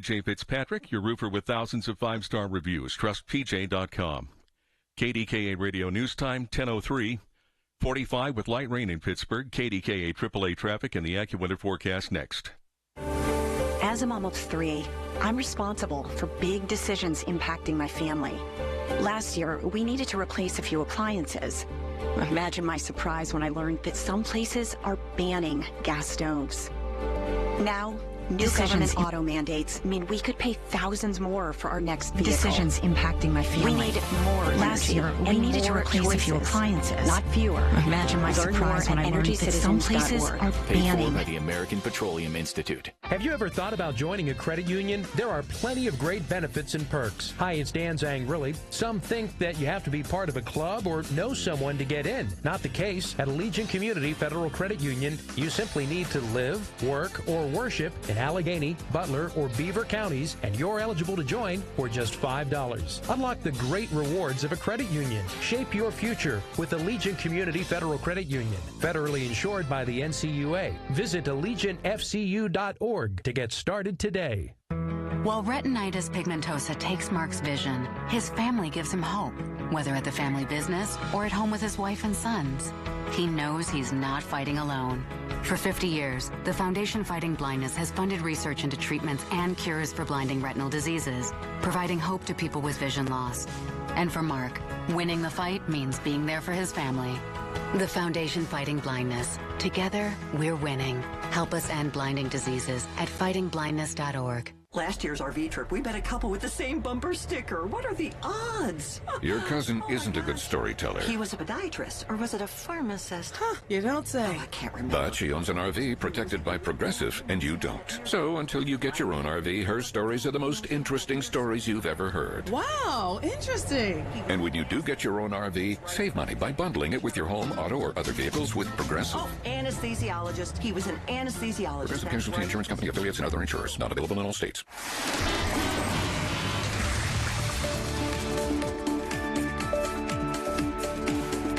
J. Fitzpatrick, your roofer with thousands of five-star reviews. TrustPJ.com. KDKA Radio News Time, 10:03. 45 with light rain in Pittsburgh. KDKA AAA traffic and the AccuWeather forecast next. As a mom of three, I'm responsible for big decisions impacting my family. Last year, we needed to replace a few appliances. Imagine my surprise when I learned that some places are banning gas stoves. Now, new government auto mandates mean we could pay thousands more for our next vehicle. Decisions impacting my family. We need more Last year, we needed to replace a few appliances, not fewer. Imagine my surprise when I learned that some places are banning. Paid for by the American Petroleum Institute. Have you ever thought about joining a credit union? There are plenty of great benefits and perks. Hi, it's Dan Zangrilli. Some think that you have to be part of a club or know someone to get in. Not the case. At Allegiant Community Federal Credit Union, you simply need to live, work, or worship in Allegheny, Butler, or Beaver counties, and you're eligible to join for just $5. Unlock the great rewards of a credit union. Shape your future with Allegiant Community Federal Credit Union. Federally insured by the NCUA. Visit AllegiantFCU.org to get started today. While retinitis pigmentosa takes Mark's vision, his family gives him hope, whether at the family business or at home with his wife and sons. He knows he's not fighting alone. For 50 years, the Foundation Fighting Blindness has funded research into treatments and cures for blinding retinal diseases, providing hope to people with vision loss. And for Mark, winning the fight means being there for his family. The Foundation Fighting Blindness. Together, we're winning. Help us end blinding diseases at fightingblindness.org. Last year's RV trip, we met a couple with the same bumper sticker. What are the odds? Your cousin isn't a good storyteller. He was a podiatrist, or was it a pharmacist? Huh, you don't say. Oh, I can't remember. But she owns an RV protected by Progressive, and you don't. So until you get your own RV, her stories are the most interesting stories you've ever heard. Wow, interesting. And when you do get your own RV, save money by bundling it with your home, auto, or other vehicles with Progressive. Oh, anesthesiologist. He was an anesthesiologist. Progressive Casualty Insurance Company, affiliates, and other insurers. Not available in all states.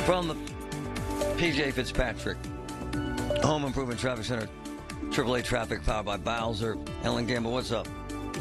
From the PJ Fitzpatrick Home Improvement Traffic Center, AAA traffic powered by Bowser. Ellen Gamble, what's up?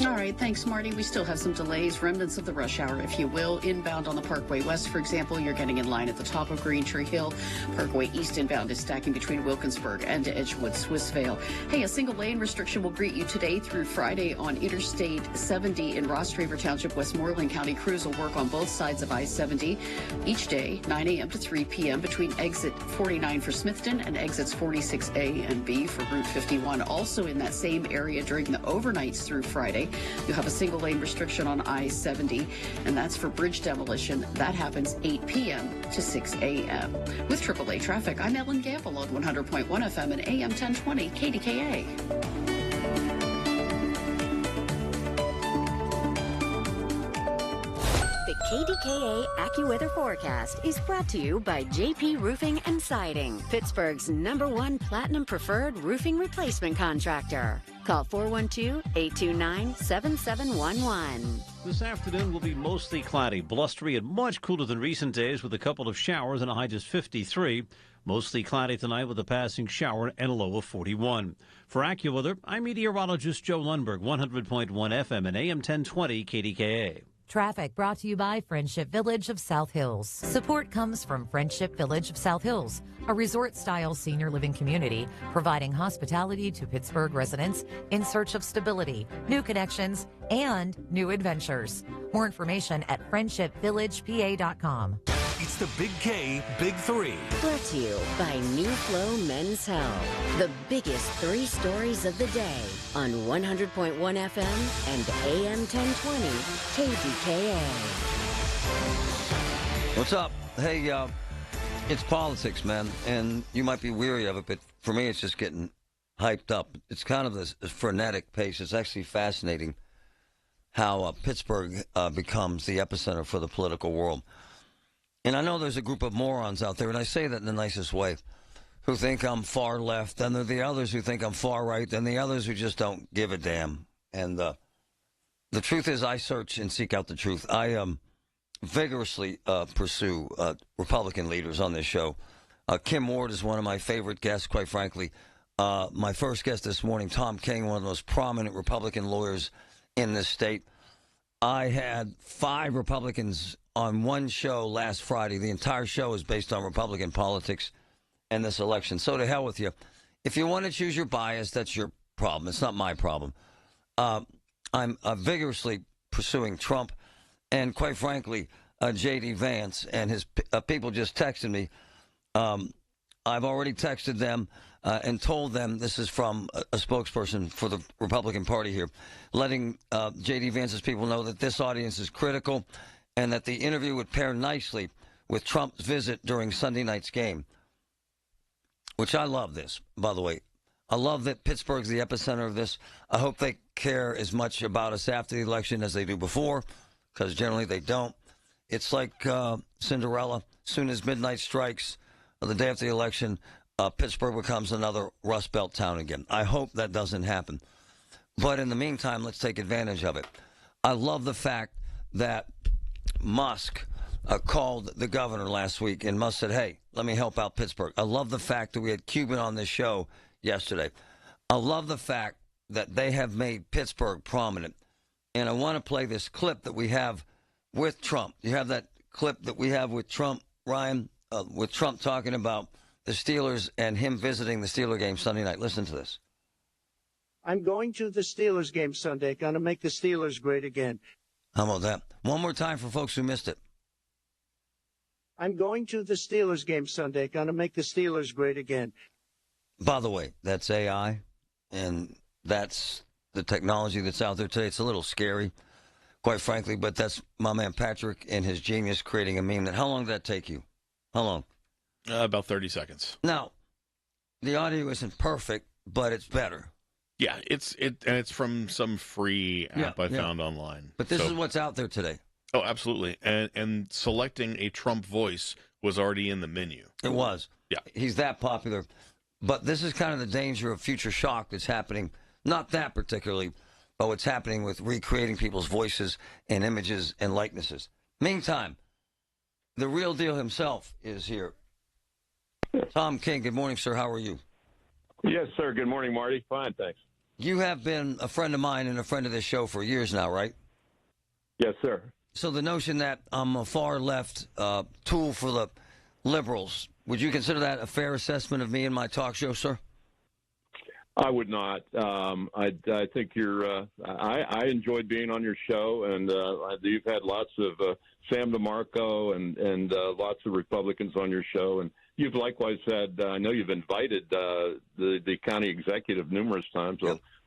All right, thanks, Marty. We still have some delays, remnants of the rush hour, if you will. Inbound on the Parkway West, for example, you're getting in line at the top of Green Tree Hill. Parkway East inbound is stacking between Wilkinsburg and Edgewood, Swissvale. Hey, a single lane restriction will greet you today through Friday on Interstate 70 in Ross Draver Township, Westmoreland County. Crews will work on both sides of I-70 each day, 9 a.m. to 3 p.m. between exit 49 for Smithton and exits 46A and B for Route 51. Also in that same area during the overnights through Friday, you have a single lane restriction on I-70, and that's for bridge demolition. That happens 8 p.m. to 6 a.m. With AAA traffic, I'm Ellen Gamble on 100.1 FM and AM 1020 KDKA. The KDKA AccuWeather forecast is brought to you by JP Roofing and Siding, Pittsburgh's #1 Platinum Preferred Roofing Replacement Contractor. Call 412-829-7711. This afternoon will be mostly cloudy, blustery, and much cooler than recent days with a couple of showers and a high just 53. Mostly cloudy tonight with a passing shower and a low of 41. For AccuWeather, I'm meteorologist Joe Lundberg, 100.1 FM and AM 1020 KDKA. Traffic brought to you by Friendship Village of South Hills. Support comes from Friendship Village of South Hills, a resort-style senior living community providing hospitality to Pittsburgh residents in search of stability, new connections, and new adventures. More information at friendshipvillagepa.com. It's the Big K Big Three. Brought to you by New Flow Men's Health. The biggest three stories of the day on 100.1 FM and AM 1020 KDKA. What's up? Hey, it's politics, man, and you might be weary of it, but for me, it's just getting hyped up. It's kind of this frenetic pace. It's actually fascinating how Pittsburgh becomes the epicenter for the political world. And I know there's a group of morons out there, and I say that in the nicest way, who think I'm far left, and there are the others who think I'm far right, and the others who just don't give a damn. And the truth is I search and seek out the truth. I vigorously pursue Republican leaders on this show. Kim Ward is one of my favorite guests, quite frankly. My first guest this morning, Tom King, one of the most prominent Republican lawyers in this state. I had 5 Republicans on one show last Friday. The entire show is based on Republican politics and this election. So to hell with you. If you want to choose your bias, that's your problem. It's not my problem. I'm vigorously pursuing Trump, and quite frankly, J.D. Vance and his people just texted me. I've already texted them and told them, this is from a spokesperson for the Republican Party here, letting J.D. Vance's people know that this audience is critical and that the interview would pair nicely with Trump's visit during Sunday night's game, which I love this, by the way. I love that Pittsburgh's the epicenter of this. I hope they care as much about us after the election as they do before, because generally they don't. It's like Cinderella. As soon as midnight strikes, the day after the election, Pittsburgh becomes another Rust Belt town again. I hope that doesn't happen. But in the meantime, let's take advantage of it. I love the fact that Musk called the governor last week, and Musk said, hey, let me help out Pittsburgh. I love the fact that we had Cuban on this show yesterday. I love the fact that they have made Pittsburgh prominent. And I want to play this clip that we have with Trump. You have that clip that we have with Trump, Ryan, with Trump talking about the Steelers and him visiting the Steeler game Sunday night. Listen to this. I'm going to the Steelers game Sunday. Going to make the Steelers great again. How about that? One more time for folks who missed it. I'm going to the Steelers game Sunday. Going to make the Steelers great again. By the way, that's AI, and that's the technology that's out there today. It's a little scary, quite frankly, but that's my man Patrick and his genius creating a meme. How long did that take you? How long? About 30 seconds. Now, the audio isn't perfect, but it's better. Yeah, it's from some free app I found online. But this is what's out there today. Oh, absolutely. And selecting a Trump voice was already in the menu. It was. Yeah. He's that popular. But this is kind of the danger of future shock that's happening. Not that particularly, but what's happening with recreating people's voices and images and likenesses. Meantime, the real deal himself is here. Tom King, good morning, sir. How are you? Yes, sir. Good morning, Marty. Fine, thanks. You have been a friend of mine and a friend of this show for years now, right? Yes, sir. So the notion that I'm a far-left tool for the liberals, would you consider that a fair assessment of me and my talk show, sir? I would not. I think you're. I enjoyed being on your show, and you've had lots of Sam DeMarco and lots of Republicans on your show, and you've likewise had. I know you've invited the county executive numerous times,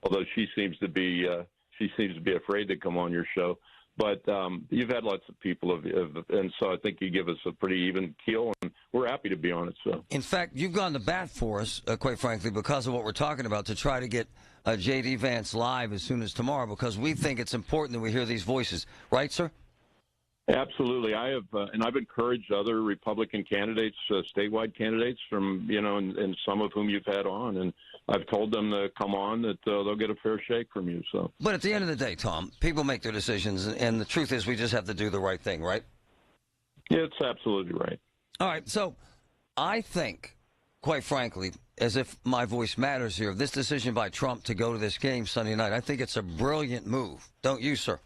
although she seems to be afraid to come on your show. But you've had lots of people, and so I think you give us a pretty even keel, and we're happy to be on it. So, in fact, you've gone to bat for us, quite frankly, because of what we're talking about, to try to get J.D. Vance live as soon as tomorrow, because we think it's important that we hear these voices. Right, sir? Absolutely. I have, and I've encouraged other Republican candidates, statewide candidates, from and some of whom you've had on, and I've told them to come on, that they'll get a fair shake from you. So, but at the end of the day, Tom, people make their decisions, and the truth is, we just have to do the right thing, right? Yeah, it's absolutely right. All right. So, I think, quite frankly, as if my voice matters here, this decision by Trump to go to this game Sunday night, I think it's a brilliant move. Don't you, sir?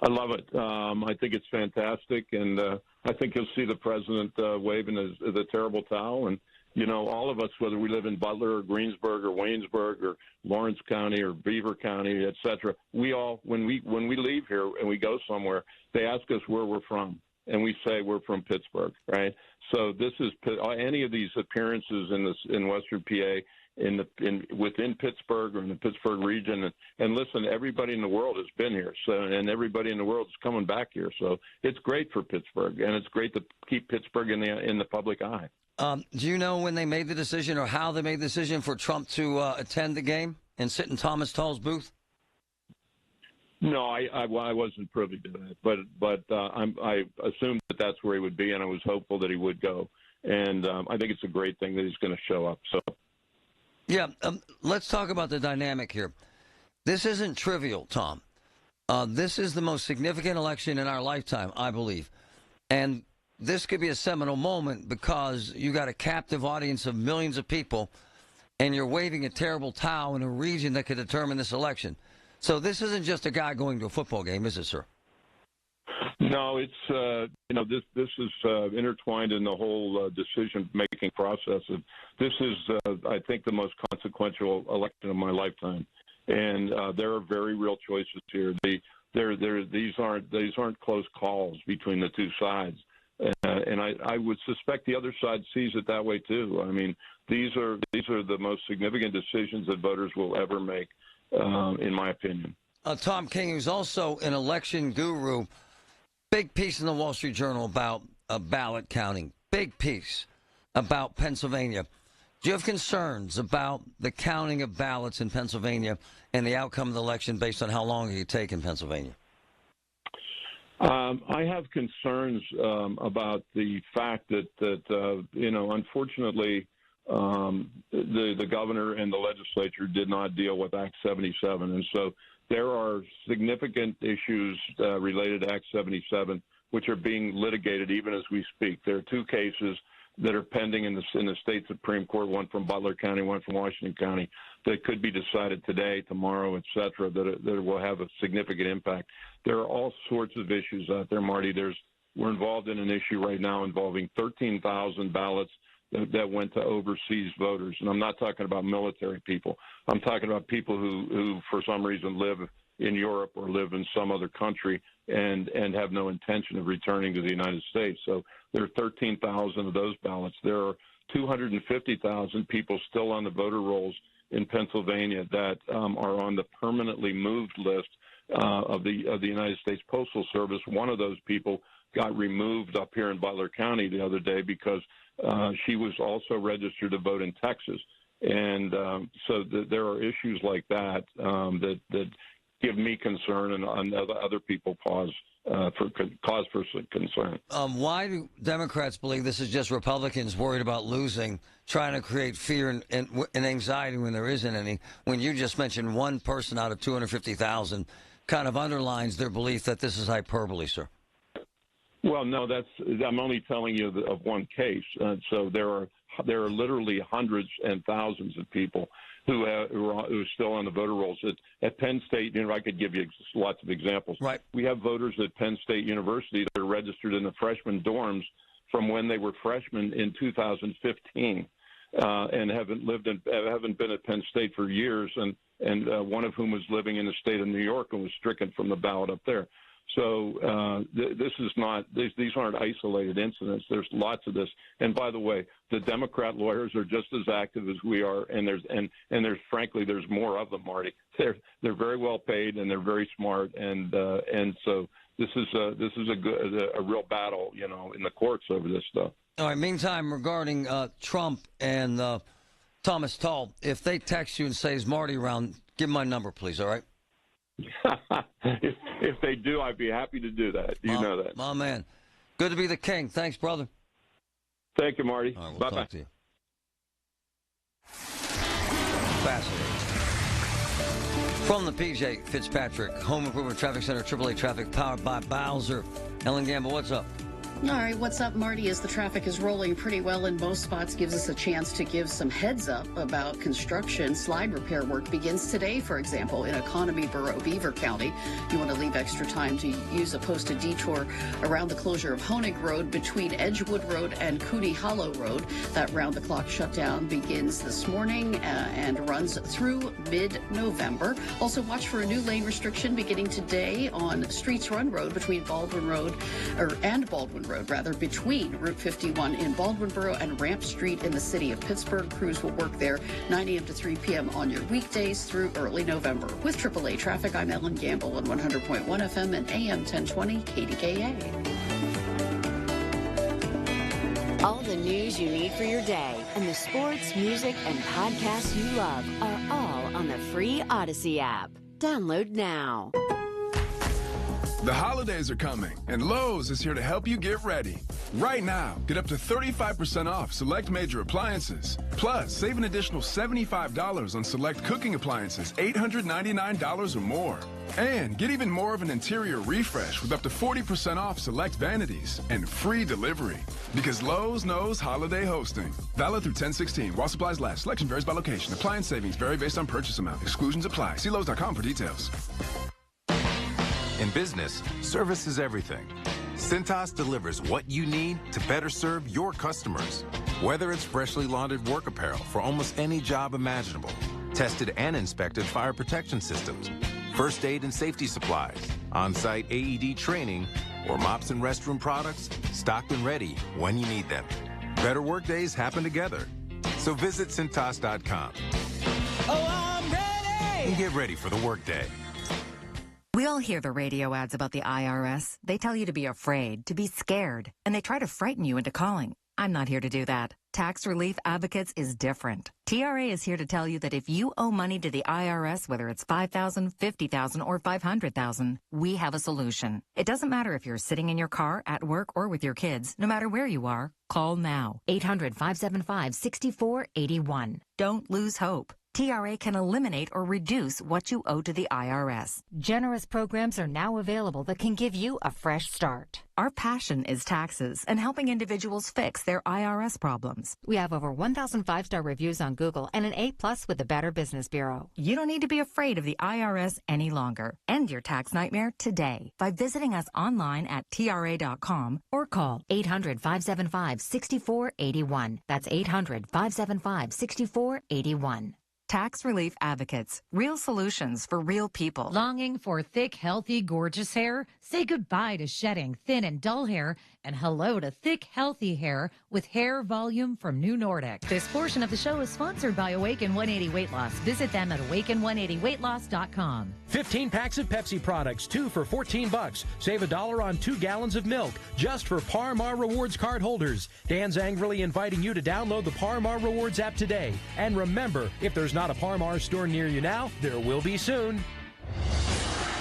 I love it. I think it's fantastic, and I think you'll see the president waving the terrible towel. And all of us, whether we live in Butler or Greensburg or Waynesburg or Lawrence County or Beaver County, et cetera, we all, when we leave here and we go somewhere, they ask us where we're from, and we say we're from Pittsburgh, right? So this is any of these appearances in Western PA. Within Pittsburgh or in the Pittsburgh region, and listen, everybody in the world has been here, and everybody in the world is coming back here. So it's great for Pittsburgh, and it's great to keep Pittsburgh in the public eye. Do you know when they made the decision or how they made the decision for Trump to attend the game and sit in Thomas Tull's booth? No, I wasn't privy to that, but I assumed that that's where he would be, and I was hopeful that he would go. And I think it's a great thing that he's going to show up. So. Yeah, let's talk about the dynamic here. This isn't trivial, Tom. This is the most significant election in our lifetime, I believe. And this could be a seminal moment because you got a captive audience of millions of people, and you're waving a terrible towel in a region that could determine this election. So this isn't just a guy going to a football game, is it, sir? No, it's this is intertwined in the whole decision-making process. This is, I think, the most consequential election of my lifetime, and there are very real choices here. These aren't close calls between the two sides, and I would suspect the other side sees it that way too. I mean, these are the most significant decisions that voters will ever make, in my opinion. Tom King, who's also an election guru. Big piece in the Wall Street Journal about ballot counting. Big piece about Pennsylvania. Do you have concerns about the counting of ballots in Pennsylvania and the outcome of the election based on how long it could take in Pennsylvania? I have concerns about the fact that unfortunately, the governor and the legislature did not deal with Act 77, and so there are significant issues related to Act 77 which are being litigated even as we speak. There are two cases that are pending in the state Supreme Court, one from Butler County, one from Washington County, that could be decided today, tomorrow, et cetera, that will have a significant impact. There are all sorts of issues out there, Marty. We're involved in an issue right now involving 13,000 ballots that went to overseas voters. And I'm not talking about military people. I'm talking about people who for some reason live in Europe or live in some other country and have no intention of returning to the United States. So there are 13,000 of those ballots. There are 250,000 people still on the voter rolls in Pennsylvania that are on the permanently moved list of the United States Postal Service. One of those people got removed up here in Butler County the other day because she was also registered to vote in Texas. And so there are issues like that that give me concern and other people cause for concern. Why do Democrats believe this is just Republicans worried about losing, trying to create fear and anxiety when there isn't any? When you just mentioned one person out of 250,000 kind of underlines their belief that this is hyperbole, sir. Well, no, I'm only telling you of one case. So there are literally hundreds and thousands of people who are still on the voter rolls. At Penn State, I could give you lots of examples. Right. We have voters at Penn State University that are registered in the freshman dorms from when they were freshmen in 2015, and haven't been at Penn State for years, and one of whom was living in the state of New York and was stricken from the ballot up there. So these aren't isolated incidents. There's lots of this. And by the way, the Democrat lawyers are just as active as we are, and there's frankly there's more of them, Marty. They're very well paid and they're very smart, and so this is a real battle, in the courts over this stuff. All right. Meantime, regarding Trump and Thomas Tull, if they text you and say, "Is Marty around?" Give my number, please. All right. If they do, I'd be happy to do that. You know that. My man. Good to be the king. Thanks, brother. Thank you, Marty. All right, we'll Bye-bye. talk to you. Fascinating. From the PJ Fitzpatrick Home Improvement Traffic Center, AAA Traffic, powered by Bowser. Ellen Gamble, what's up? All right, what's up, Marty? As the traffic is rolling pretty well in most spots, gives us a chance to give some heads up about construction. Slide repair work begins today, for example, in Economy Borough, Beaver County. You want to leave extra time to use a posted detour around the closure of Honig Road between Edgewood Road and Cooney Hollow Road. That round-the-clock shutdown begins this morning and runs through mid-November. Also, watch for a new lane restriction beginning today on Streets Run Road between Baldwin Road, between Route 51 in Baldwinboro and Ramp Street in the city of Pittsburgh. Crews will work there 9 a.m. to 3 p.m. on your weekdays through early November. With AAA Traffic, I'm Ellen Gamble on 100.1 FM and AM 1020 KDKA. All the news you need for your day and the sports, music, and podcasts you love are all on the free Odyssey app. Download now. The holidays are coming, and Lowe's is here to help you get ready. Right now, get up to 35% off select major appliances. Plus, save an additional $75 on select cooking appliances, $899 or more. And get even more of an interior refresh with up to 40% off select vanities and free delivery. Because Lowe's knows holiday hosting. Valid through 10/16 while supplies last. Selection varies by location. Appliance savings vary based on purchase amount. Exclusions apply. See Lowe's.com for details. In business, service is everything. Cintas delivers what you need to better serve your customers. Whether it's freshly laundered work apparel for almost any job imaginable, tested and inspected fire protection systems, first aid and safety supplies, on-site AED training, or mops and restroom products, stocked and ready when you need them. Better work days happen together. So visit Cintas.com. Oh, I'm ready! And get ready for the workday. We all hear the radio ads about the IRS. They tell you to be afraid, to be scared, and they try to frighten you into calling. I'm not here to do that. Tax Relief Advocates is different. TRA is here to tell you that if you owe money to the IRS, whether it's $5,000, $50,000, or $500,000, we have a solution. It doesn't matter if you're sitting in your car, at work, or with your kids. No matter where you are, call now. 800-575-6481. Don't lose hope. TRA can eliminate or reduce what you owe to the IRS. Generous programs are now available that can give you a fresh start. Our passion is taxes and helping individuals fix their IRS problems. We have over 1,000 5-star reviews on Google and an A+ with the Better Business Bureau. You don't need to be afraid of the IRS any longer. End your tax nightmare today by visiting us online at TRA.com or call 800-575-6481. That's 800-575-6481. Tax Relief Advocates. Real solutions for real people. Longing for thick, healthy, gorgeous hair? Say goodbye to shedding thin and dull hair and hello to thick, healthy hair with hair volume from New Nordic. This portion of the show is sponsored by Awaken 180 Weight Loss. Visit them at awaken180weightloss.com. 15 packs of Pepsi products, 2 for $14. Save $1 on 2 gallons of milk, just for Par Mar Rewards card holders. Dan's angrily inviting you to download the Par Mar Rewards app today. And remember, if there's not a Par Mar store near you now, there will be soon.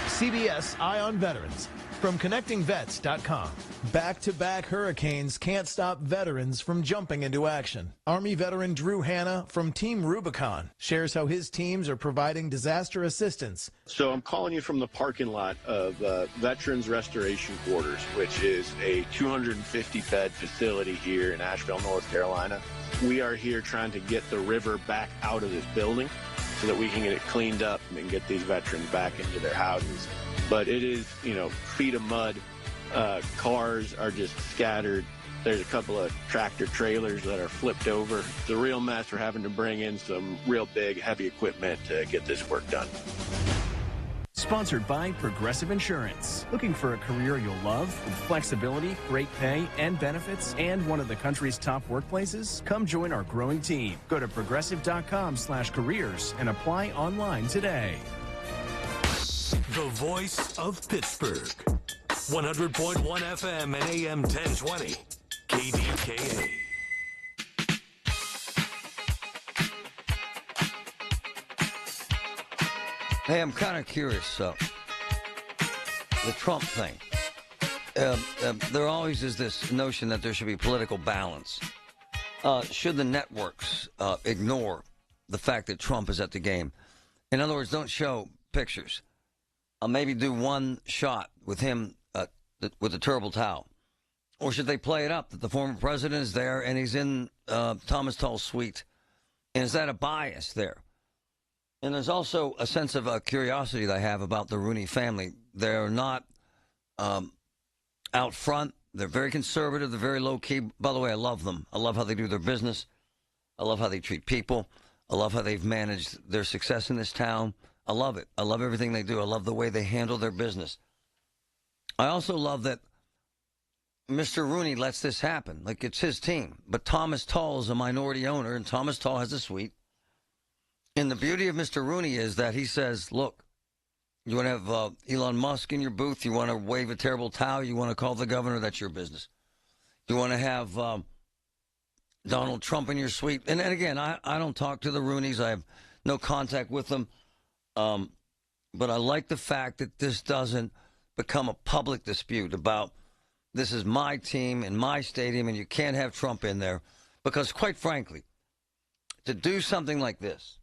CBS Eye on Veterans from ConnectingVets.com. Back-to-back hurricanes can't stop veterans from jumping into action. Army veteran Drew Hanna from Team Rubicon shares how his teams are providing disaster assistance. So I'm calling you from the parking lot of Veterans Restoration Quarters, which is a 250-bed facility here in Asheville, North Carolina. We are here trying to get the river back out of this building so that we can get it cleaned up and get these veterans back into their houses. But it is, feet of mud. Cars are just scattered. There's a couple of tractor trailers that are flipped over. It's a real mess. We're having to bring in some real big, heavy equipment to get this work done. Sponsored by Progressive Insurance. Looking for a career you'll love with flexibility, great pay, and benefits, and one of the country's top workplaces? Come join our growing team. Go to progressive.com/careers and apply online today. The voice of Pittsburgh. 100.1 FM and AM 1020. KDKA. Hey, I'm kind of curious. The Trump thing. There always is this notion that there should be political balance. Should the networks ignore the fact that Trump is at the game? In other words, don't show pictures. Maybe do one shot with him with the terrible towel. Or should they play it up that the former president is there and he's in Thomas Tull's suite? And is that a bias there? And there's also a sense of curiosity that I have about the Rooney family. They're not out front. They're very conservative. They're very low-key. By the way, I love them. I love how they do their business. I love how they treat people. I love how they've managed their success in this town. I love it. I love everything they do. I love the way they handle their business. I also love that Mr. Rooney lets this happen. Like, it's his team. But Thomas Tull is a minority owner, and Thomas Tull has a suite. And the beauty of Mr. Rooney is that he says, look, you want to have Elon Musk in your booth, you want to wave a terrible towel, you want to call the governor, that's your business. You want to have Donald Trump in your suite. And again, I don't talk to the Rooneys. I have no contact with them. But I like the fact that this doesn't become a public dispute about this is my team and my stadium and you can't have Trump in there. Because quite frankly, to do something like this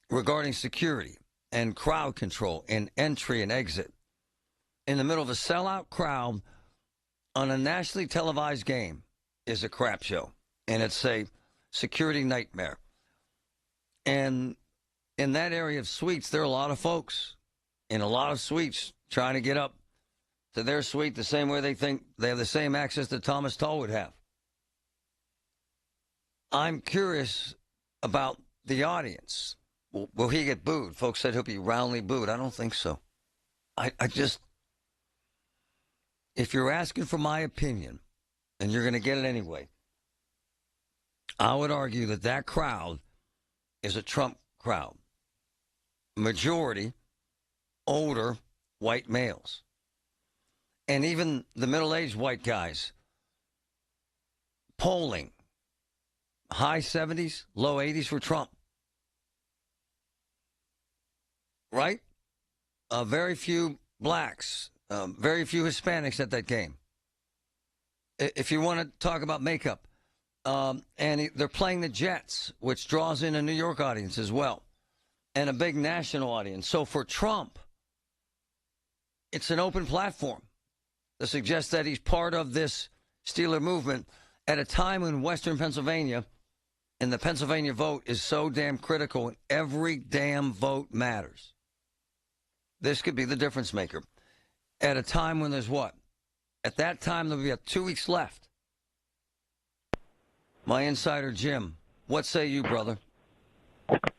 regarding security and crowd control and entry and exit in the middle of a sellout crowd on a nationally televised game is a crap show. And it's a security nightmare. And in that area of suites, there are a lot of folks in a lot of suites trying to get up to their suite the same way they think they have the same access that Thomas Tull would have. I'm curious about the audience. Will he get booed? Folks said he'll be roundly booed. I don't think so. I just, if you're asking for my opinion, and you're going to get it anyway, I would argue that that crowd is a Trump crowd. Majority, older, white males. And even the middle-aged white guys, polling, high 70s, low 80s for Trump. Right? Very few blacks, very few Hispanics at that game. If you want to talk about makeup, and they're playing the Jets, which draws in a New York audience as well, and a big national audience. So for Trump, it's an open platform to suggest that he's part of this Steeler movement at a time when Western Pennsylvania and the Pennsylvania vote is so damn critical and every damn vote matters. This could be the difference maker. At a time when there's what? At that time, there'll be 2 weeks left. My insider, Jim, what say you, brother?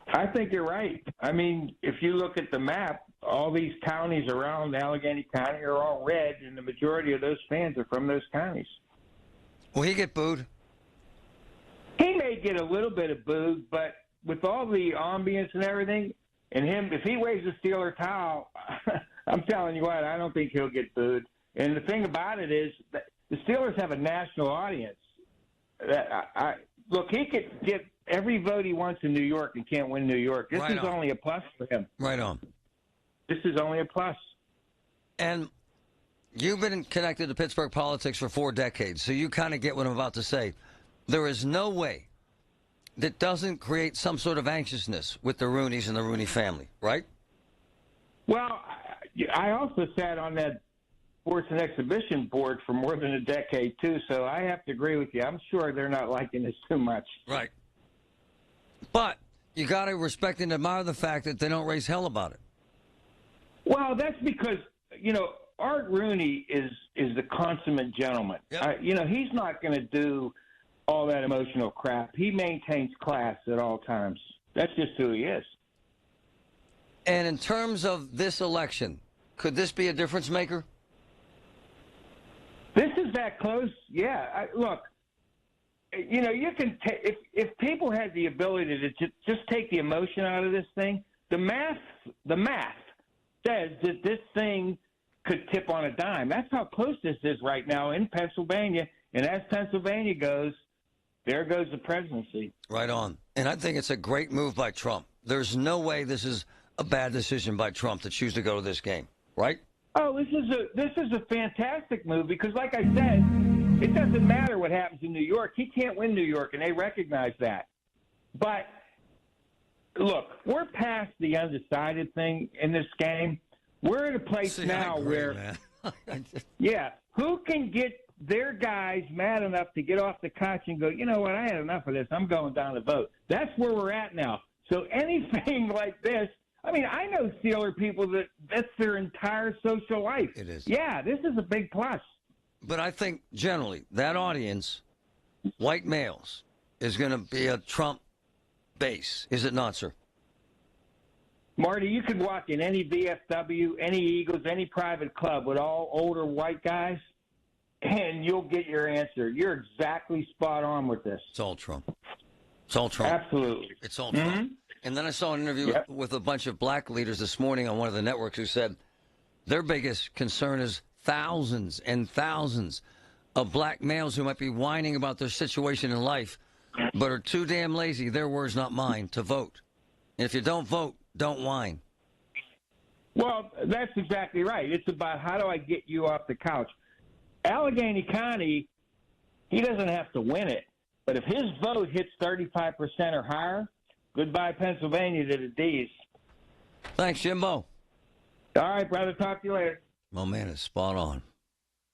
I think you're right. I mean, if you look at the map, all these counties around Allegheny County are all red, and the majority of those fans are from those counties. Will he get booed? He may get a little bit of booed, but with all the ambience and everything, and him, if he waves a Steeler towel, I'm telling you what, I don't think he'll get booed. And the thing about it is that the Steelers have a national audience. Look, he could get every vote he wants in New York and can't win New York. This is only a plus for him. Right on. This is only a plus. And you've been connected to Pittsburgh politics for 4 decades, so you kind of get what I'm about to say. There is no way that doesn't create some sort of anxiousness with the Rooneys and the Rooney family, right? Well, I also sat on that sports and exhibition board for more than a decade, too, so I have to agree with you. I'm sure they're not liking this too much. Right. But you got to respect and admire the fact that they don't raise hell about it. Well, that's because, Art Rooney is the consummate gentleman. Yep. He's not going to do all that emotional crap. He maintains class at all times. That's just who he is. And in terms of this election, could this be a difference maker? This is that close. Yeah. Look, you can if people had the ability to just take the emotion out of this thing, the math says that this thing could tip on a dime. That's how close this is right now in Pennsylvania. And as Pennsylvania goes, there goes the presidency. Right on. And I think it's a great move by Trump. There's no way this is a bad decision by Trump to choose to go to this game, right? Oh, this is a fantastic move because, like I said, it doesn't matter what happens in New York. He can't win New York, and they recognize that. But, look, we're past the undecided thing in this game. We're at a place now where, who can get their guys mad enough to get off the couch and go, you know what, I had enough of this. I'm going down to vote. That's where we're at now. So anything like this, I mean, I know Steeler people that's their entire social life. It is. Yeah, this is a big plus. But I think generally that audience, white males, is going to be a Trump base. Is it not, sir? Marty, you could walk in any VFW, any Eagles, any private club with all older white guys, and you'll get your answer. You're exactly spot on with this. It's all Trump. It's all Trump. Absolutely. It's all Trump. Mm-hmm. And then I saw an interview with a bunch of black leaders this morning on one of the networks who said their biggest concern is thousands and thousands of black males who might be whining about their situation in life but are too damn lazy, their words not mine, to vote. And if you don't vote, don't whine. Well, that's exactly right. It's about how do I get you off the couch. Allegheny County, he doesn't have to win it, but if his vote hits 35% or higher, goodbye Pennsylvania to the D's. Thanks, Jimbo. All right, brother. Talk to you later. My man is spot on.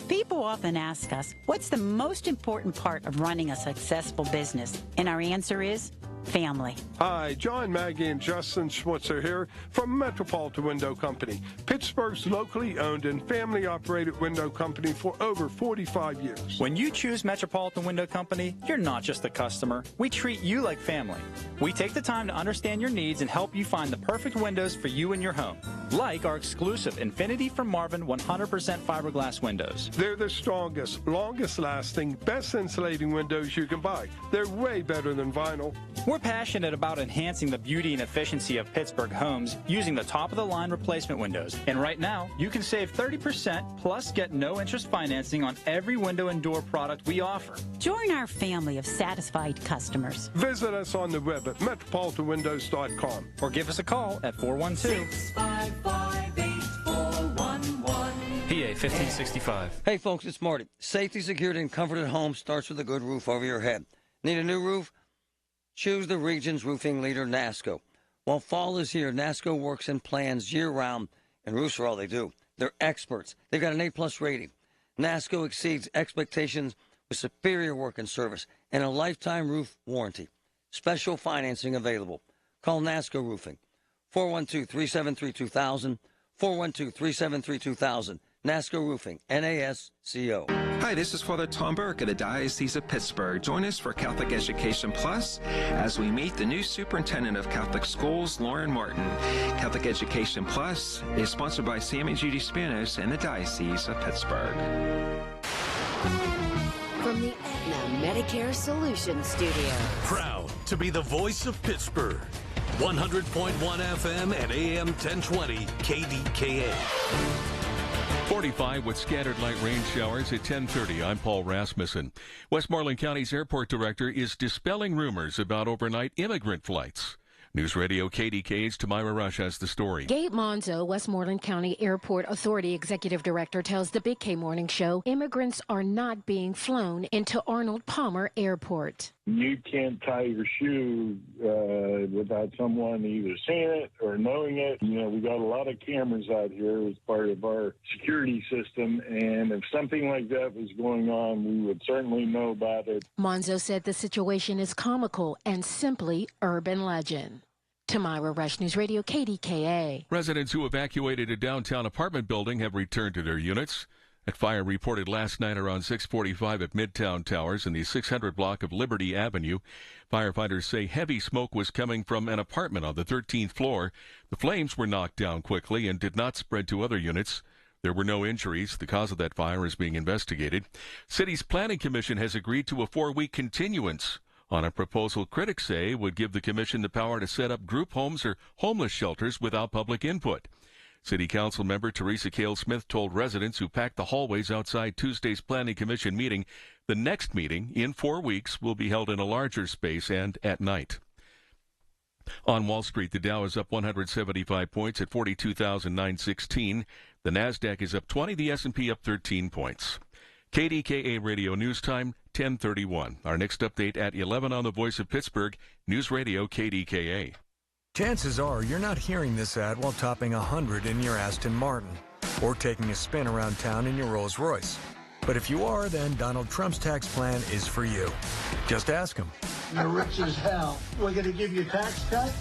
People often ask us, what's the most important part of running a successful business? And our answer is family. Hi, John, Maggie, and Justin Schmutzer here from Metropolitan Window Company, Pittsburgh's locally owned and family-operated window company for over 45 years. When you choose Metropolitan Window Company, you're not just a customer. We treat you like family. We take the time to understand your needs and help you find the perfect windows for you and your home, like our exclusive Infinity from Marvin 100% fiberglass windows. They're the strongest, longest-lasting, best insulating windows you can buy. They're way better than vinyl. We're passionate about enhancing the beauty and efficiency of Pittsburgh homes using the top-of-the-line replacement windows. And right now, you can save 30% plus get no-interest financing on every window and door product we offer. Join our family of satisfied customers. Visit us on the web at metropolitanwindows.com. Or give us a call at 412-655-8411. PA 1565. Hey, folks, it's Marty. Safety, security, and comfort at home starts with a good roof over your head. Need a new roof? Choose the region's roofing leader, NASCO. While fall is here, NASCO works and plans year-round, and roofs are all they do. They're experts. They've got an A-plus rating. NASCO exceeds expectations with superior work and service and a lifetime roof warranty. Special financing available. Call NASCO Roofing. 412-373-2000, 412-373-2000. NASCO Roofing, NASCO. Hi, this is Father Tom Burke of the Diocese of Pittsburgh. Join us for Catholic Education Plus as we meet the new Superintendent of Catholic Schools, Lauren Martin. Catholic Education Plus is sponsored by Sam and Judy Spanos and the Diocese of Pittsburgh. From the Aetna Medicare Solutions Studio. Proud to be the voice of Pittsburgh. 100.1 FM and AM 1020 KDKA. 45 with scattered light rain showers at 10:30. I'm Paul Rasmussen. Westmoreland County's airport director is dispelling rumors about overnight immigrant flights. News Radio KDKA's Tamira Rush has the story. Gabe Monzo, Westmoreland County Airport Authority Executive Director, tells the Big K Morning Show immigrants are not being flown into Arnold Palmer Airport. You can't tie your shoe without someone either seeing it or knowing it. You know, we got a lot of cameras out here as part of our security system, and if something like that was going on, we would certainly know about it. Monzo said the situation is comical and simply urban legend. Tamira Rush, News Radio KDKA. Residents who evacuated a downtown apartment building have returned to their units. That fire reported last night around 6:45 at Midtown Towers in the 600 block of Liberty Avenue. Firefighters say heavy smoke was coming from an apartment on the 13th floor. The flames were knocked down quickly and did not spread to other units. There were no injuries. The cause of that fire is being investigated. City's Planning Commission has agreed to a 4-week continuance on a proposal critics say would give the commission the power to set up group homes or homeless shelters without public input. City Council member Teresa Cale-Smith told residents who packed the hallways outside Tuesday's Planning Commission meeting the next meeting in 4 weeks will be held in a larger space and at night. On Wall Street, the Dow is up 175 points at 42,916. The Nasdaq is up 20, the S&P up 13 points. KDKA Radio News Time, 10:31. Our next update at 11 on the Voice of Pittsburgh, News Radio KDKA. Chances are you're not hearing this ad while topping 100 in your Aston Martin or taking a spin around town in your Rolls Royce. But if you are, then Donald Trump's tax plan is for you. Just ask him. You're rich as hell. We're going to give you a tax cut?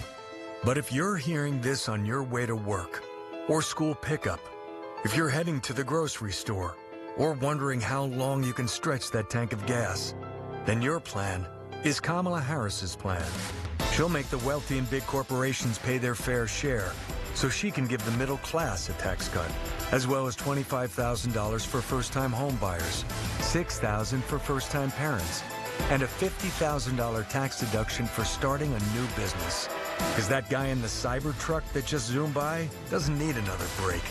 But if you're hearing this on your way to work or school pickup, if you're heading to the grocery store or wondering how long you can stretch that tank of gas, then your plan is Kamala Harris's plan. She'll make the wealthy and big corporations pay their fair share so she can give the middle class a tax cut, as well as $25,000 for first-time home buyers, $6,000 for first-time parents, and a $50,000 tax deduction for starting a new business. Because that guy in the cyber truck that just zoomed by doesn't need another break.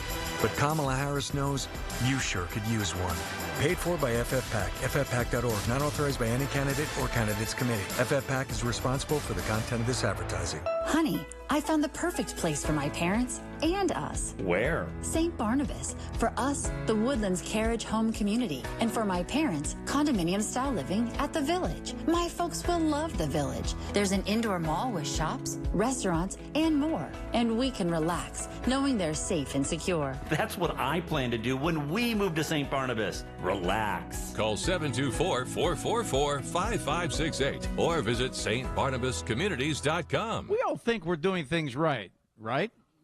But Kamala Harris knows you sure could use one. Paid for by FFPAC, ffpac.org, not authorized by any candidate or candidates committee. FFPAC is responsible for the content of this advertising. Honey, I found the perfect place for my parents. and us. Where? St. Barnabas. For us, the Woodlands Carriage Home Community. And for my parents, condominium-style living at the Village. My folks will love the Village. There's an indoor mall with shops, restaurants, and more. And we can relax, knowing they're safe and secure. That's what I plan to do when we move to St. Barnabas. Relax. Call 724-444-5568 or visit stbarnabascommunities.com. We all think we're doing things right?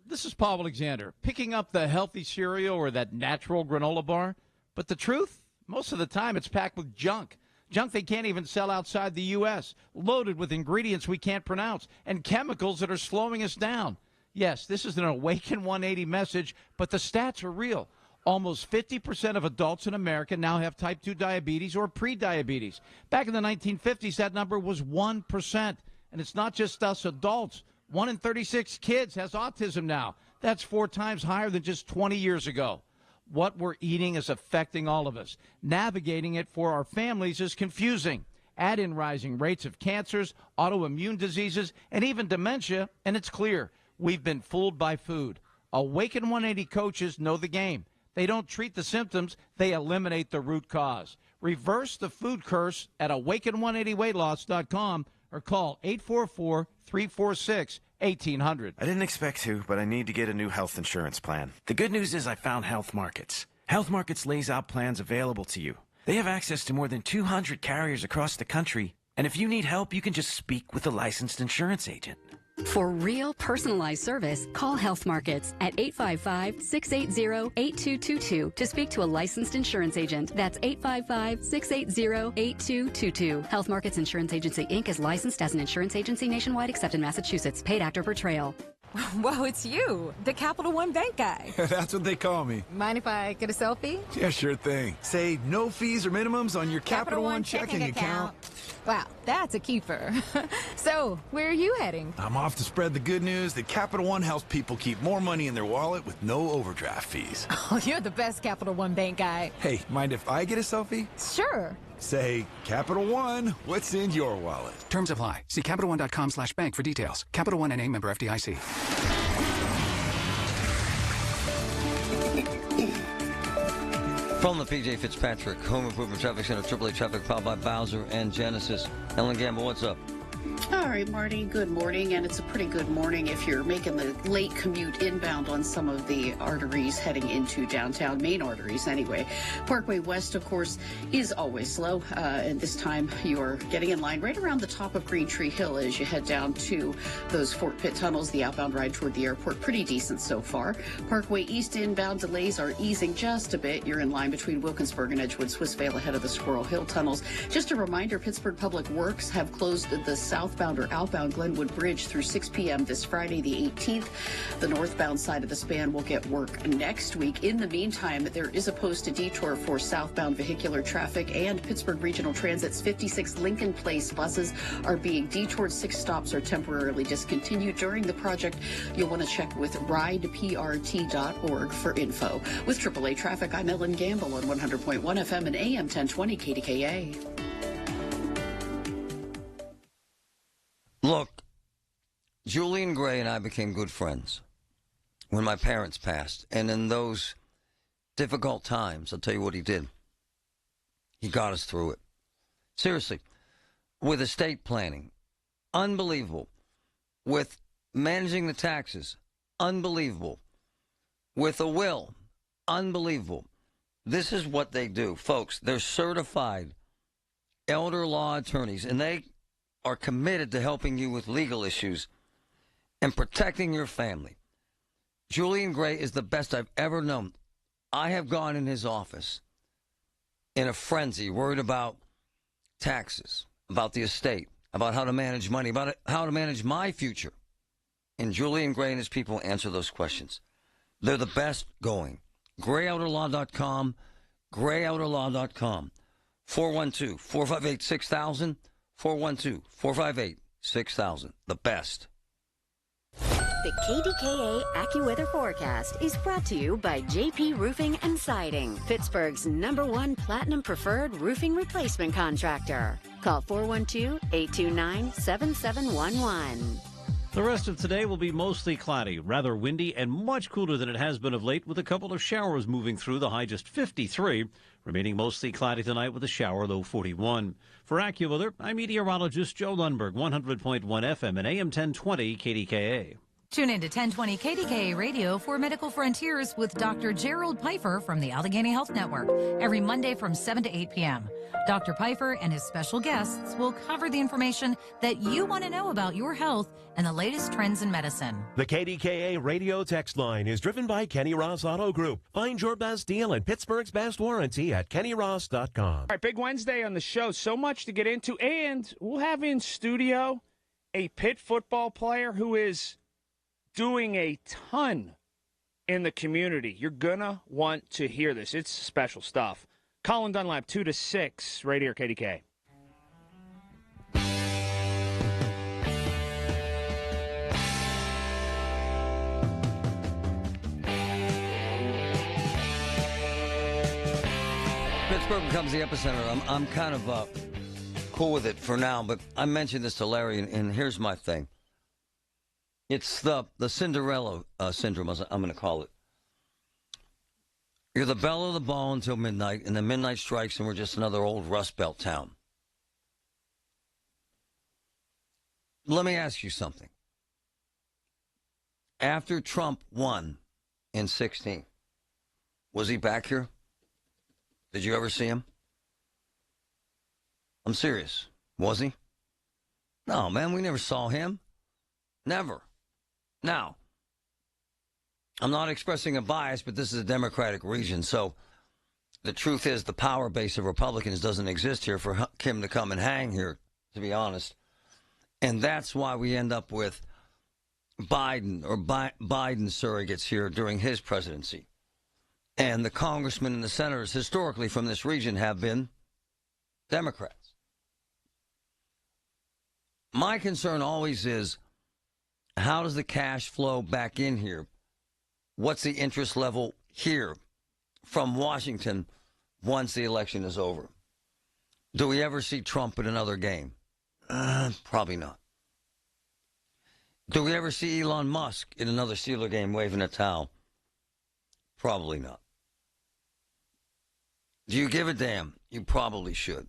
This is Paul Alexander, picking up the healthy cereal or that natural granola bar. But the truth, most of the time it's packed with junk. Junk they can't even sell outside the U.S., loaded with ingredients we can't pronounce and chemicals that are slowing us down. Yes, this is an Awaken 180 message, but the stats are real. Almost 50% of adults in America now have type 2 diabetes or prediabetes. Back in the 1950s, that number was 1%. And it's not just us adults. 1 in 36 kids has autism now. That's 4 times higher than just 20 years ago. What we're eating is affecting all of us. Navigating it for our families is confusing. Add in rising rates of cancers, autoimmune diseases, and even dementia, and it's clear we've been fooled by food. Awaken 180 coaches know the game. They don't treat the symptoms, they eliminate the root cause. Reverse the food curse at awaken180weightloss.com or call 844-346-1800. I didn't expect to, but I need to get a new health insurance plan. The good news is I found Health Markets. Health Markets lays out plans available to you. They have access to more than 200 carriers across the country, and if you need help, you can just speak with a licensed insurance agent. For real personalized service, call Health Markets at 855-680-8222 to speak to a licensed insurance agent. That's 855-680-8222. Health Markets Insurance Agency, Inc. is licensed as an insurance agency nationwide except in Massachusetts. Paid actor per trail. Whoa, it's you, the Capital One Bank guy. That's what they call me. Mind if I get a selfie? Yeah, sure thing. Say no fees or minimums on your Capital One checking account. Wow, that's a keeper. So, where are you heading? I'm off to spread the good news that Capital One helps people keep more money in their wallet with no overdraft fees. Oh, you're the best Capital One Bank guy. Hey, mind if I get a selfie? Sure. Say, Capital One, what's in your wallet? Terms apply. See CapitalOne.com/bank for details. Capital One N.A. member FDIC. From the P.J. Fitzpatrick Home Improvement Traffic Center, AAA Traffic powered by Bowser and Genesis. Ellen Gamble, what's up? All right, Marty, good morning, and it's a pretty good morning if you're making the late commute inbound on some of the arteries heading into downtown, main arteries anyway. Parkway West, of course, is always slow, and this time you're getting in line right around the top of Green Tree Hill as you head down to those Fort Pitt tunnels, the outbound ride toward the airport. Pretty decent so far. Parkway East inbound delays are easing just a bit. You're in line between Wilkinsburg and Edgewood Swissvale ahead of the Squirrel Hill tunnels. Just a reminder, Pittsburgh Public Works have closed the southbound or outbound Glenwood Bridge through 6 p.m. this Friday, the 18th. The northbound side of the span will get work next week. In the meantime, there is a posted detour for southbound vehicular traffic, and Pittsburgh Regional Transit's 56 Lincoln Place buses are being detoured. 6 stops are temporarily discontinued during the project. You'll want to check with rideprt.org for info. With AAA Traffic, I'm Ellen Gamble on 100.1 FM and AM 1020 KDKA. Look, Julian Gray and I became good friends when my parents passed. And in those difficult times, I'll tell you what he did. He got us through it. Seriously, with estate planning, unbelievable. With managing the taxes, unbelievable. With a will, unbelievable. This is what they do. Folks, they're certified elder law attorneys, and they are committed to helping you with legal issues and protecting your family. Julian Gray is the best I've ever known. I have gone in his office in a frenzy, worried about taxes, about the estate, about how to manage money, about how to manage my future. And Julian Gray and his people answer those questions. They're the best going. GrayOuterLaw.com, GrayOuterLaw.com, 412-458-6000, 412-458-6000. The best. The KDKA AccuWeather forecast is brought to you by JP Roofing and Siding, Pittsburgh's #1 Platinum Preferred Roofing Replacement Contractor. Call 412-829-7711. The rest of today will be mostly cloudy, rather windy, and much cooler than it has been of late, with a couple of showers moving through, the high just 53. Remaining mostly cloudy tonight with a shower, low 41. For AccuWeather, I'm meteorologist Joe Lundberg, 100.1 FM and AM 1020 KDKA. Tune in to 1020 KDKA Radio for Medical Frontiers with Dr. Gerald Pfeiffer from the Allegheny Health Network every Monday from 7 to 8 p.m. Dr. Pfeiffer and his special guests will cover the information that you want to know about your health and the latest trends in medicine. The KDKA radio text line is driven by Kenny Ross Auto Group. Find your best deal and Pittsburgh's best warranty at kennyross.com. All right, big Wednesday on the show. So much to get into, and we'll have in studio a Pitt football player who is doing a ton in the community. You're going to want to hear this. It's special stuff. Colin Dunlap, 2 to 6, right here, KDK. Pittsburgh becomes the epicenter. I'm kind of cool with it for now, but I mentioned this to Larry, and here's my thing. It's the Cinderella syndrome, I'm going to call it. You're the belle of the ball until midnight, and then midnight strikes, and we're just another old Rust Belt town. Let me ask you something. After Trump won in 2016, was he back here? Did you ever see him? I'm serious. Was he? No, man, we never saw him. Never. Now, I'm not expressing a bias, but this is a Democratic region, so the truth is the power base of Republicans doesn't exist here for him to come and hang here, to be honest. And that's why we end up with Biden or Biden surrogates here during his presidency. And the congressmen and the senators historically from this region have been Democrats. My concern always is, how does the cash flow back in here? What's the interest level here from Washington once the election is over? Do we ever see Trump in another game? Probably not. Do we ever see Elon Musk in another Steeler game waving a towel? Probably not. Do you give a damn? You probably should.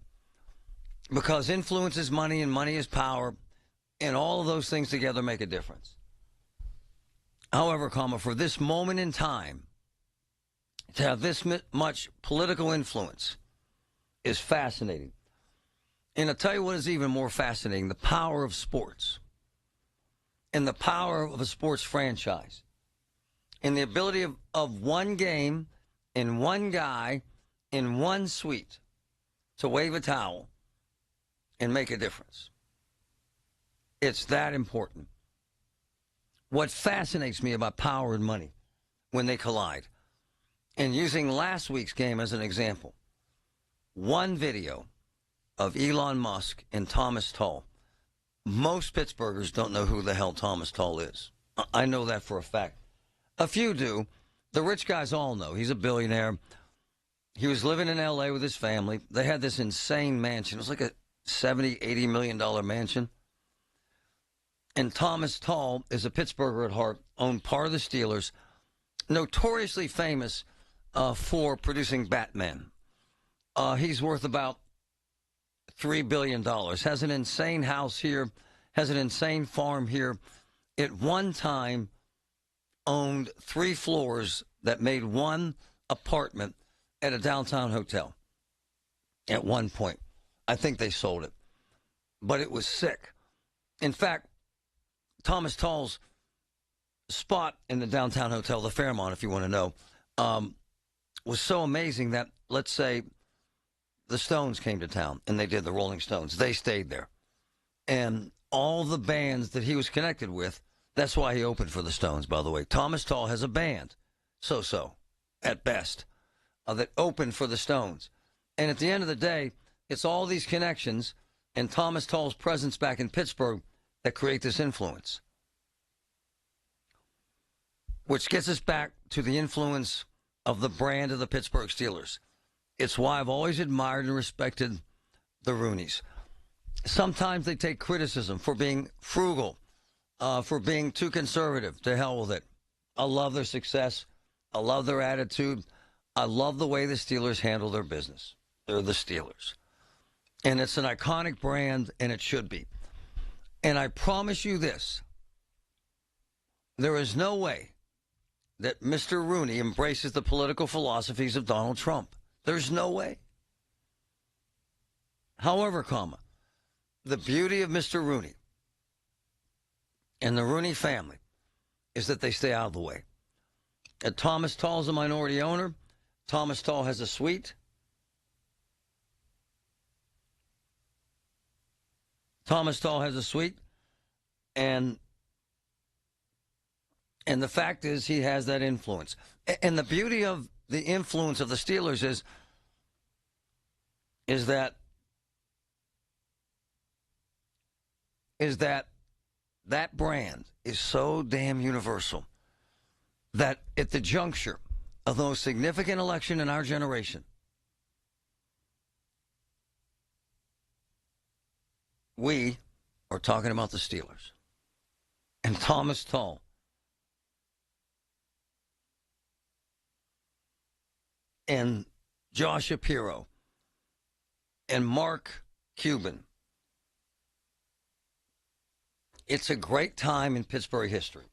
Because influence is money and money is power, and all of those things together make a difference. However, for this moment in time, to have this much political influence is fascinating. And I'll tell you what is even more fascinating, the power of sports and the power of a sports franchise and the ability of one game and one guy in one suite to wave a towel and make a difference. It's that important. What fascinates me about power and money when they collide, and using last week's game as an example, one video of Elon Musk and Thomas Tull. Most Pittsburghers don't know who the hell Thomas Tull is. I know that for a fact. A few do. The rich guys all know. He's a billionaire. He was living in L.A. with his family. They had this insane mansion. It was like a $70, $80 million mansion. And Thomas Tull is a Pittsburgher at heart, owned part of the Steelers, notoriously famous for producing Batman. He's worth about $3 billion, has an insane house here, has an insane farm here. At one time, owned 3 floors that made one apartment at a downtown hotel at one point. I think they sold it. But it was sick. In fact, Thomas Tull's spot in the downtown hotel, the Fairmont, if you want to know, was so amazing that, let's say, the Stones came to town, and they did the Rolling Stones. They stayed there. And all the bands that he was connected with, that's why he opened for the Stones, by the way. Thomas Tull has a band, so-so, at best, that opened for the Stones. And at the end of the day, it's all these connections and Thomas Tull's presence back in Pittsburgh that create this influence. Which gets us back to the influence of the brand of the Pittsburgh Steelers. It's why I've always admired and respected the Rooneys. Sometimes they take criticism for being frugal, for being too conservative. To hell with it. I love their success. I love their attitude. I love the way the Steelers handle their business. They're the Steelers. And it's an iconic brand, and it should be. And I promise you this. There is no way that Mr. Rooney embraces the political philosophies of Donald Trump. There's no way. However, the beauty of Mr. Rooney and the Rooney family is that they stay out of the way. And Thomas Tull is a minority owner. Thomas Tull has a suite. Thomas Tull has a suite. And the fact is he has that influence. And the beauty of the influence of the Steelers is that that brand is so damn universal that at the juncture of the most significant election in our generation, we are talking about the Steelers. And Thomas Tull and Josh Shapiro and Mark Cuban. It's a great time in Pittsburgh history.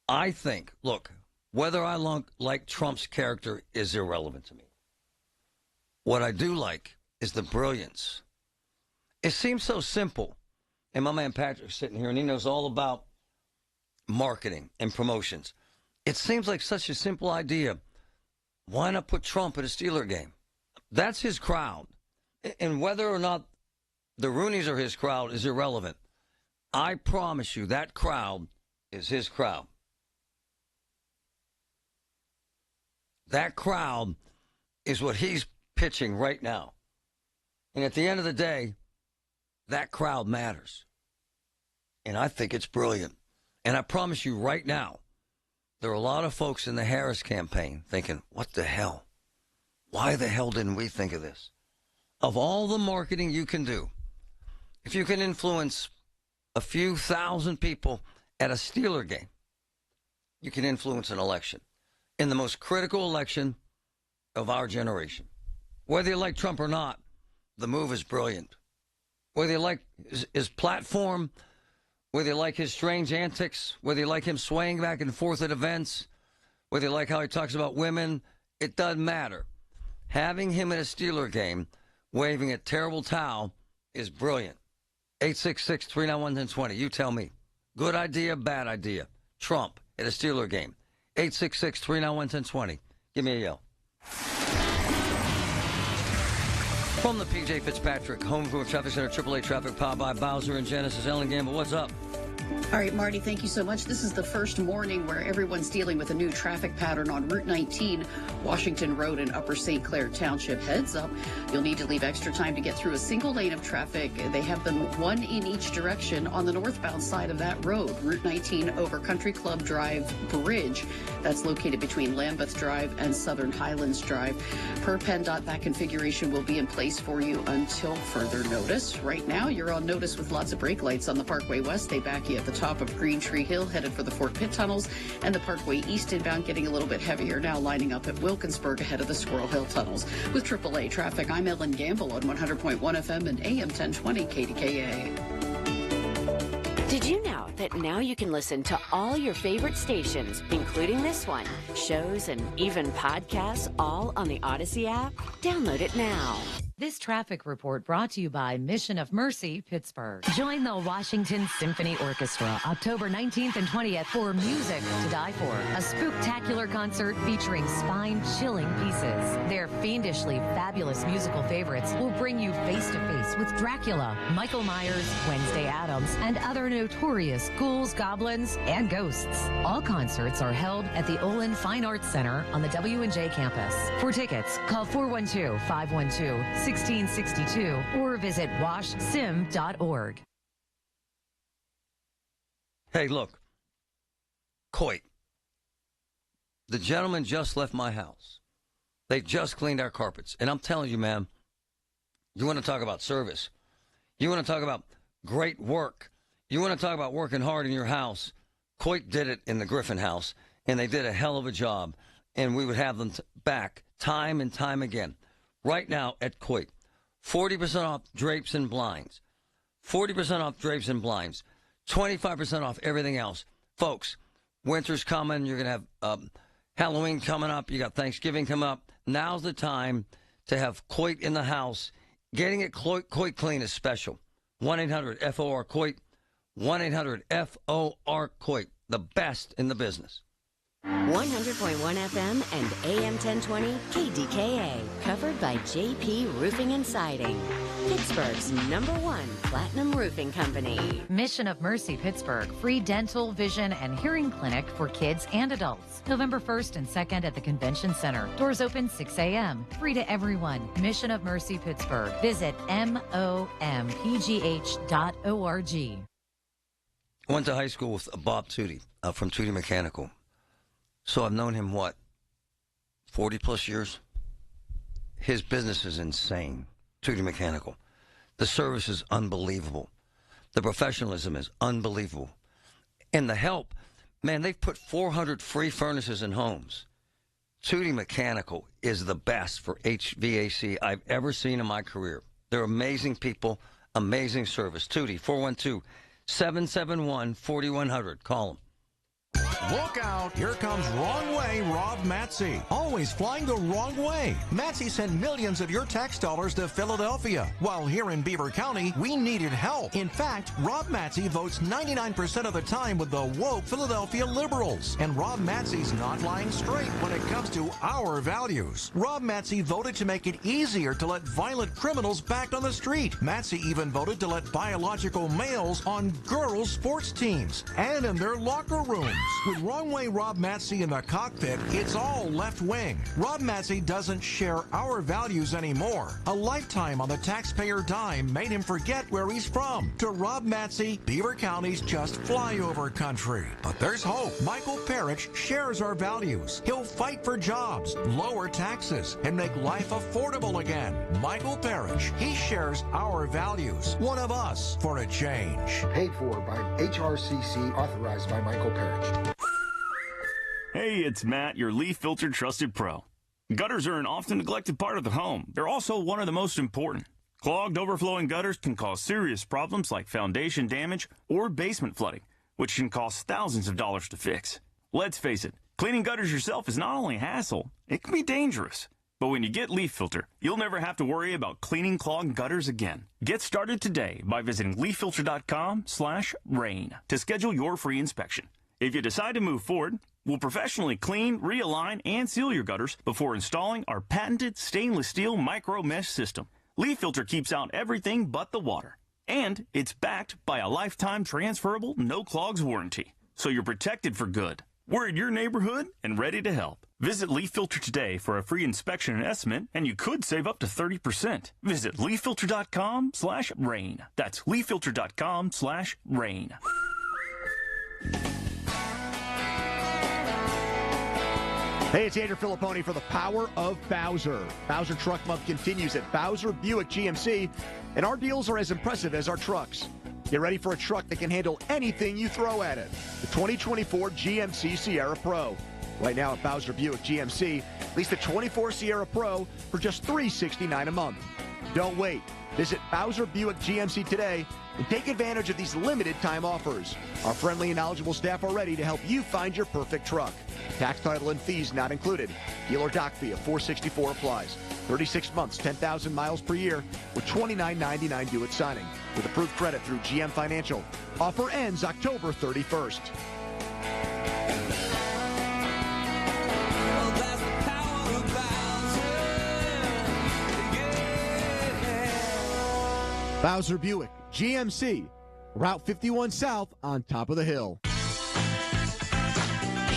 I think, look, whether I like Trump's character is irrelevant to me. What I do like is the brilliance. It seems so simple. And my man Patrick's sitting here, and he knows all about marketing and promotions. It seems like such a simple idea. Why not put Trump at a Steeler game? That's his crowd. And whether or not the Rooneys are his crowd is irrelevant. I promise you that crowd is his crowd. That crowd is what he's pitching right now. And at the end of the day, that crowd matters. And I think it's brilliant. And I promise you right now, there are a lot of folks in the Harris campaign thinking, what the hell? Why the hell didn't we think of this? Of all the marketing you can do, if you can influence a few thousand people at a Steeler game, you can influence an election. In the most critical election of our generation. Whether you like Trump or not, the move is brilliant. Whether you like his platform, whether you like his strange antics, whether you like him swaying back and forth at events, whether you like how he talks about women, it doesn't matter. Having him at a Steeler game, waving a terrible towel, is brilliant. 866-391-1020. You tell me. Good idea, bad idea. Trump at a Steeler game. 866-391-1020. Give me a yell. From the P.J. Fitzpatrick Home Group Traffic Center, AAA Traffic, powered by Bowser and Genesis. Ellen Gamble, what's up? All right, Marty, thank you so much. This is the first morning where everyone's dealing with a new traffic pattern on Route 19, Washington Road in Upper St. Clair Township. Heads up, you'll need to leave extra time to get through a single lane of traffic. They have them one in each direction on the northbound side of that road, Route 19 over Country Club Drive Bridge. That's located between Lambeth Drive and Southern Highlands Drive. Per PennDOT, that configuration will be in place for you until further notice. Right now, you're on notice with lots of brake lights on the Parkway West. They back you at the top of Green Tree Hill, headed for the Fort Pitt tunnels, and the Parkway East inbound getting a little bit heavier now, lining up at Wilkinsburg ahead of the Squirrel Hill tunnels. With AAA traffic, I'm Ellen Gamble on 100.1 FM and AM 1020 KDKA. Did you know that now you can listen to all your favorite stations, including this one, shows, and even podcasts, all on the Odyssey app? Download it now. This traffic report brought to you by Mission of Mercy, Pittsburgh. Join the Washington Symphony Orchestra October 19th and 20th for Music to Die For, a spooktacular concert featuring spine-chilling pieces. Their fiendishly fabulous musical favorites will bring you face-to-face with Dracula, Michael Myers, Wednesday Addams, and other notorious ghouls, goblins, and ghosts. All concerts are held at the Olin Fine Arts Center on the W&J campus. For tickets, call 412-512-1662 or visit washsim.org. Hey, look. Coit. The gentleman just left my house. They just cleaned our carpets. And I'm telling you, man, you want to talk about service. You want to talk about great work. you want to talk about working hard in your house. Coit did it in the Griffin house, and they did a hell of a job. And we would have them back time and time again. Right now at Coit, 40% off drapes and blinds. 40% off drapes and blinds. 25% off everything else. Folks, winter's coming. You're going to have Halloween coming up. You got Thanksgiving coming up. Now's the time to have Coit in the house. Getting it Coit clean is special. 1-800-FOR-COIT. 1-800-FOR-COIT. The best in the business. 100.1 FM and AM 1020 KDKA. Covered by JP Roofing and Siding. Pittsburgh's #1 platinum roofing company. Mission of Mercy Pittsburgh. Free dental, vision, and hearing clinic for kids and adults. November 1st and 2nd at the Convention Center. Doors open 6 a.m. Free to everyone. Mission of Mercy Pittsburgh. Visit mompgh.org. I went to high school with Bob Tootie from Tootie Mechanical. So I've known him, 40-plus years? His business is insane. Tootie Mechanical. The service is unbelievable. The professionalism is unbelievable. And the help, man, they've put 400 free furnaces in homes. Tootie Mechanical is the best for HVAC I've ever seen in my career. They're amazing people, amazing service. Tootie, 412-771-4100. Call them. Look out! Here comes Wrong Way Rob Matzy. Always flying the wrong way. Matzy sent millions of your tax dollars to Philadelphia. While here in Beaver County, we needed help. In fact, Rob Matzy votes 99% of the time with the woke Philadelphia liberals. And Rob Matzy's not flying straight when it comes to our values. Rob Matzy voted to make it easier to let violent criminals back on the street. Matzy even voted to let biological males on girls' sports teams and in their locker rooms. With Wrong Way Rob Matzy in the cockpit, it's all left wing. Rob Matzy doesn't share our values anymore. A lifetime on the taxpayer dime made him forget where he's from. To Rob Matzy, Beaver County's just flyover country. But there's hope. Michael Parrish shares our values. He'll fight for jobs, lower taxes, and make life affordable again. Michael Parrish, he shares our values. One of us for a change. Paid for by HRCC, authorized by Michael Parrish. Hey, it's Matt, your leaf filter trusted pro. Gutters are an often neglected part of the home. They're also one of the most important. Clogged, overflowing gutters can cause serious problems like foundation damage or basement flooding, which can cost thousands of dollars to fix. Let's face it, cleaning gutters yourself is not only a hassle, it can be dangerous. But when you get Leaf Filter, you'll never have to worry about cleaning clogged gutters again. Get started today by visiting leaffilter.com/rain to schedule your free inspection. If you decide to move forward, we'll professionally clean, realign, and seal your gutters before installing our patented stainless steel micro mesh system. Leaf Filter keeps out everything but the water. And it's backed by a lifetime transferable no clogs warranty. So you're protected for good. We're in your neighborhood and ready to help. Visit Leaf Filter today for a free inspection and estimate, and you could save up to 30%. Visit leaffilter.com/rain. That's leaffilter.com/rain. Hey, it's Andrew Filipponi for the Power of Bowser. Bowser Truck Month continues at Bowser Buick GMC, and our deals are as impressive as our trucks. Get ready for a truck that can handle anything you throw at it. The 2024 GMC Sierra Pro. Right now at Bowser Buick GMC, lease the 24 Sierra Pro for just $369 a month. Don't wait. Visit Bowser Buick GMC today and take advantage of these limited time offers. Our friendly and knowledgeable staff are ready to help you find your perfect truck. Tax, title, and fees not included. Dealer doc fee of $464 applies. 36 months, 10,000 miles per year with $29.99 due at signing. With approved credit through GM Financial. Offer ends October 31st. Bowser Buick, GMC, Route 51 South on top of the hill.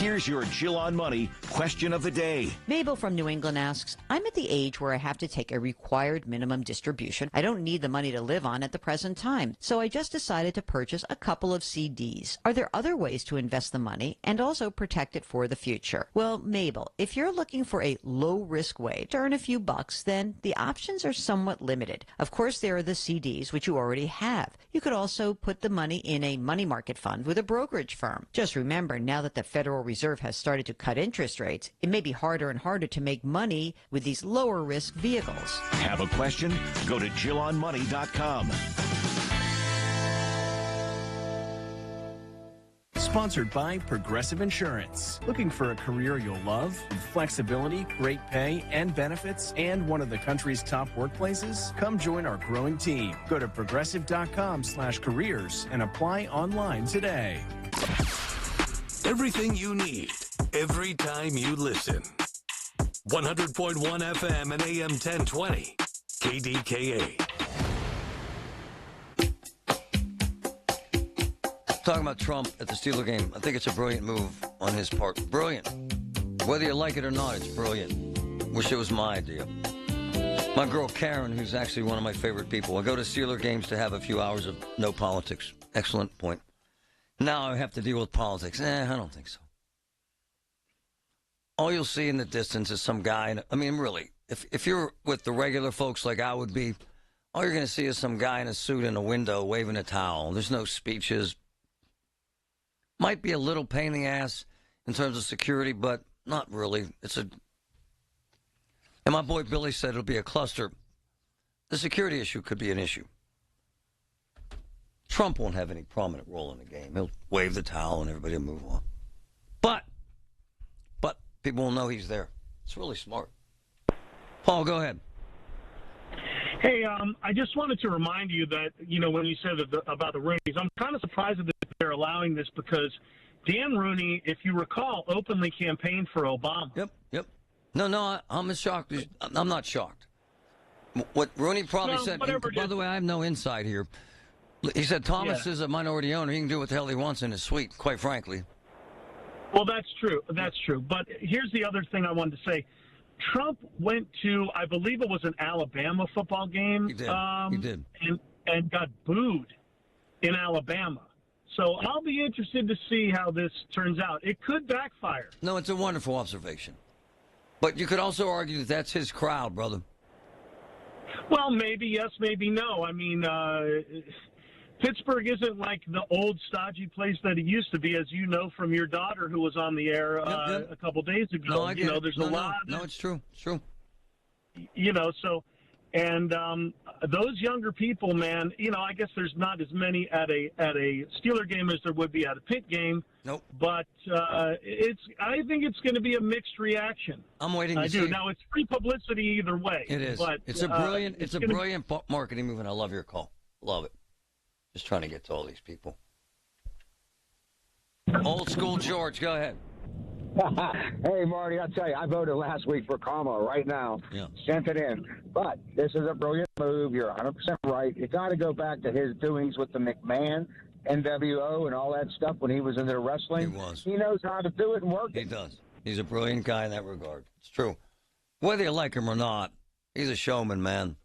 Here's your Jill on Money question of the day. Mabel from New England asks, I'm at the age where I have to take a required minimum distribution. I don't need the money to live on at the present time, so I just decided to purchase a couple of CDs. Are there other ways to invest the money and also protect it for the future? Well, Mabel, if you're looking for a low-risk way to earn a few bucks, then the options are somewhat limited. Of course, there are the CDs, which you already have. You could also put the money in a money market fund with a brokerage firm. Just remember, now that the Federal Reserve has started to cut interest rates, it may be harder and harder to make money with these lower risk vehicles. Have a question? Go to JillOnMoney.com. Sponsored by Progressive Insurance. Looking for a career you'll love? With flexibility, great pay, and benefits, and one of the country's top workplaces? Come join our growing team. Go to progressive.com/careers and apply online today. Everything you need, every time you listen. 100.1 FM and AM 1020. KDKA. Talking about Trump at the Steeler game, I think it's a brilliant move on his part. Brilliant. Whether you like it or not, it's brilliant. Wish it was my idea. My girl Karen, who's actually one of my favorite people, I go to Steeler games to have a few hours of no politics. Excellent point. Now I have to deal with politics. I don't think so. All you'll see in the distance is some guy. I mean, really, if you're with the regular folks like I would be, all you're going to see is some guy in a suit in a window waving a towel. There's no speeches. Might be a little pain in the ass in terms of security, but not really. And my boy Billy said it'll be a cluster. The security issue could be an issue. Trump won't have any prominent role in the game. He'll wave the towel and everybody will move on. But people will know he's there. It's really smart. Paul, go ahead. Hey, I just wanted to remind you that, when you said about the Rooneys, I'm kind of surprised that they're allowing this because Dan Rooney, if you recall, openly campaigned for Obama. Yep. No, I'm as shocked. I'm not shocked. What Rooney probably said, by the way, I have no insight here. He said Thomas is a minority owner. He can do what the hell he wants in his suite, quite frankly. Well, that's true. That's true. But here's the other thing I wanted to say. Trump went to, I believe it was an Alabama football game. He did. And got booed in Alabama. So I'll be interested to see how this turns out. It could backfire. No, it's a wonderful observation. But you could also argue that that's his crowd, brother. Well, maybe yes, maybe no. I mean, Pittsburgh isn't like the old stodgy place that it used to be, as you know from your daughter who was on the air a couple days ago. No, I get it. There's a lot. No, it's true. It's true. And those younger people, man, I guess there's not as many at a Steeler game as there would be at a Pitt game. Nope. But I think it's going to be a mixed reaction. I'm waiting to see. I do. Now, it's free publicity either way. It is. But, it's a brilliant marketing move, and I love your call. Love it. Just trying to get to all these people. Old school George, go ahead. Hey, Marty, I'll tell you, I voted last week for Kamala right now. Yeah. Sent it in. But this is a brilliant move. You're 100% right. You got to go back to his doings with the McMahon, NWO, and all that stuff when he was in there wrestling. He was. He knows how to do it and work it. He does. He's a brilliant guy in that regard. It's true. Whether you like him or not, he's a showman, man.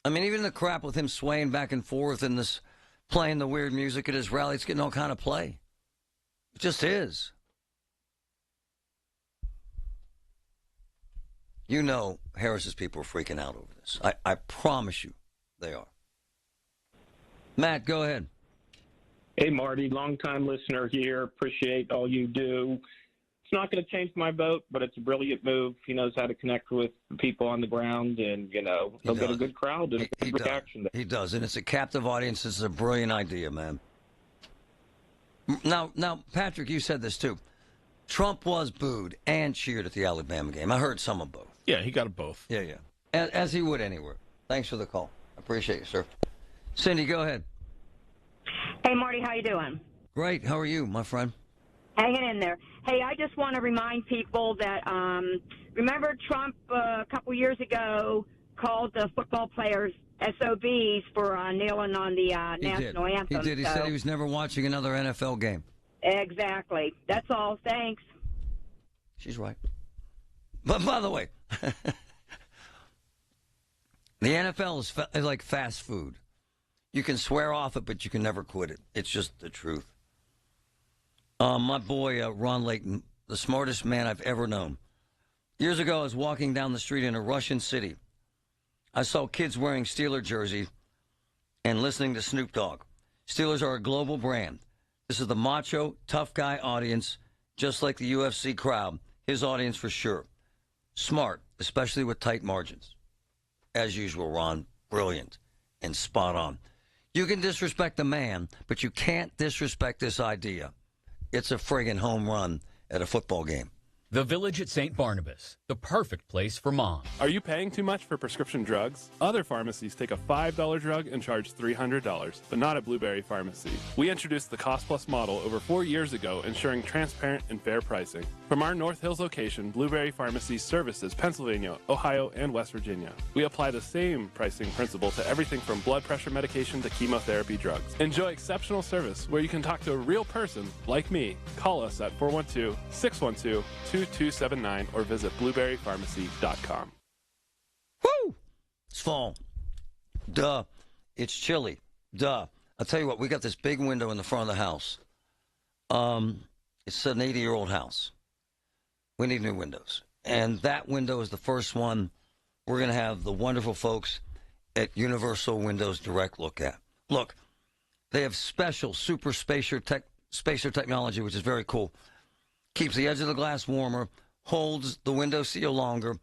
I mean, even the crap with him swaying back and forth and this playing the weird music at his rally, it's getting all kind of play. It just is. You know Harris's people are freaking out over this. I promise you they are. Matt, go ahead. Hey, Marty, long-time listener here. Appreciate all you do. It's not going to change my vote, but it's a brilliant move. He knows how to connect with the people on the ground, and, he'll get a good crowd and a good reaction. He does, and it's a captive audience. It's a brilliant idea, man. Now, Patrick, you said this, too. Trump was booed and cheered at the Alabama game. I heard some of both. Yeah, he got it both. Yeah. As he would anywhere. Thanks for the call. I appreciate you, sir. Cindy, go ahead. Hey, Marty, how you doing? Great. How are you, my friend? Hanging in there. Hey, I just want to remind people that, remember Trump a couple years ago called the football players SOBs for kneeling on the national anthem. He did. He said he was never watching another NFL game. Exactly. That's all. Thanks. She's right. But by the way, the NFL is like fast food. You can swear off it, but you can never quit it. It's just the truth. My boy, Ron Layton, the smartest man I've ever known. Years ago, I was walking down the street in a Russian city. I saw kids wearing Steeler jerseys and listening to Snoop Dogg. Steelers are a global brand. This is the macho, tough guy audience, just like the UFC crowd. His audience for sure. Smart, especially with tight margins. As usual, Ron, brilliant and spot on. You can disrespect the man, but you can't disrespect this idea. It's a friggin' home run at a football game. The Village at St. Barnabas, the perfect place for mom. Are you paying too much for prescription drugs? Other pharmacies take a $5 drug and charge $300, but not at Blueberry Pharmacy. We introduced the Cost Plus model over 4 years ago, ensuring transparent and fair pricing. From our North Hills location, Blueberry Pharmacy services Pennsylvania, Ohio, and West Virginia. We apply the same pricing principle to everything from blood pressure medication to chemotherapy drugs. Enjoy exceptional service where you can talk to a real person like me. Call us at 412-612-2279 or visit blueberrypharmacy.com. Woo! It's fall. Duh. It's chilly. Duh. I'll tell you what, we got this big window in the front of the house. It's an 80-year-old house. We need new windows. And that window is the first one we're going to have the wonderful folks at Universal Windows Direct look at. Look, they have special super spacer technology, which is very cool. Keeps the edge of the glass warmer, holds the window seal longer,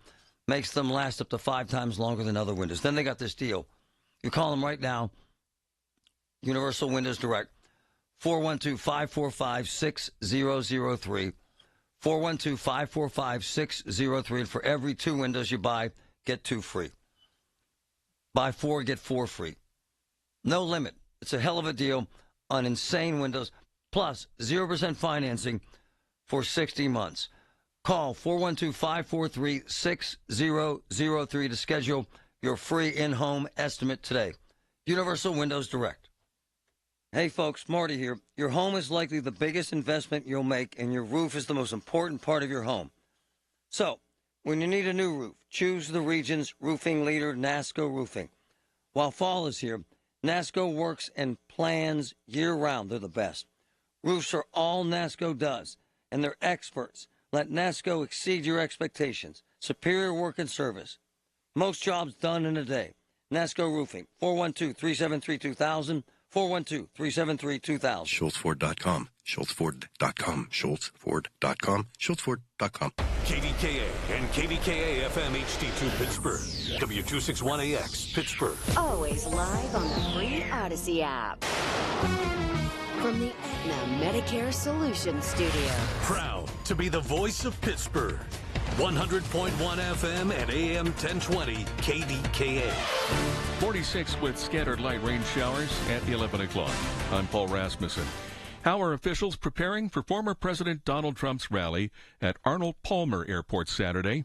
makes them last up to 5 times longer than other windows. Then they got this deal. You call them right now, Universal Windows Direct, 412-545-6003, 412-545-6003, and for every 2 windows you buy, get 2 free. Buy 4, get 4 free. No limit. It's a hell of a deal on insane windows, plus 0% financing for 60 months. Call 412-543-6003 to schedule your free in-home estimate today. Universal Windows Direct. Hey folks, Marty here. Your home is likely the biggest investment you'll make, and your roof is the most important part of your home. So, when you need a new roof, choose the region's roofing leader, NASCO Roofing. While fall is here, NASCO works and plans year-round. They're the best. Roofs are all NASCO does, and they're experts. Let NASCO exceed your expectations. Superior work and service. Most jobs done in a day. NASCO Roofing, 412-373-2000, 412-373-2000. SchultzFord.com, SchultzFord.com, SchultzFord.com, SchultzFord.com. KDKA and KDKA FM HD2 Pittsburgh, W261AX Pittsburgh. Always live on the free Odyssey app. From the Aetna Medicare Solutions Studio. Proud to be the voice of Pittsburgh. 100.1 FM and AM 1020 KDKA. 46 with scattered light rain showers at 11 o'clock. I'm Paul Rasmussen. How are officials preparing for former President Donald Trump's rally at Arnold Palmer Airport Saturday?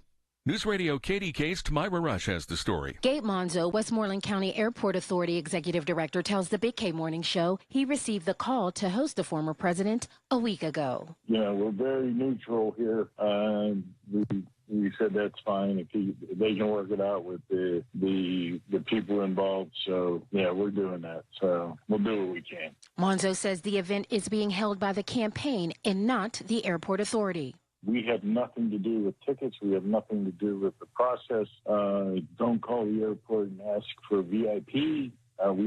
News Radio KDK's Tamira Rush has the story. Gabe Monzo, Westmoreland County Airport Authority Executive Director, tells the Big K Morning Show he received the call to host the former president a week ago. Yeah, we're very neutral here. We said that's fine if they can work it out with the people involved. So, yeah, we're doing that. So we'll do what we can. Monzo says the event is being held by the campaign and not the airport authority. We have nothing to do with tickets. We have nothing to do with the process. Don't call the airport and ask for VIP. We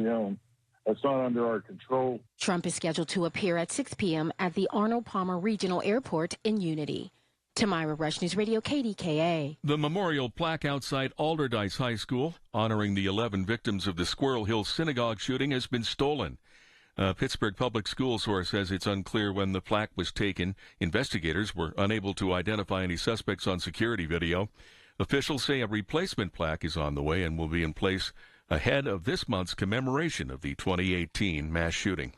don't. That's not under our control. Trump is scheduled to appear at 6 p.m. at the Arnold Palmer Regional Airport in Unity. Tamira Rush, News Radio KDKA. The memorial plaque outside Alderdice High School honoring the 11 victims of the Squirrel Hill Synagogue shooting has been stolen. A Pittsburgh Public School source says it's unclear when the plaque was taken. Investigators were unable to identify any suspects on security video. Officials say a replacement plaque is on the way and will be in place ahead of this month's commemoration of the 2018 mass shooting.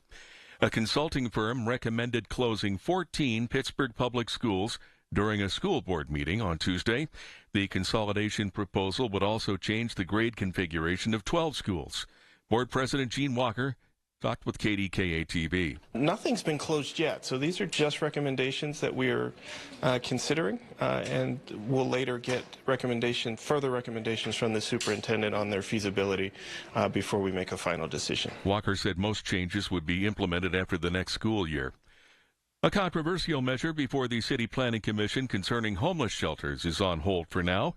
A consulting firm recommended closing 14 Pittsburgh public schools during a school board meeting on Tuesday. The consolidation proposal would also change the grade configuration of 12 schools. Board President Gene Walker talked with KDKA TV. Nothing's been closed yet, so these are just recommendations that we are considering, and we'll later get further recommendations from the superintendent on their feasibility before we make a final decision. Walker said most changes would be implemented after the next school year. A controversial measure before the City Planning Commission concerning homeless shelters is on hold for now.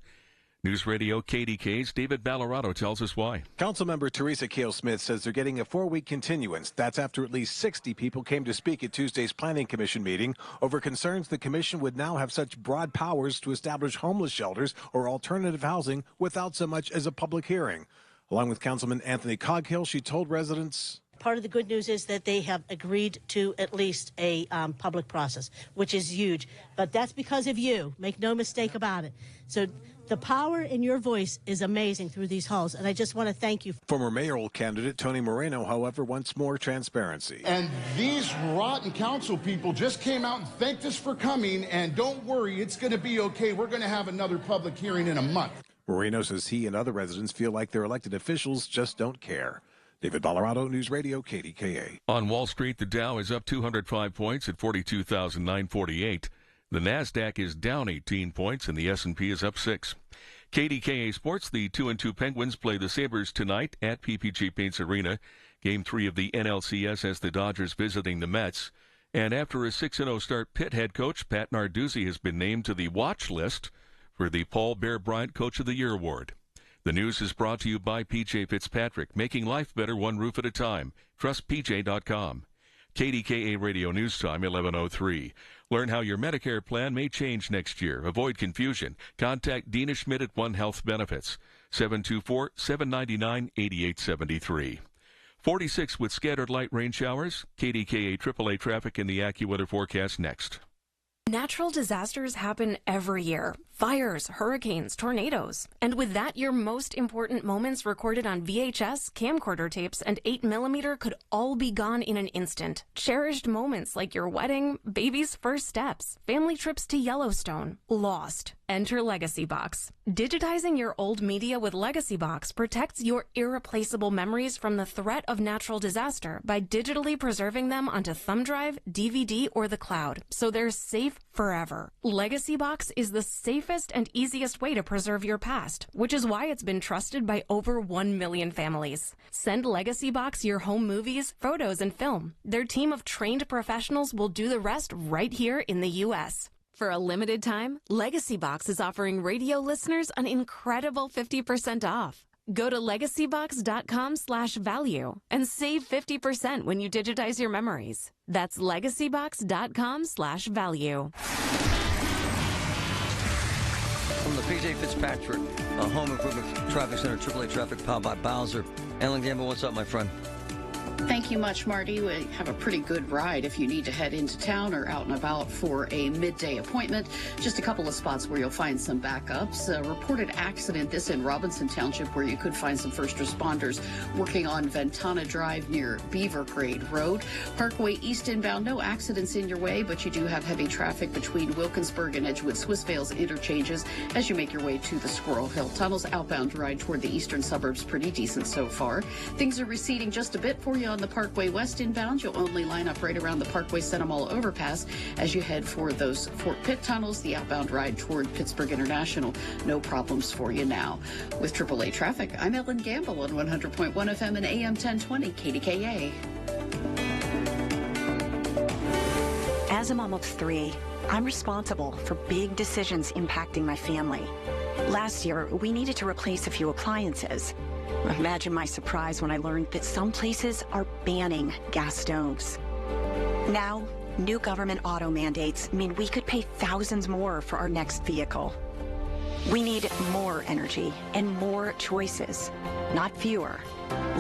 News Radio KDK's David Ballarado tells us why. Councilmember Teresa Kale-Smith says they're getting a 4-week continuance. That's after at least 60 people came to speak at Tuesday's Planning Commission meeting over concerns the commission would now have such broad powers to establish homeless shelters or alternative housing without so much as a public hearing. Along with Councilman Anthony Coghill, she told residents... Part of the good news is that they have agreed to at least a public process, which is huge. But that's because of you. Make no mistake about it. So the power in your voice is amazing through these halls, and I just want to thank you. Former mayoral candidate Tony Moreno, however, wants more transparency. And these rotten council people just came out and thanked us for coming, and don't worry, it's going to be okay. We're going to have another public hearing in a month. Moreno says he and other residents feel like their elected officials just don't care. David Ballarado, News Radio, KDKA. On Wall Street, the Dow is up 205 points at 42,948. The NASDAQ is down 18 points, and the S&P is up 6. KDKA Sports, the 2-2 Penguins play the Sabres tonight at PPG Paints Arena. Game 3 of the NLCS has the Dodgers visiting the Mets. And after a 6-0 start, Pitt head coach Pat Narduzzi has been named to the watch list for the Paul Bear Bryant Coach of the Year Award. The news is brought to you by PJ Fitzpatrick, making life better one roof at a time. Trust PJ.com. KDKA Radio News Time, 11:03. Learn how your Medicare plan may change next year. Avoid confusion. Contact Dina Schmidt at One Health Benefits, 724-799-8873. 46 with scattered light rain showers. KDKA AAA traffic in the AccuWeather forecast next. Natural disasters happen every year. Fires, hurricanes, tornadoes. And with that, your most important moments recorded on VHS, camcorder tapes, and 8mm could all be gone in an instant. Cherished moments like your wedding, baby's first steps, family trips to Yellowstone, lost. Enter Legacy Box. Digitizing your old media with Legacy Box protects your irreplaceable memories from the threat of natural disaster by digitally preserving them onto thumb drive, DVD, or the cloud, so they're safe forever. Legacy Box is the safest and easiest way to preserve your past, which is why it's been trusted by over 1 million families. Send Legacy Box your home movies, photos, and film. Their team of trained professionals will do the rest right here in the U.S. For a limited time, Legacy Box is offering radio listeners an incredible 50% off. Go to legacybox.com/value and save 50% when you digitize your memories. That's legacybox.com/value. From the PJ Fitzpatrick Home Improvement Traffic Center, AAA Traffic, powered by Bowser. Ellen Gamble, what's up, my friend? Thank you much, Marty. We have a pretty good ride if you need to head into town or out and about for a midday appointment. Just a couple of spots where you'll find some backups. A reported accident, this in Robinson Township, where you could find some first responders working on Ventana Drive near Beaver Grade Road. Parkway East inbound, no accidents in your way, but you do have heavy traffic between Wilkinsburg and Edgewood Swissvale's interchanges as you make your way to the Squirrel Hill Tunnels. Outbound ride toward the eastern suburbs, pretty decent so far. Things are receding just a bit for you on the Parkway West inbound. You'll only line up right around the Parkway Centimall overpass as you head for those Fort Pitt tunnels. The outbound ride toward Pittsburgh International, no problems for you now. With AAA traffic, I'm Ellen Gamble on 100.1 FM and AM 1020 KDKA. As a mom of 3, I'm responsible for big decisions impacting my family. Last year, we needed to replace a few appliances. Imagine my surprise when I learned that some places are banning gas stoves. Now, new government auto mandates mean we could pay thousands more for our next vehicle. We need more energy and more choices, not fewer.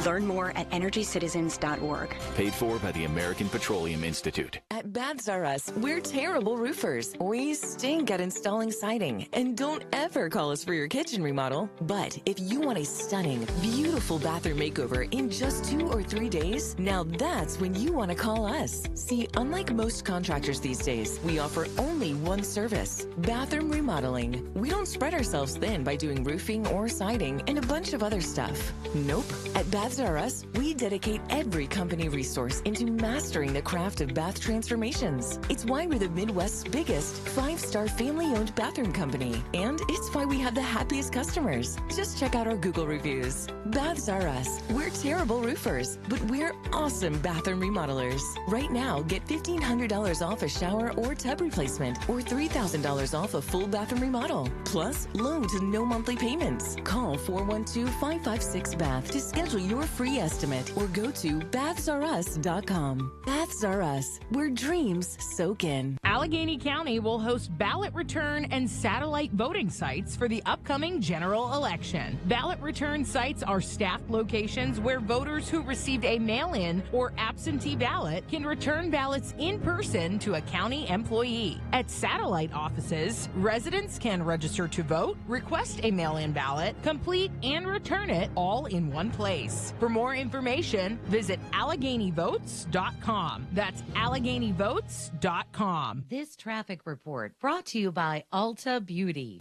Learn more at EnergyCitizens.org. Paid for by the American Petroleum Institute. At Baths R Us, we're terrible roofers. We stink at installing siding. And don't ever call us for your kitchen remodel. But if you want a stunning, beautiful bathroom makeover in just 2 or 3 days, now that's when you want to call us. See, unlike most contractors these days, we offer only one service, bathroom remodeling. We don't spread spread ourselves thin by doing roofing or siding and a bunch of other stuff. Nope. At Baths R Us, we dedicate every company resource into mastering the craft of bath transformations. It's why we're the Midwest's biggest 5-star family-owned bathroom company. And it's why we have the happiest customers. Just check out our Google reviews. Baths R Us. We're terrible roofers, but we're awesome bathroom remodelers. Right now, get $1,500 off a shower or tub replacement or $3,000 off a full bathroom remodel. Plus, loan to no monthly payments. Call 412-556-BATH to schedule your free estimate or go to bathsrus.com. Baths R Us, where dreams soak in. Allegheny County will host ballot return and satellite voting sites for the upcoming general election. Ballot return sites are staffed locations where voters who received a mail-in or absentee ballot can return ballots in person to a county employee. At satellite offices, residents can register to vote, request a mail-in ballot, complete and return it all in one place. For more information, visit AlleghenyVotes.com. That's AlleghenyVotes.com. This traffic report brought to you by Ulta Beauty.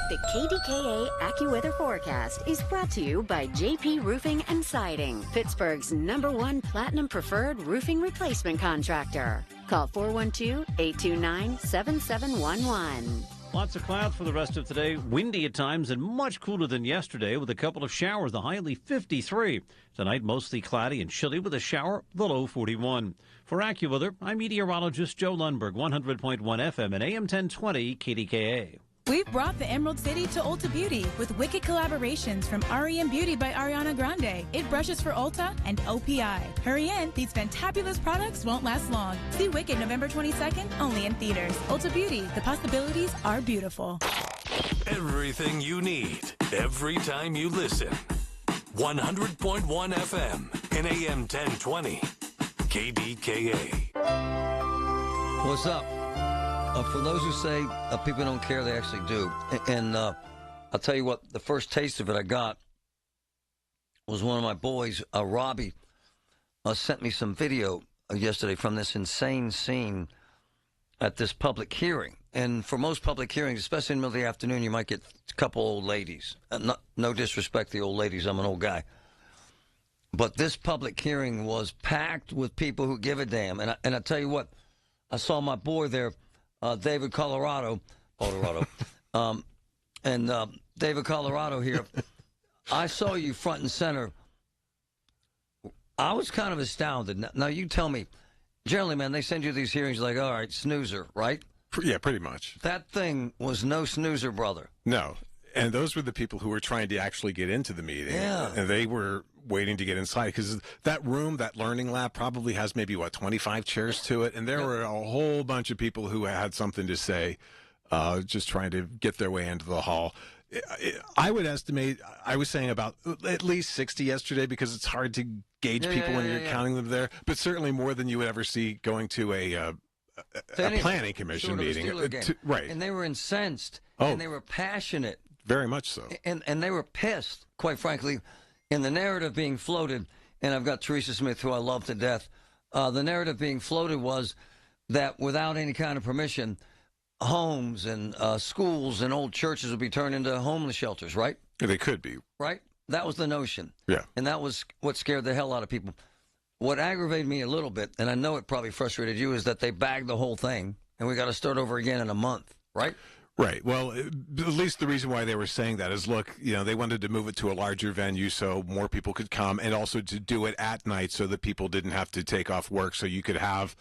The KDKA AccuWeather forecast is brought to you by JP Roofing and Siding, Pittsburgh's #1 Platinum Preferred Roofing Replacement Contractor. Call 412-829-7711. Lots of clouds for the rest of today. Windy at times and much cooler than yesterday with a couple of showers, the high only 53. Tonight, mostly cloudy and chilly with a shower, the low 41. For AccuWeather, I'm meteorologist Joe Lundberg, 100.1 FM and AM 1020 KDKA. We've brought the Emerald City to Ulta Beauty with wicked collaborations from REM Beauty by Ariana Grande. It brushes for Ulta and OPI. Hurry in, these fantabulous products won't last long. See Wicked November 22nd, only in theaters. Ulta Beauty, the possibilities are beautiful. Everything you need, every time you listen. 100.1 FM and AM 1020 KDKA. What's up? For those who say people don't care, they actually do. And I'll tell you what, the first taste of it I got was one of my boys, Robbie, sent me some video yesterday from this insane scene at this public hearing. And for most public hearings, especially in the middle of the afternoon, you might get a couple old ladies. No disrespect to the old ladies, I'm an old guy. But this public hearing was packed with people who give a damn. And I tell you what, I saw my boy there, David Colorado, David Colorado here. I saw you front and center. I was kind of astounded. Now you tell me, generally, man, they send you these hearings like, all right, snoozer, right? Yeah, pretty much. That thing was no snoozer, brother. No. And those were the people who were trying to actually get into the meeting. Yeah. And they were waiting to get inside because that room, that learning lab, probably has maybe, 25 chairs to it. And there were a whole bunch of people who had something to say, just trying to get their way into the hall. I would estimate, I was saying about at least 60 yesterday because it's hard to gauge people when you're counting them there, but certainly more than you would ever see going to a planning commission meeting. Right. And they were incensed, and they were passionate. Very much so. And they were pissed, quite frankly, in the narrative being floated, and I've got Teresa Smith, who I love to death. The narrative being floated was that without any kind of permission, homes and schools and old churches would be turned into homeless shelters, right? They could be. Right? That was the notion. Yeah. And that was what scared the hell out of people. What aggravated me a little bit, and I know it probably frustrated you, is that they bagged the whole thing, and we got to start over again in a month, right? Right. Well, at least the reason why they were saying that is, look, they wanted to move it to a larger venue so more people could come, and also to do it at night so that people didn't have to take off work, so you could have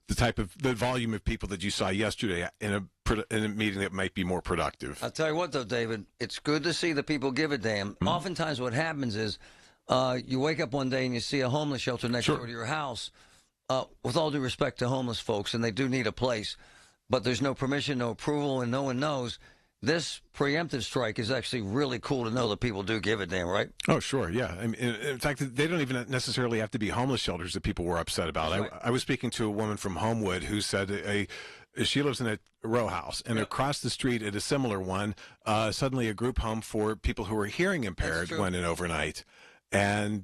the volume of people that you saw yesterday in a meeting that might be more productive. I'll tell you what, though, David, it's good to see that people give a damn. Mm-hmm. Oftentimes what happens is you wake up one day and you see a homeless shelter next door to your house. With all due respect to homeless folks, and they do need a place, but there's no permission, no approval, and no one knows. This preemptive strike is actually really cool to know that people do give a damn, right? Oh, sure, yeah. I mean, in fact, they don't even necessarily have to be homeless shelters that people were upset about. Right. I was speaking to a woman from Homewood who said she lives in a row house, and across the street at a similar one, suddenly a group home for people who are hearing impaired went in overnight. And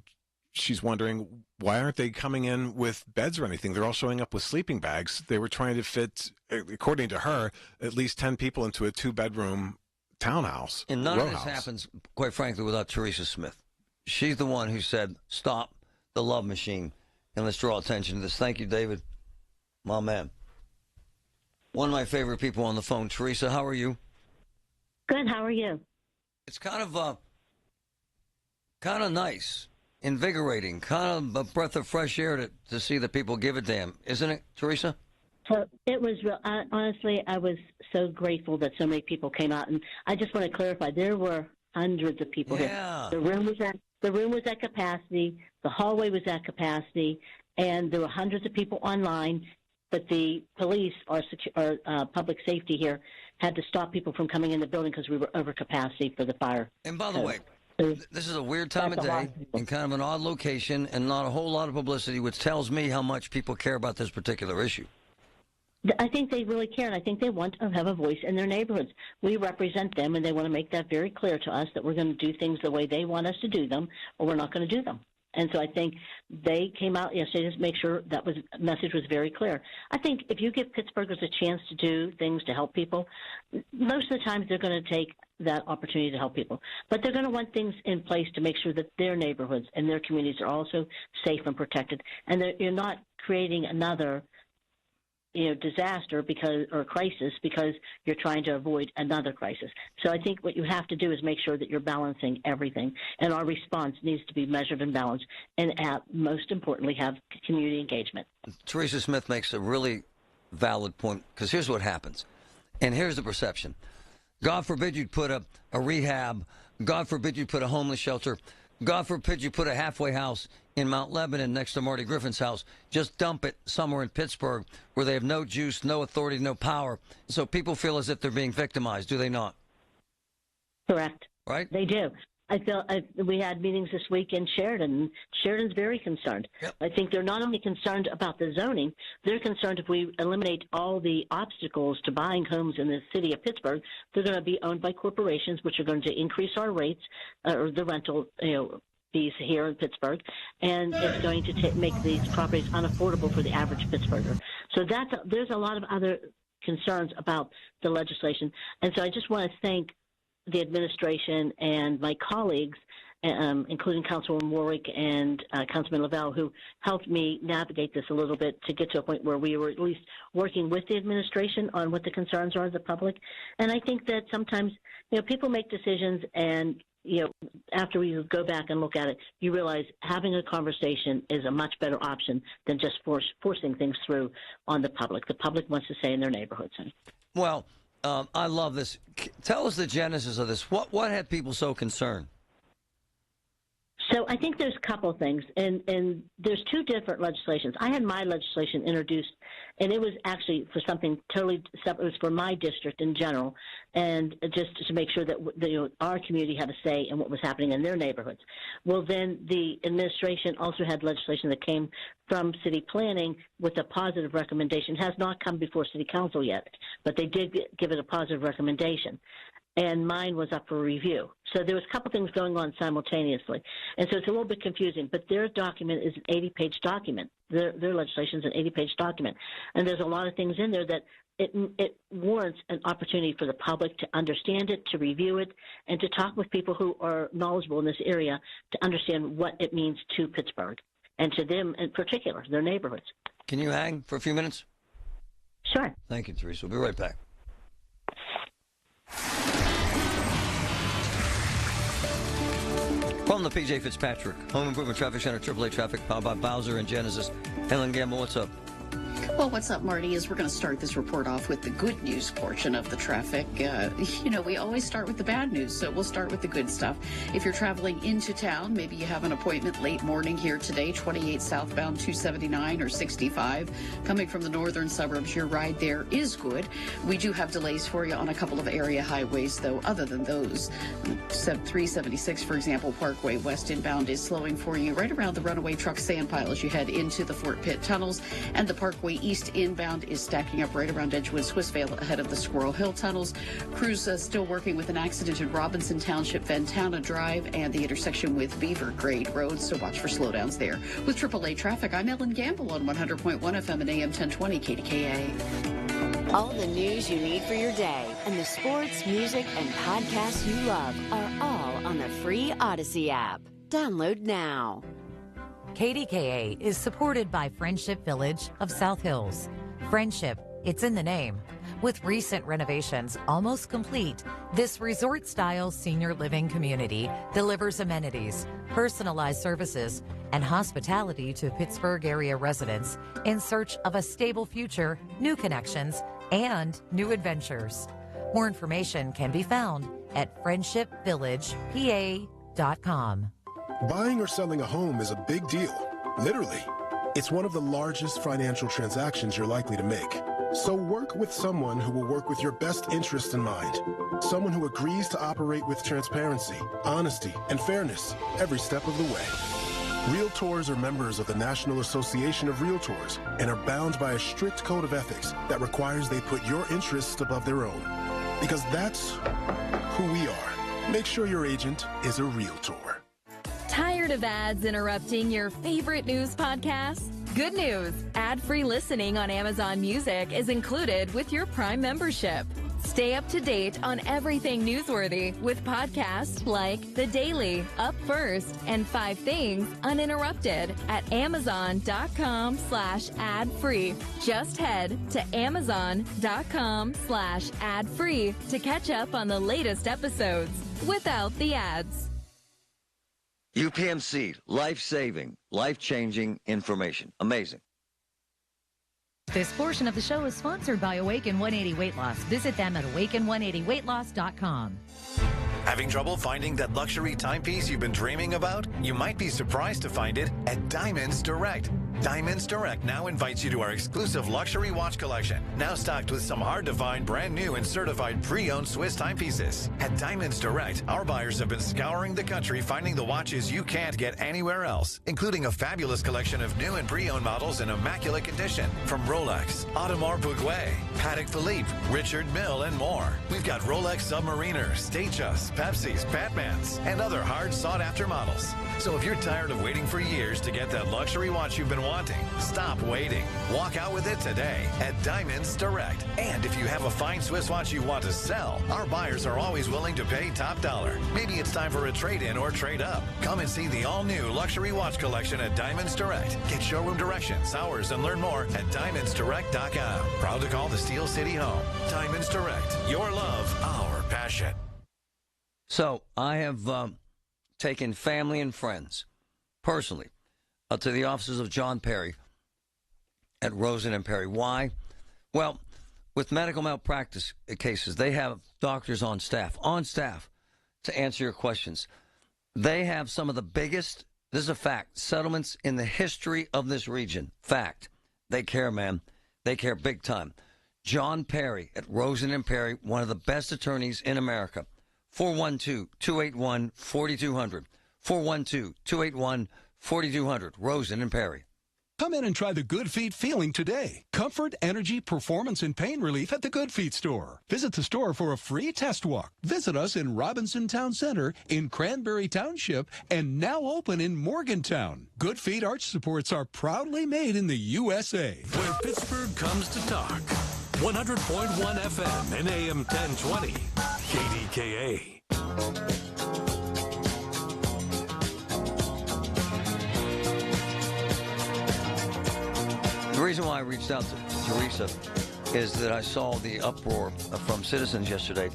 she's wondering, why aren't they coming in with beds or anything? They're all showing up with sleeping bags. They were trying to fit, according to her, at least 10 people into a two-bedroom townhouse. And none of this happens, quite frankly, without Teresa Smith. She's the one who said, stop the love machine, and let's draw attention to this. Thank you, David. My man. One of my favorite people on the phone. Teresa, how are you? Good. How are you? It's kind of nice, invigorating, kind of a breath of fresh air to see that people give a damn, isn't it, Teresa? So it was real. Honestly, I was so grateful that so many people came out, and I just want to clarify: there were hundreds of people here. The room was at capacity. The hallway was at capacity, and there were hundreds of people online. But the police, our public safety here, had to stop people from coming in the building because we were over capacity for the fire. And by the way, this is a weird time of day in kind of an odd location and not a whole lot of publicity, which tells me how much people care about this particular issue. I think they really care, and I think they want to have a voice in their neighborhoods. We represent them, and they want to make that very clear to us that we're going to do things the way they want us to do them, or we're not going to do them. And so I think they came out yesterday to make sure that message was very clear. I think if you give Pittsburghers a chance to do things to help people, most of the times they're going to take that opportunity to help people. But they're going to want things in place to make sure that their neighborhoods and their communities are also safe and protected, and that you're not creating another disaster or crisis because you're trying to avoid another crisis. So I think what you have to do is make sure that you're balancing everything, and our response needs to be measured and balanced, and most importantly, have community engagement. Teresa Smith makes a really valid point, because here's what happens, and here's the perception. God forbid you'd put a rehab. God forbid you put a homeless shelter. God forbid you put a halfway house in Mount Lebanon next to Marty Griffin's house. Just dump it somewhere in Pittsburgh where they have no juice, no authority, no power. So people feel as if they're being victimized, do they not? Correct. Right? They do. We had meetings this week in Sheridan. Sheridan's very concerned. Yep. I think they're not only concerned about the zoning, they're concerned if we eliminate all the obstacles to buying homes in the city of Pittsburgh, they're going to be owned by corporations, which are going to increase our rates or the rental fees here in Pittsburgh, and it's going to make these properties unaffordable for the average Pittsburgher. So there's a lot of other concerns about the legislation, and so I just want to thank the administration and my colleagues, including Councilwoman Warwick and Councilman Lavelle, who helped me navigate this a little bit to get to a point where we were at least working with the administration on what the concerns are of the public. And I think that sometimes, people make decisions, and after we go back and look at it, you realize having a conversation is a much better option than just forcing things through on the public. The public wants to stay in their neighborhoods. Well, I love this. Tell us the genesis of this. What had people so concerned? So I think there's a couple of things, and there's two different legislations. I had my legislation introduced, and it was actually for something totally separate. It was for my district in general, and just to make sure that our community had a say in what was happening in their neighborhoods. Well, then the administration also had legislation that came from city planning with a positive recommendation. It has not come before city council yet, but they did give it a positive recommendation. And mine was up for review. So there was a couple things going on simultaneously. And so it's a little bit confusing, but their document is an 80-page document. Their legislation is an 80-page document. And there's a lot of things in there that it warrants an opportunity for the public to understand it, to review it, and to talk with people who are knowledgeable in this area to understand what it means to Pittsburgh and to them in particular, their neighborhoods. Can you hang for a few minutes? Sure. Thank you, Teresa. We'll be right back. From the P.J. Fitzpatrick Home Improvement Traffic Center, AAA Traffic, powered by Bowser and Genesis. Helen Gamble, what's up? Well, what's up, Marty, is we're going to start this report off with the good news portion of the traffic. We always start with the bad news, so we'll start with the good stuff. If you're traveling into town, maybe you have an appointment late morning here today, 28 southbound, 279 or 65. Coming from the northern suburbs, your ride there is good. We do have delays for you on a couple of area highways, though. Other than those, 376, for example, Parkway West inbound is slowing for you right around the runaway truck sand pile as you head into the Fort Pitt tunnels, and the Parkway East inbound is stacking up right around Edgewood Swissvale ahead of the Squirrel Hill tunnels. Crews still working with an accident in Robinson Township, Ventana Drive, and the intersection with Beaver Grade Road, so watch for slowdowns there. With AAA Traffic, I'm Ellen Gamble on 100.1 FM and AM 1020 KDKA. All the news you need for your day and the sports, music, and podcasts you love are all on the free Odyssey app. Download now. KDKA is supported by Friendship Village of South Hills. Friendship, it's in the name. With recent renovations almost complete, this resort-style senior living community delivers amenities, personalized services, and hospitality to Pittsburgh area residents in search of a stable future, new connections, and new adventures. More information can be found at friendshipvillagepa.com. Buying or selling a home is a big deal, literally. It's one of the largest financial transactions you're likely to make. So work with someone who will work with your best interest in mind. Someone who agrees to operate with transparency, honesty, and fairness every step of the way. Realtors are members of the National Association of Realtors and are bound by a strict code of ethics that requires they put your interests above their own. Because that's who we are. Make sure your agent is a Realtor. Tired of ads interrupting your favorite news podcasts? Good news! Ad-free listening on Amazon Music is included with your Prime membership. Stay up to date on everything newsworthy with podcasts like The Daily, Up First, and 5 Things Uninterrupted at Amazon.com/ad-free. Just head to Amazon.com/ad-free to catch up on the latest episodes without the ads. UPMC, life-saving, life-changing information. Amazing. This portion of the show is sponsored by Awaken 180 Weight Loss. Visit them at awaken180weightloss.com. Having trouble finding that luxury timepiece you've been dreaming about? You might be surprised to find it at Diamonds Direct. Diamonds Direct now invites you to our exclusive luxury watch collection, now stocked with some hard-to-find brand new and certified pre-owned Swiss timepieces. At Diamonds Direct, our buyers have been scouring the country finding the watches you can't get anywhere else, including a fabulous collection of new and pre-owned models in immaculate condition from Rolex, Audemars Piguet, Patek Philippe, Richard Mille, and more. We've got Rolex Submariners, Datejust, Pepsis, Batmans, and other hard sought-after models. So if you're tired of waiting for years to get that luxury watch you've been wanting, stop waiting. Walk out with it today at Diamonds Direct. And if you have a fine Swiss watch you want to sell, our buyers are always willing to pay top dollar. Maybe it's time for a trade-in or trade-up. Come and see the all-new luxury watch collection at Diamonds Direct. Get showroom directions, hours, and learn more at DiamondsDirect.com. Proud to call the Steel City home. Diamonds Direct. Your love, our passion. So I have taken family and friends personally to the offices of John Perry at Rosen and Perry. Why? Well, with medical malpractice cases, they have doctors on staff to answer your questions. They have some of the biggest, this is a fact, settlements in the history of this region. Fact. They care, man. They care big time. John Perry at Rosen and Perry, one of the best attorneys in America. 412-281-4200. 412-281-4200. Rosen and Perry. Come in and try the Good Feet feeling today. Comfort, energy, performance, and pain relief at the Good Feet store. Visit the store for a free test walk. Visit us in Robinson Town Center, in Cranberry Township, and now open in Morgantown. Good Feet arch supports are proudly made in the USA. Where Pittsburgh comes to talk. 100.1 FM and AM 1020. KDKA. The reason why I reached out to Teresa is that I saw the uproar from citizens yesterday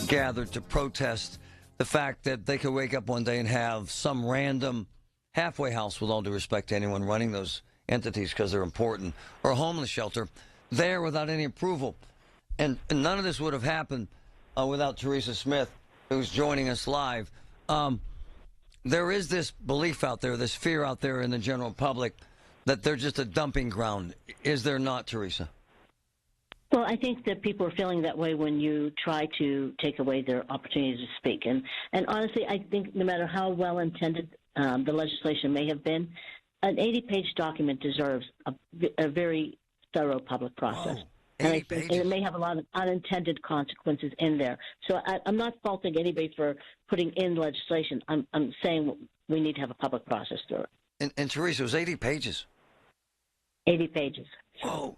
gathered to protest the fact that they could wake up one day and have some random halfway house, with all due respect to anyone running those entities because they're important, or a homeless shelter there without any approval. And none of this would have happened without Teresa Smith, who's joining us live. There is this belief out there, this fear out there in the general public that they're just a dumping ground. Is there not, Teresa? Well, I think that people are feeling that way when you try to take away their opportunity to speak. And honestly, I think no matter how well-intended the legislation may have been, an 80-page document deserves a very thorough public process. And it may have a lot of unintended consequences in there. So I'm not faulting anybody for putting in legislation. I'm saying we need to have a public process through it. And Teresa, it was 80 pages. 80 pages. Whoa.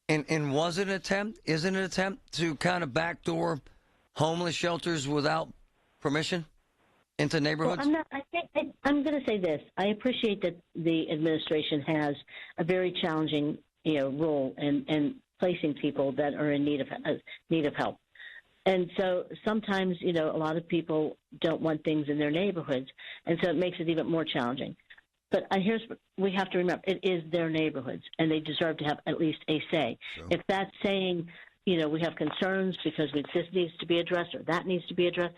And was it an attempt? Is it an attempt to kind of backdoor homeless shelters without permission into neighborhoods? Well, I'm going to say this. I appreciate that the administration has a very challenging, role in placing people that are in need of help. And so sometimes, a lot of people don't want things in their neighborhoods, and so it makes it even more challenging. But here's what we have to remember. It is their neighborhoods, and they deserve to have at least a say. Sure. If that's saying, we have concerns because this needs to be addressed or that needs to be addressed,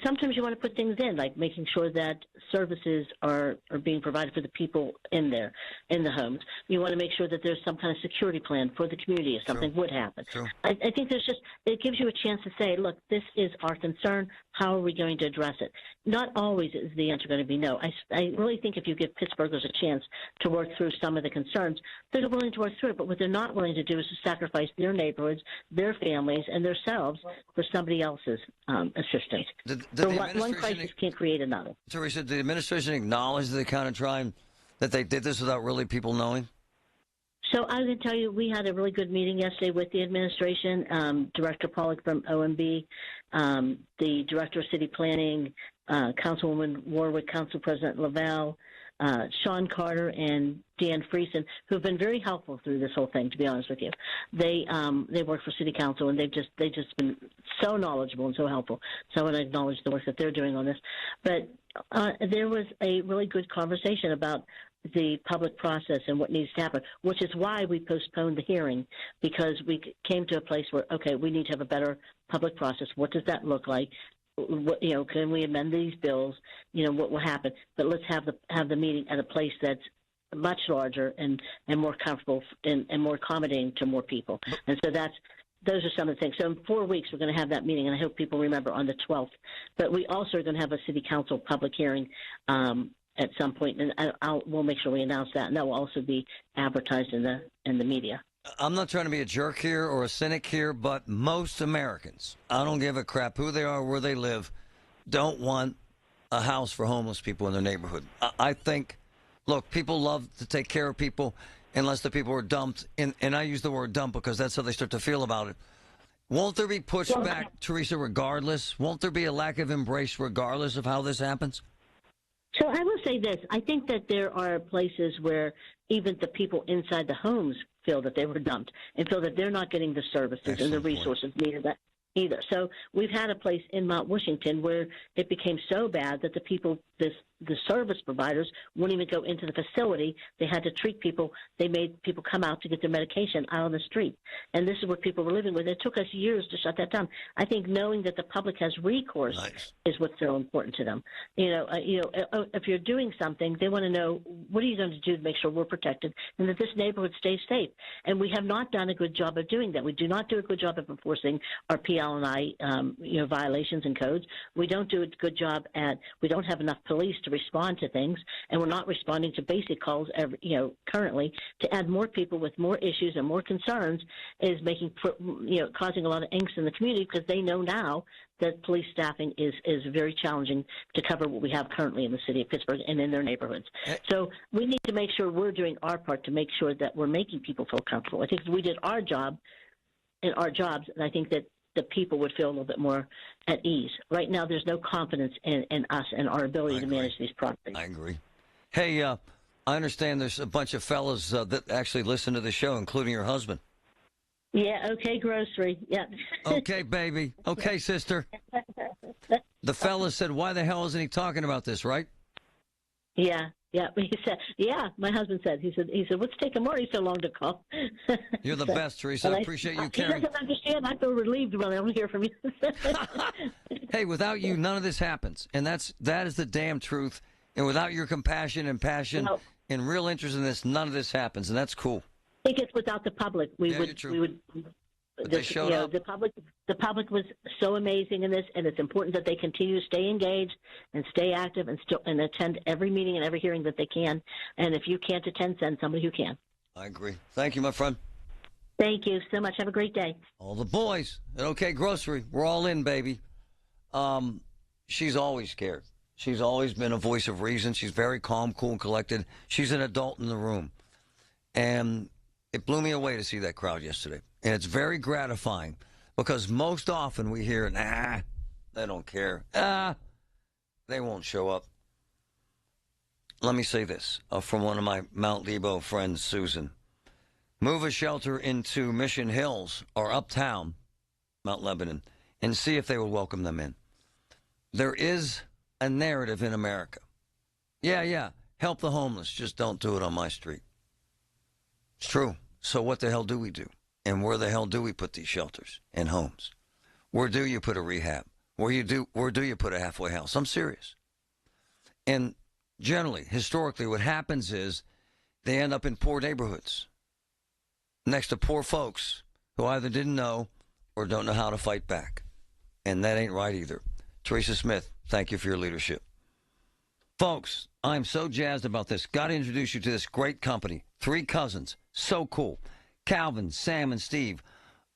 sometimes you want to put things in, like making sure that services are being provided for the people in the homes. You want to make sure that there's some kind of security plan for the community if something would happen. Sure. I think it gives you a chance to say, look, this is our concern. How are we going to address it? Not always is the answer going to be no. I really think if you give Pittsburghers a chance to work through some of the concerns, they're willing to work through it. But what they're not willing to do is to sacrifice their neighborhoods, their families, and themselves for somebody else's assistance. One crisis can't create another. Teresa, did the administration acknowledge that they kind of trying that they did this without really people knowing? So I can tell you we had a really good meeting yesterday with the administration, Director Pollack from OMB, the Director of City Planning, Councilwoman Warwick, Council President Lavelle, Sean Carter, and Dan Friesen, who've been very helpful through this whole thing, to be honest with you. They work for City Council, and they've just been so knowledgeable and so helpful. So I want to acknowledge the work that they're doing on this. But there was a really good conversation about the public process and what needs to happen, which is why we postponed the hearing, because we came to a place where, okay, we need to have a better public process. What does that look like? What, can we amend these bills? What will happen? But let's have the meeting at a place that's much larger and more comfortable and more accommodating to more people. And so those are some of the things. So in 4 weeks, we're going to have that meeting, and I hope people remember on the 12th. But we also are going to have a city council public hearing at some point, and we'll make sure we announce that, and that will also be advertised in the media. I'm not trying to be a jerk here or a cynic here, but most Americans, I don't give a crap who they are, where they live, don't want a house for homeless people in their neighborhood. I think, look, people love to take care of people unless the people are dumped, and I use the word dump because that's how they start to feel about it. Won't there be pushback, Teresa, regardless? Won't there be a lack of embrace regardless of how this happens? So I will say this. I think that there are places where even the people inside the homes feel that they were dumped and feel that they're not getting the services and the resources needed either. So we've had a place in Mount Washington where it became so bad that the service providers wouldn't even go into the facility. They had to treat people. They made people come out to get their medication out on the street. And this is what people were living with. It took us years to shut that down. I think knowing that the public has recourse is what's so important to them. If you're doing something, they want to know, what are you going to do to make sure we're protected and that this neighborhood stays safe? And we have not done a good job of doing that. We do not do a good job of enforcing our PL&I violations and codes. We don't do a good job we don't have enough police to respond to things, and we're not responding to basic calls currently. To add more people with more issues and more concerns is causing a lot of angst in the community, because they know now that police staffing is very challenging to cover what we have currently in the city of Pittsburgh and in their neighborhoods. So we need to make sure we're doing our part to make sure that we're making people feel comfortable. I think if we did our job in our jobs, and I think that the people would feel a little bit more at ease. Right now, there's no confidence in us and our ability to manage these properties. I agree. Hey, I understand there's a bunch of fellas that actually listen to the show, including your husband. Yeah, okay, grocery. Yeah. Okay, baby. Okay, sister. The fella said, why the hell isn't he talking about this, right? Yeah. Yeah, he said. Yeah, my husband said. He said, what's taking Marty so long to call? You're the best, Teresa. I appreciate you caring. He doesn't understand. I feel relieved when I don't hear from you. Hey, without you, none of this happens, and that is the damn truth. And without your compassion and passion and real interest in this, none of this happens, and that's cool. I think it's without the public. We would. They showed up. The public was so amazing in this, and it's important that they continue to stay engaged and stay active and attend every meeting and every hearing that they can. And if you can't attend, send somebody who can. I agree. Thank you, my friend. Thank you so much. Have a great day. All the boys at OK Grocery, we're all in, baby. She's always scared. She's always been a voice of reason. She's very calm, cool, and collected. She's an adult in the room. And It blew me away to see that crowd yesterday. And it's very gratifying because most often we hear, nah, they don't care. They won't show up. Let me say this from one of my Mount Lebo friends, Susan. Move a shelter into Mission Hills or uptown, Mount Lebanon, and see if they will welcome them in. There is a narrative in America. Yeah, help the homeless, just don't do it on my street. It's true. So what the hell do we do? And where the hell do we put these shelters and homes? Where do you put a rehab? Where do you put a halfway house? I'm serious. And generally, historically, what happens is they end up in poor neighborhoods next to poor folks who either didn't know or don't know how to fight back. And that ain't right either. Teresa Smith, thank you for your leadership. Folks, I'm so jazzed about this. Got to introduce you to this great company. 3 cousins. So cool. Calvin, Sam, and Steve,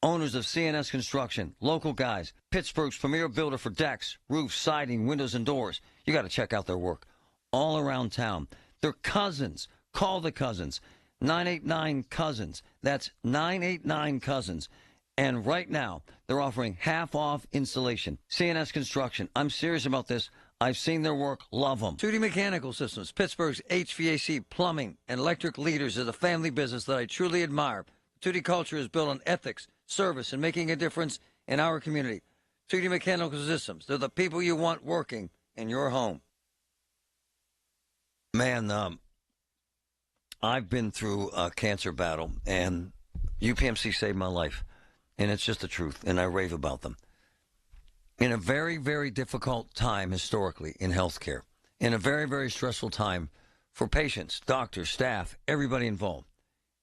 owners of CNS Construction, local guys, Pittsburgh's premier builder for decks, roofs, siding, windows, and doors. You got to check out their work. All around town. They're cousins. Call the cousins. 989-COUSINS. That's 989-COUSINS. And right now, they're offering half off installation. CNS Construction. I'm serious about this. I've seen their work. Love them. 2D Mechanical Systems. Pittsburgh's HVAC, plumbing, and electric leaders is a family business that I truly admire. 2D culture is built on ethics, service, and making a difference in our community. 2D Mechanical Systems. They're the people you want working in your home. Man, I've been through a cancer battle, and UPMC saved my life. And it's just the truth, and I rave about them. In a very, very difficult time historically in healthcare, in a very, very stressful time for patients, doctors, staff, everybody involved.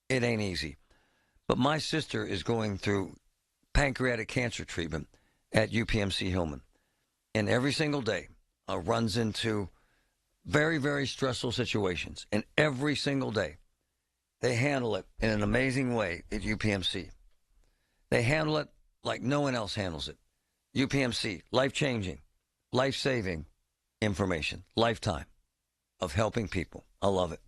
It ain't easy. But my sister is going through pancreatic cancer treatment at UPMC Hillman. And every single day runs into very, very stressful situations. And every single day they handle it in an amazing way at UPMC. They handle it like no one else handles it. UPMC, life-changing, life-saving information, lifetime of helping people. I love it.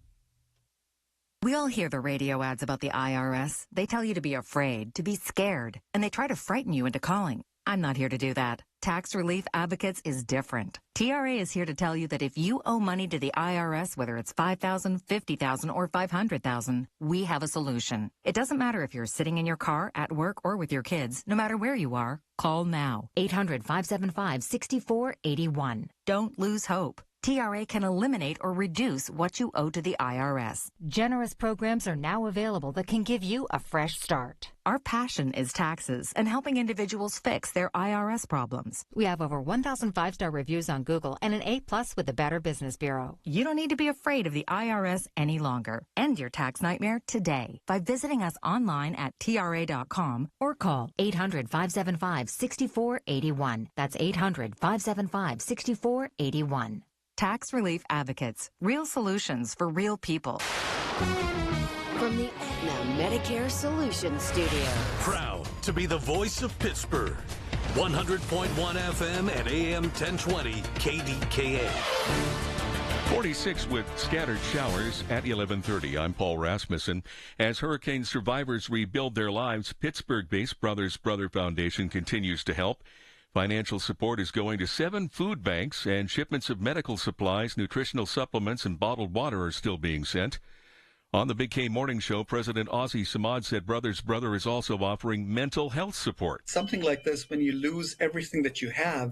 We all hear the radio ads about the IRS. They tell you to be afraid, to be scared, and they try to frighten you into calling. I'm not here to do that. Tax Relief Advocates is different. TRA is here to tell you that if you owe money to the IRS, whether it's $5,000, $50,000, or $500,000, we have a solution. It doesn't matter if you're sitting in your car, at work, or with your kids. No matter where you are, call now. 800-575-6481. Don't lose hope. TRA can eliminate or reduce what you owe to the IRS. Generous programs are now available that can give you a fresh start. Our passion is taxes and helping individuals fix their IRS problems. We have over 1,000 5-star reviews on Google and an A+ with the Better Business Bureau. You don't need to be afraid of the IRS any longer. End your tax nightmare today by visiting us online at TRA.com or call 800-575-6481. That's 800-575-6481. Tax Relief Advocates. Real solutions for real people. From the Aetna Medicare Solutions Studio. Proud to be the voice of Pittsburgh. 100.1 FM and AM 1020 KDKA. 46 with scattered showers at 11:30. I'm Paul Rasmussen. As hurricane survivors rebuild their lives, Pittsburgh-based Brothers Brother Foundation continues to help. Financial support is going to 7 food banks, and shipments of medical supplies, nutritional supplements, and bottled water are still being sent. On the Big K Morning Show, President Ozzie Samad said Brothers Brother is also offering mental health support. Something like this, when you lose everything that you have,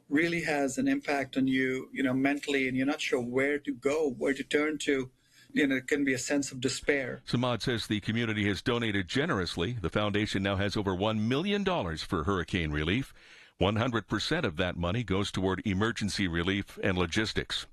really has an impact on you, mentally, and you're not sure where to go, where to turn to. It can be a sense of despair. Samad says the community has donated generously. The foundation now has over $1 million for hurricane relief. 100% of that money goes toward emergency relief and logistics.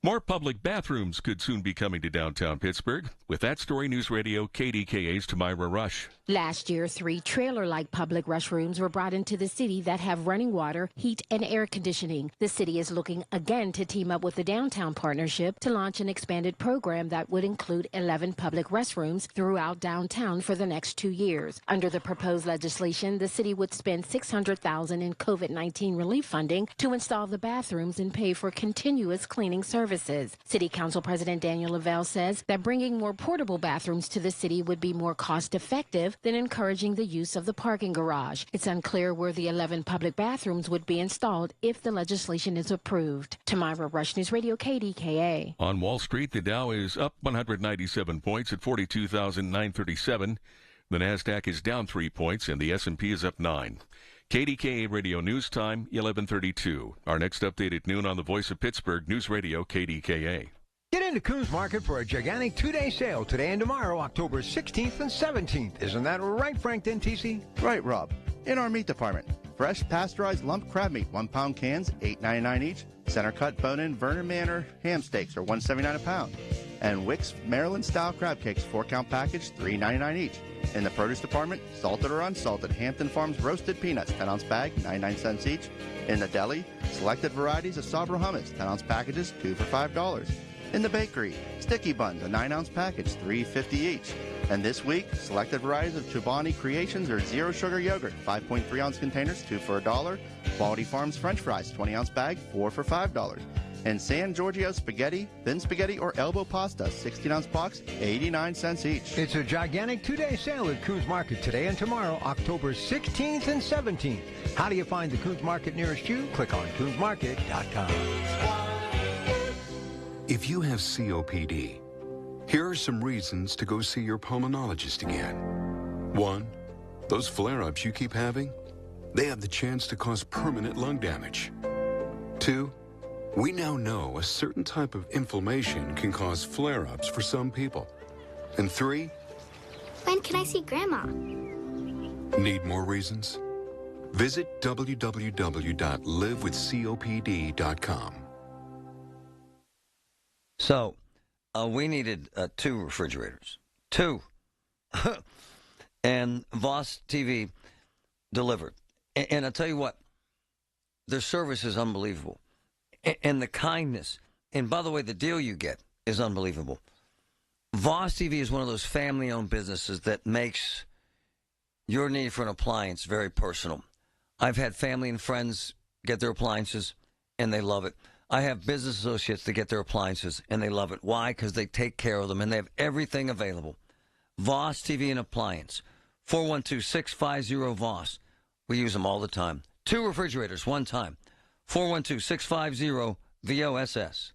More public bathrooms could soon be coming to downtown Pittsburgh. With that story, News Radio KDKA's Tamira Rush. Last year, 3 trailer-like public restrooms were brought into the city that have running water, heat, and air conditioning. The city is looking again to team up with the Downtown Partnership to launch an expanded program that would include 11 public restrooms throughout downtown for the next 2 years. Under the proposed legislation, the city would spend $600,000 in COVID-19 relief funding to install the bathrooms and pay for continuous cleaning services. services. City Council President Daniel Lavelle says that bringing more portable bathrooms to the city would be more cost-effective than encouraging the use of the parking garage. It's unclear where the 11 public bathrooms would be installed if the legislation is approved. Tamara Rush, News Radio, KDKA. On Wall Street, the Dow is up 197 points at 42,937. The Nasdaq is down 3 points, and the S&P is up 9. KDKA Radio News Time, 11:32. Our next update at noon on the Voice of Pittsburgh, News Radio, KDKA. Get into Coons Market for a gigantic two-day sale today and tomorrow, October 16th and 17th. Isn't that right, Frank Dentisi? Right, Rob. In our meat department, fresh pasteurized lump crab meat, 1 pound cans, $8.99 each. Center cut bone-in Vernon Manor ham steaks are $1.79 a pound. And Wick's Maryland-style crab cakes, 4-count package, $3.99 each. In the produce department, salted or unsalted Hampton Farms roasted peanuts, 10-ounce bag, 99 cents each. In the deli, selected varieties of Sabra hummus, 10-ounce packages, 2 for $5. In the bakery, sticky buns, a 9-ounce package, $3.50 each. And this week, selected varieties of Chobani Creations or zero sugar yogurt, 5.3-ounce containers, 2 for $1. Quality Farms French fries, 20-ounce bag, 4 for $5. And San Giorgio spaghetti, thin spaghetti, or elbow pasta, 16-ounce box, 89 cents each. It's a gigantic two-day sale at Coons Market today and tomorrow, October 16th and 17th. How do you find the Coons Market nearest you? Click on coonsmarket.com. If you have COPD, here are some reasons to go see your pulmonologist again. 1, those flare-ups you keep having, they have the chance to cause permanent lung damage. 2, we now know a certain type of inflammation can cause flare-ups for some people. And 3, when can I see Grandma? Need more reasons? Visit www.livewithcopd.com. So, we needed 2 refrigerators. 2. And Voss TV delivered. And I'll tell you what, their service is unbelievable. And the kindness. And by the way, the deal you get is unbelievable. Voss TV is one of those family-owned businesses that makes your need for an appliance very personal. I've had family and friends get their appliances, and they love it. I have business associates that get their appliances, and they love it. Why? Because they take care of them, and they have everything available. Voss TV and Appliance. 412-650-VOSS. We use them all the time. 2 refrigerators, 1 time. 412-650-VOSS.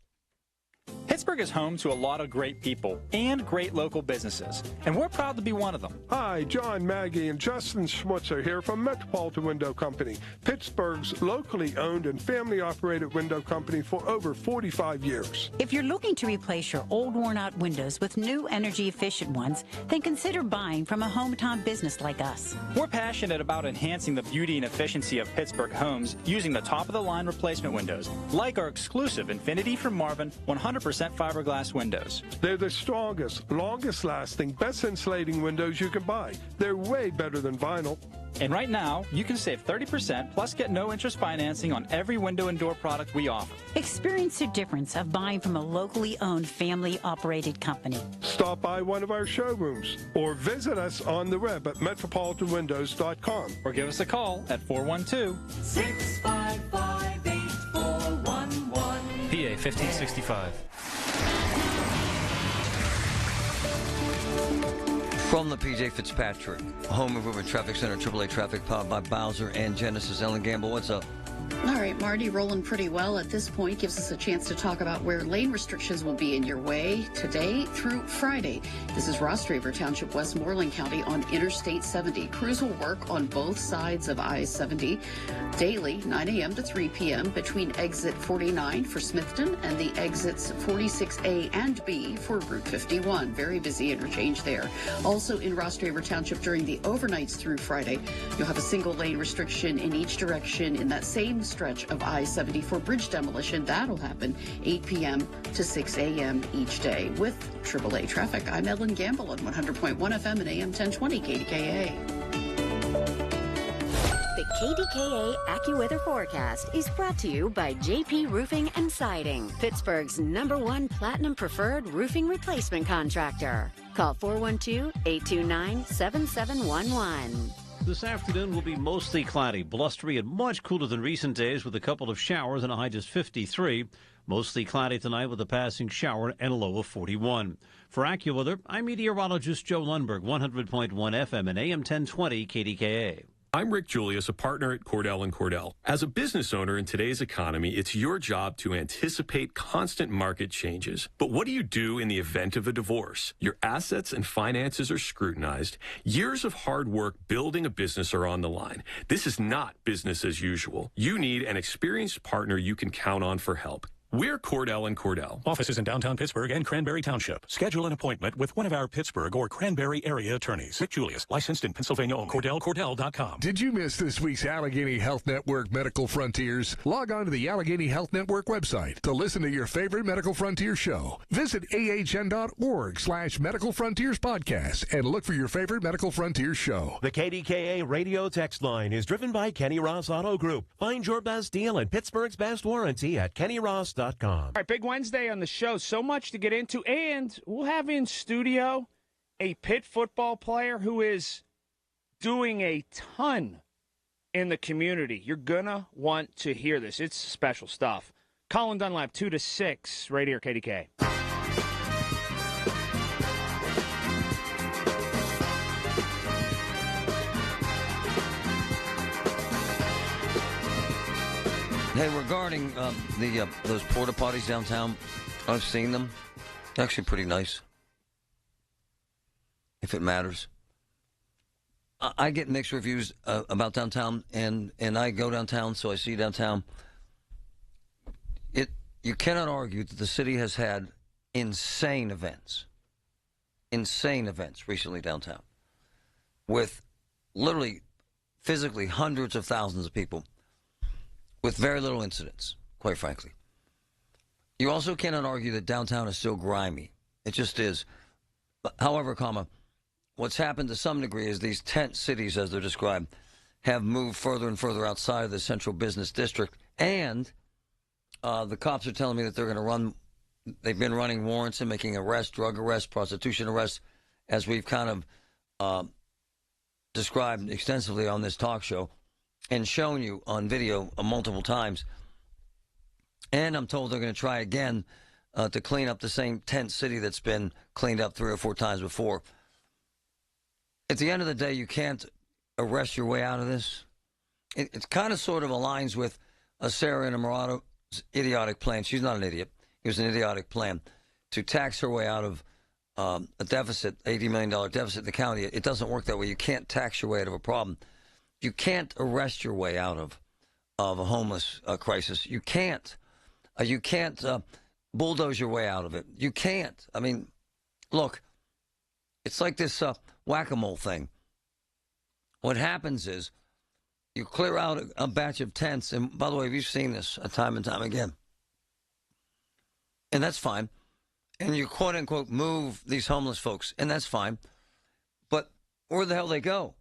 Pittsburgh is home to a lot of great people and great local businesses, and we're proud to be one of them. Hi, John, Maggie, and Justin Schmutzer here from Metropolitan Window Company, Pittsburgh's locally owned and family-operated window company for over 45 years. If you're looking to replace your old, worn-out windows with new, energy-efficient ones, then consider buying from a hometown business like us. We're passionate about enhancing the beauty and efficiency of Pittsburgh homes using the top-of-the-line replacement windows, like our exclusive Infinity from Marvin 100% fiberglass windows. They're the strongest, longest-lasting, best insulating windows you can buy. They're way better than vinyl. And right now, you can save 30% plus get no interest financing on every window and door product we offer. Experience the difference of buying from a locally owned, family-operated company. Stop by one of our showrooms or visit us on the web at metropolitanwindows.com. Or give us a call at 412-655-8411. PA 1565. From the P.J. Fitzpatrick Home Improvement Traffic Center, AAA Traffic, powered by Bowser and Genesis. Ellen Gamble, what's up? All right, Marty, rolling pretty well at this point. Gives us a chance to talk about where lane restrictions will be in your way today through Friday. This is Ross Draver Township, Westmoreland County on Interstate 70. Crews will work on both sides of I-70 daily, 9 a.m. to 3 p.m. between exit 49 for Smithton and the exits 46A and B for Route 51. Very busy interchange there. Also in Ross Draver Township during the overnights through Friday, you'll have a single lane restriction in each direction in that same stretch of I-70 for bridge demolition. That'll happen 8 p.m. to 6 a.m. each day. With AAA Traffic, I'm Ellen Gamble on 100.1 FM and AM 1020 KDKA. The KDKA AccuWeather forecast is brought to you by JP Roofing and Siding, Pittsburgh's #1 Platinum Preferred Roofing Replacement Contractor. Call 412-829-7711. This afternoon will be mostly cloudy, blustery, and much cooler than recent days with a couple of showers and a high just 53. Mostly cloudy tonight with a passing shower and a low of 41. For AccuWeather, I'm meteorologist Joe Lundberg, 100.1 FM and AM 1020 KDKA. I'm Rick Julius, a partner at Cordell & Cordell. As a business owner in today's economy, it's your job to anticipate constant market changes. But what do you do in the event of a divorce? Your assets and finances are scrutinized. Years of hard work building a business are on the line. This is not business as usual. You need an experienced partner you can count on for help. We're Cordell & Cordell. Offices in downtown Pittsburgh and Cranberry Township. Schedule an appointment with one of our Pittsburgh or Cranberry area attorneys. Rick Julius, licensed in Pennsylvania only. CordellCordell.com. Did you miss this week's Allegheny Health Network Medical Frontiers? Log on to the Allegheny Health Network website to listen to your favorite Medical Frontier show. Visit ahn.org/Medical Frontiers podcast and look for your favorite Medical Frontiers show. The KDKA radio text line is driven by Kenny Ross Auto Group. Find your best deal and Pittsburgh's best warranty at KennyRoss.com. All right, big Wednesday on the show. So much to get into. And we'll have in studio a Pitt football player who is doing a ton in the community. You're going to want to hear this. It's special stuff. Colin Dunlap, 2 to 6, right here, KDK. Hey, regarding those porta potties downtown, I've seen them. They're actually pretty nice, if it matters. I get mixed reviews about downtown, and I go downtown, so I see downtown. You cannot argue that the city has had insane events recently downtown, with literally, physically hundreds of thousands of people, with very little incidents, quite frankly. You also cannot argue that downtown is still grimy. It just is. However, what's happened to some degree is these tent cities, as they're described, have moved further and further outside of the central business district. And the cops are telling me that they've been running warrants and making arrests, drug arrests, prostitution arrests, as we've kind of described extensively on this talk show and shown you on video multiple times. And I'm told they're going to try again to clean up the same tent city that's been cleaned up 3 or 4 times before. At the end of the day, you can't arrest your way out of this. It kind of sort of aligns with Sarah Innamorado's idiotic plan. She's not an idiot. It was an idiotic plan to tax her way out of a deficit, $80 million deficit in the county. It doesn't work that way. You can't tax your way out of a problem. You can't arrest your way out of a homeless crisis. You can't. You can't bulldoze your way out of it. You can't. I mean, look, it's like this whack-a-mole thing. What happens is you clear out a batch of tents, and by the way, we've seen this time and time again. And that's fine. And you quote-unquote move these homeless folks, and that's fine. But where the hell they go?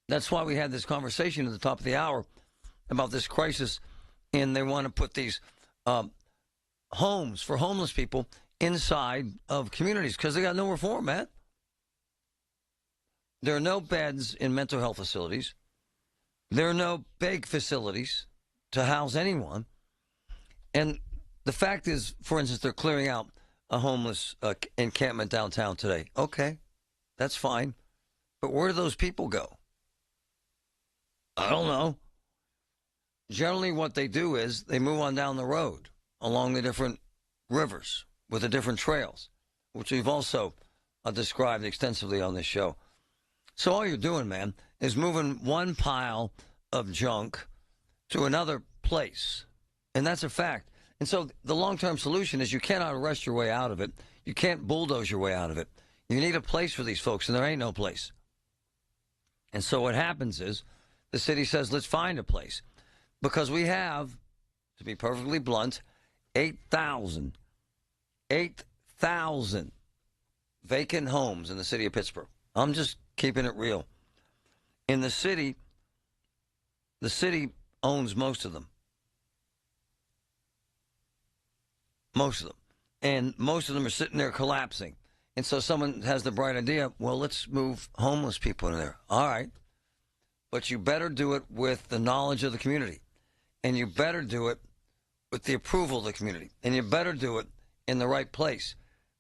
That's why we had this conversation at the top of the hour about this crisis, and they want to put these homes for homeless people inside of communities because they got nowhere for them, man. There are no beds in mental health facilities. There are no big facilities to house anyone. And the fact is, for instance, they're clearing out a homeless encampment downtown today. Okay, that's fine. But where do those people go? I don't know. Generally, what they do is they move on down the road along the different rivers with the different trails, which we've also described extensively on this show. So all you're doing, man, is moving one pile of junk to another place. And that's a fact. And so the long-term solution is you cannot arrest your way out of it. You can't bulldoze your way out of it. You need a place for these folks, and there ain't no place. And so what happens is the city says, let's find a place. Because we have, to be perfectly blunt, 8,000 vacant homes in the city of Pittsburgh. I'm just keeping it real. In the city owns most of them. Most of them. And most of them are sitting there collapsing. And so someone has the bright idea, well, let's move homeless people in there. All right. But you better do it with the knowledge of the community. And you better do it with the approval of the community. And you better do it in the right place.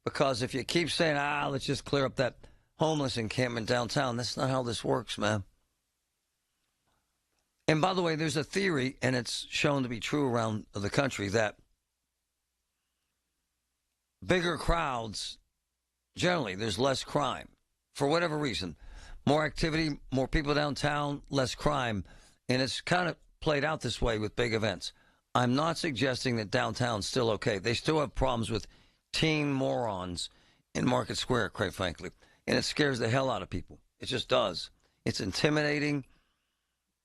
Because if you keep saying, let's just clear up that homeless encampment downtown, that's not how this works, man. And by the way, there's a theory, and it's shown to be true around the country, that bigger crowds, generally, there's less crime. For whatever reason. More activity, more people downtown, less crime. And it's kind of played out this way with big events. I'm not suggesting that downtown's still okay. They still have problems with teen morons in Market Square, quite frankly. And it scares the hell out of people. It just does. It's intimidating.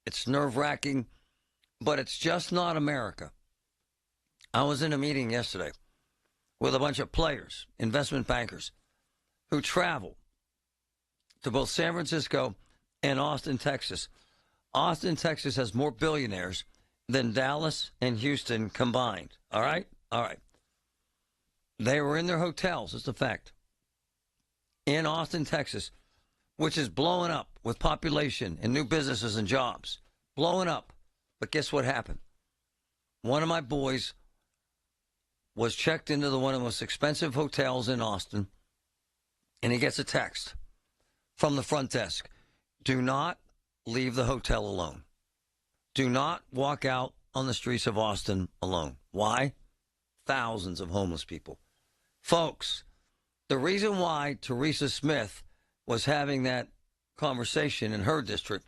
It's nerve-wracking. But it's just not America. I was in a meeting yesterday with a bunch of players, investment bankers, who travel to both San Francisco and Austin, Texas. Austin, Texas has more billionaires than Dallas and Houston combined. All right? All right. They were in their hotels, it's a fact, in Austin, Texas, which is blowing up with population and new businesses and jobs. Blowing up. But guess what happened? One of my boys was checked into one of the most expensive hotels in Austin, and he gets a text from the front desk. Do not leave the hotel alone. Do not walk out on the streets of Austin alone. Why? Thousands of homeless people. Folks, the reason why Teresa Smith was having that conversation in her district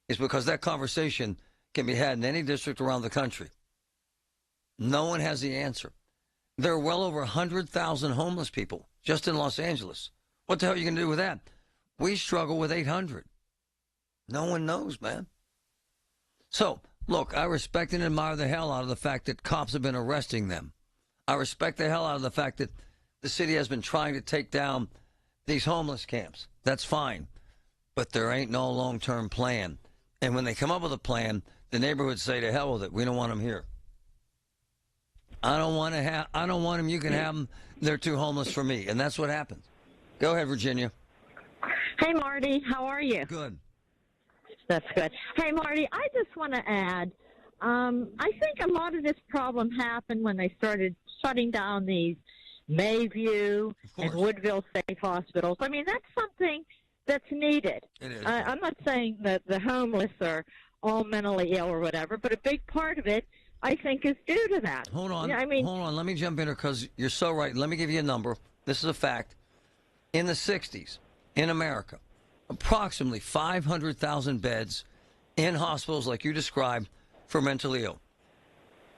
is because that conversation can be had in any district around the country. No one has the answer. There are well over 100,000 homeless people just in Los Angeles. What the hell are you going to do with that? We struggle with 800. No one knows, man. So, look, I respect and admire the hell out of the fact that cops have been arresting them. I respect the hell out of the fact that the city has been trying to take down these homeless camps. That's fine. But there ain't no long-term plan. And when they come up with a plan, the neighborhoods say, to hell with it. We don't want them here. I don't want them. You can have them. They're too homeless for me. And that's what happens. Go ahead, Virginia. Hey, Marty. How are you? Good. That's good. Hey, Marty, I just want to add, I think a lot of this problem happened when they started shutting down these Mayview and Woodville state hospitals. I mean, that's something that's needed. It is. I'm not saying that the homeless are all mentally ill or whatever, but a big part of it, I think, is due to that. Hold on. Yeah, I mean, hold on. Let me jump in here because you're so right. Let me give you a number. This is a fact. In the 60s, in America, approximately 500,000 beds in hospitals like you described for mentally ill.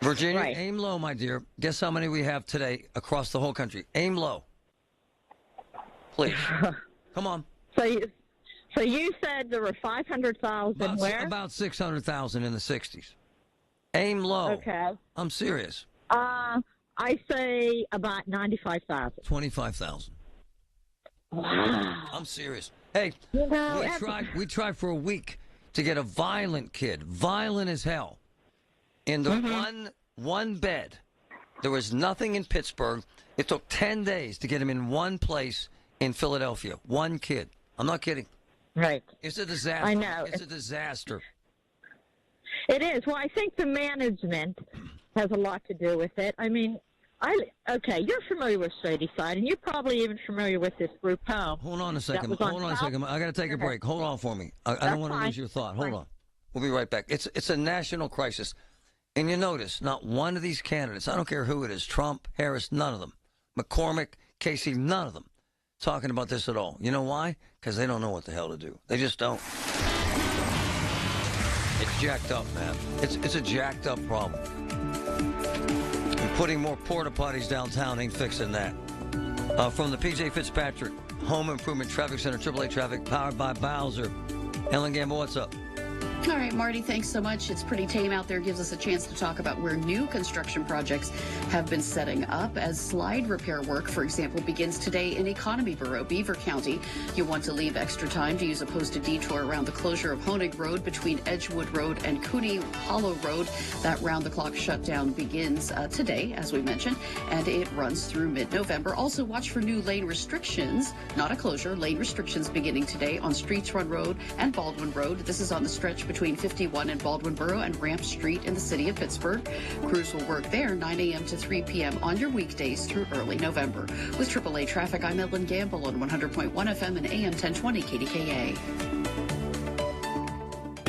Virginia, right. Aim low, my dear. Guess how many we have today across the whole country? Aim low. Please. Come on. So you said there were 500,000 where? About 600,000 in the 60s. Aim low. Okay. I'm serious. I say about 95,000. 25,000. Wow. I'm serious. Hey, we tried for a week to get a violent kid, violent as hell, in the one bed. There was nothing in Pittsburgh. It took 10 days to get him in one place in Philadelphia. One kid. I'm not kidding. Right. It's a disaster. I know. It's a disaster. It is. Well, I think the management has a lot to do with it. I mean, okay, you're familiar with Shadyside, and you're probably even familiar with this group home. Hold on a second. Hold on a second. I got to take a break. Hold on for me. I don't want to lose your thought. Hold on. We'll be right back. It's a national crisis. And you notice, not one of these candidates, I don't care who it is, Trump, Harris, none of them, McCormick, Casey, none of them, talking about this at all. You know why? Because they don't know what the hell to do. They just don't. It's jacked up, man. It's a jacked up problem. And putting more porta potties downtown ain't fixing that. From the P.J. Fitzpatrick Home Improvement Traffic Center, AAA Traffic, powered by Bowser. Ellen Gamble, what's up? All right, Marty, thanks so much. It's pretty tame out there. Gives us a chance to talk about where new construction projects have been setting up as slide repair work, for example, begins today in Economy Borough, Beaver County. You want to leave extra time to use a posted detour around the closure of Honig Road between Edgewood Road and Cooney Hollow Road. That round-the-clock shutdown begins today, as we mentioned, and it runs through mid-November. Also, watch for new lane restrictions, not a closure, lane restrictions beginning today on Streets Run Road and Baldwin Road. This is on the stretch stretch between 51 and Baldwinboro and Ramp Street in the city of Pittsburgh. Crews will work there 9 a.m. to 3 p.m. on your weekdays through early November. With AAA traffic, I'm Ellen Gamble on 100.1 FM and AM 1020 KDKA.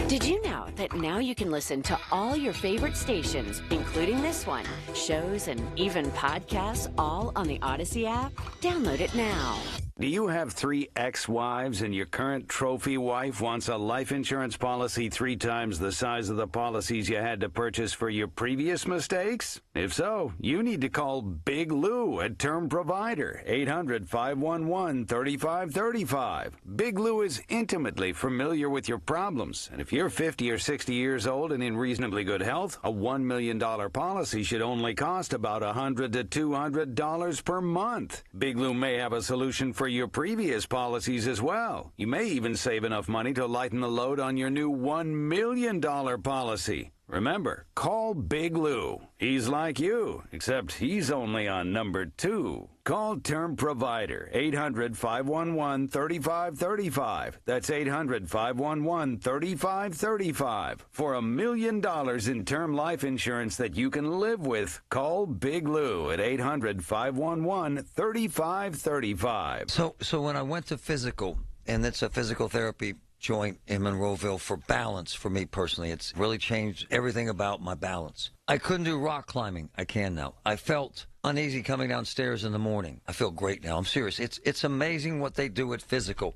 Did you know that now you can listen to all your favorite stations, including this one, shows, and even podcasts, all on the Odyssey app? Download it now. Do you have 3 ex-wives and your current trophy wife wants a life insurance policy 3 times the size of the policies you had to purchase for your previous mistakes? If so, you need to call Big Lou at Term Provider, 800-511-3535. Big Lou is intimately familiar with your problems, and if you're 50 or 60 years old and in reasonably good health, a $1 million policy should only cost about $100 to $200 per month. Big Lou may have a solution for your previous policies as well. You may even save enough money to lighten the load on your new $1 million policy. Remember, call Big Lou. He's like you, except he's only on number 2. Call Term Provider, 800-511-3535. That's 800-511-3535. For $1 million in term life insurance that you can live with, call Big Lou at 800-511-3535. So when I went to physical, and it's a physical therapy joint in Monroeville for balance for me personally. It's really changed everything about my balance. I couldn't do rock climbing. I can now. I felt uneasy coming downstairs in the morning. I feel great now. I'm serious. It's amazing what they do at Physical.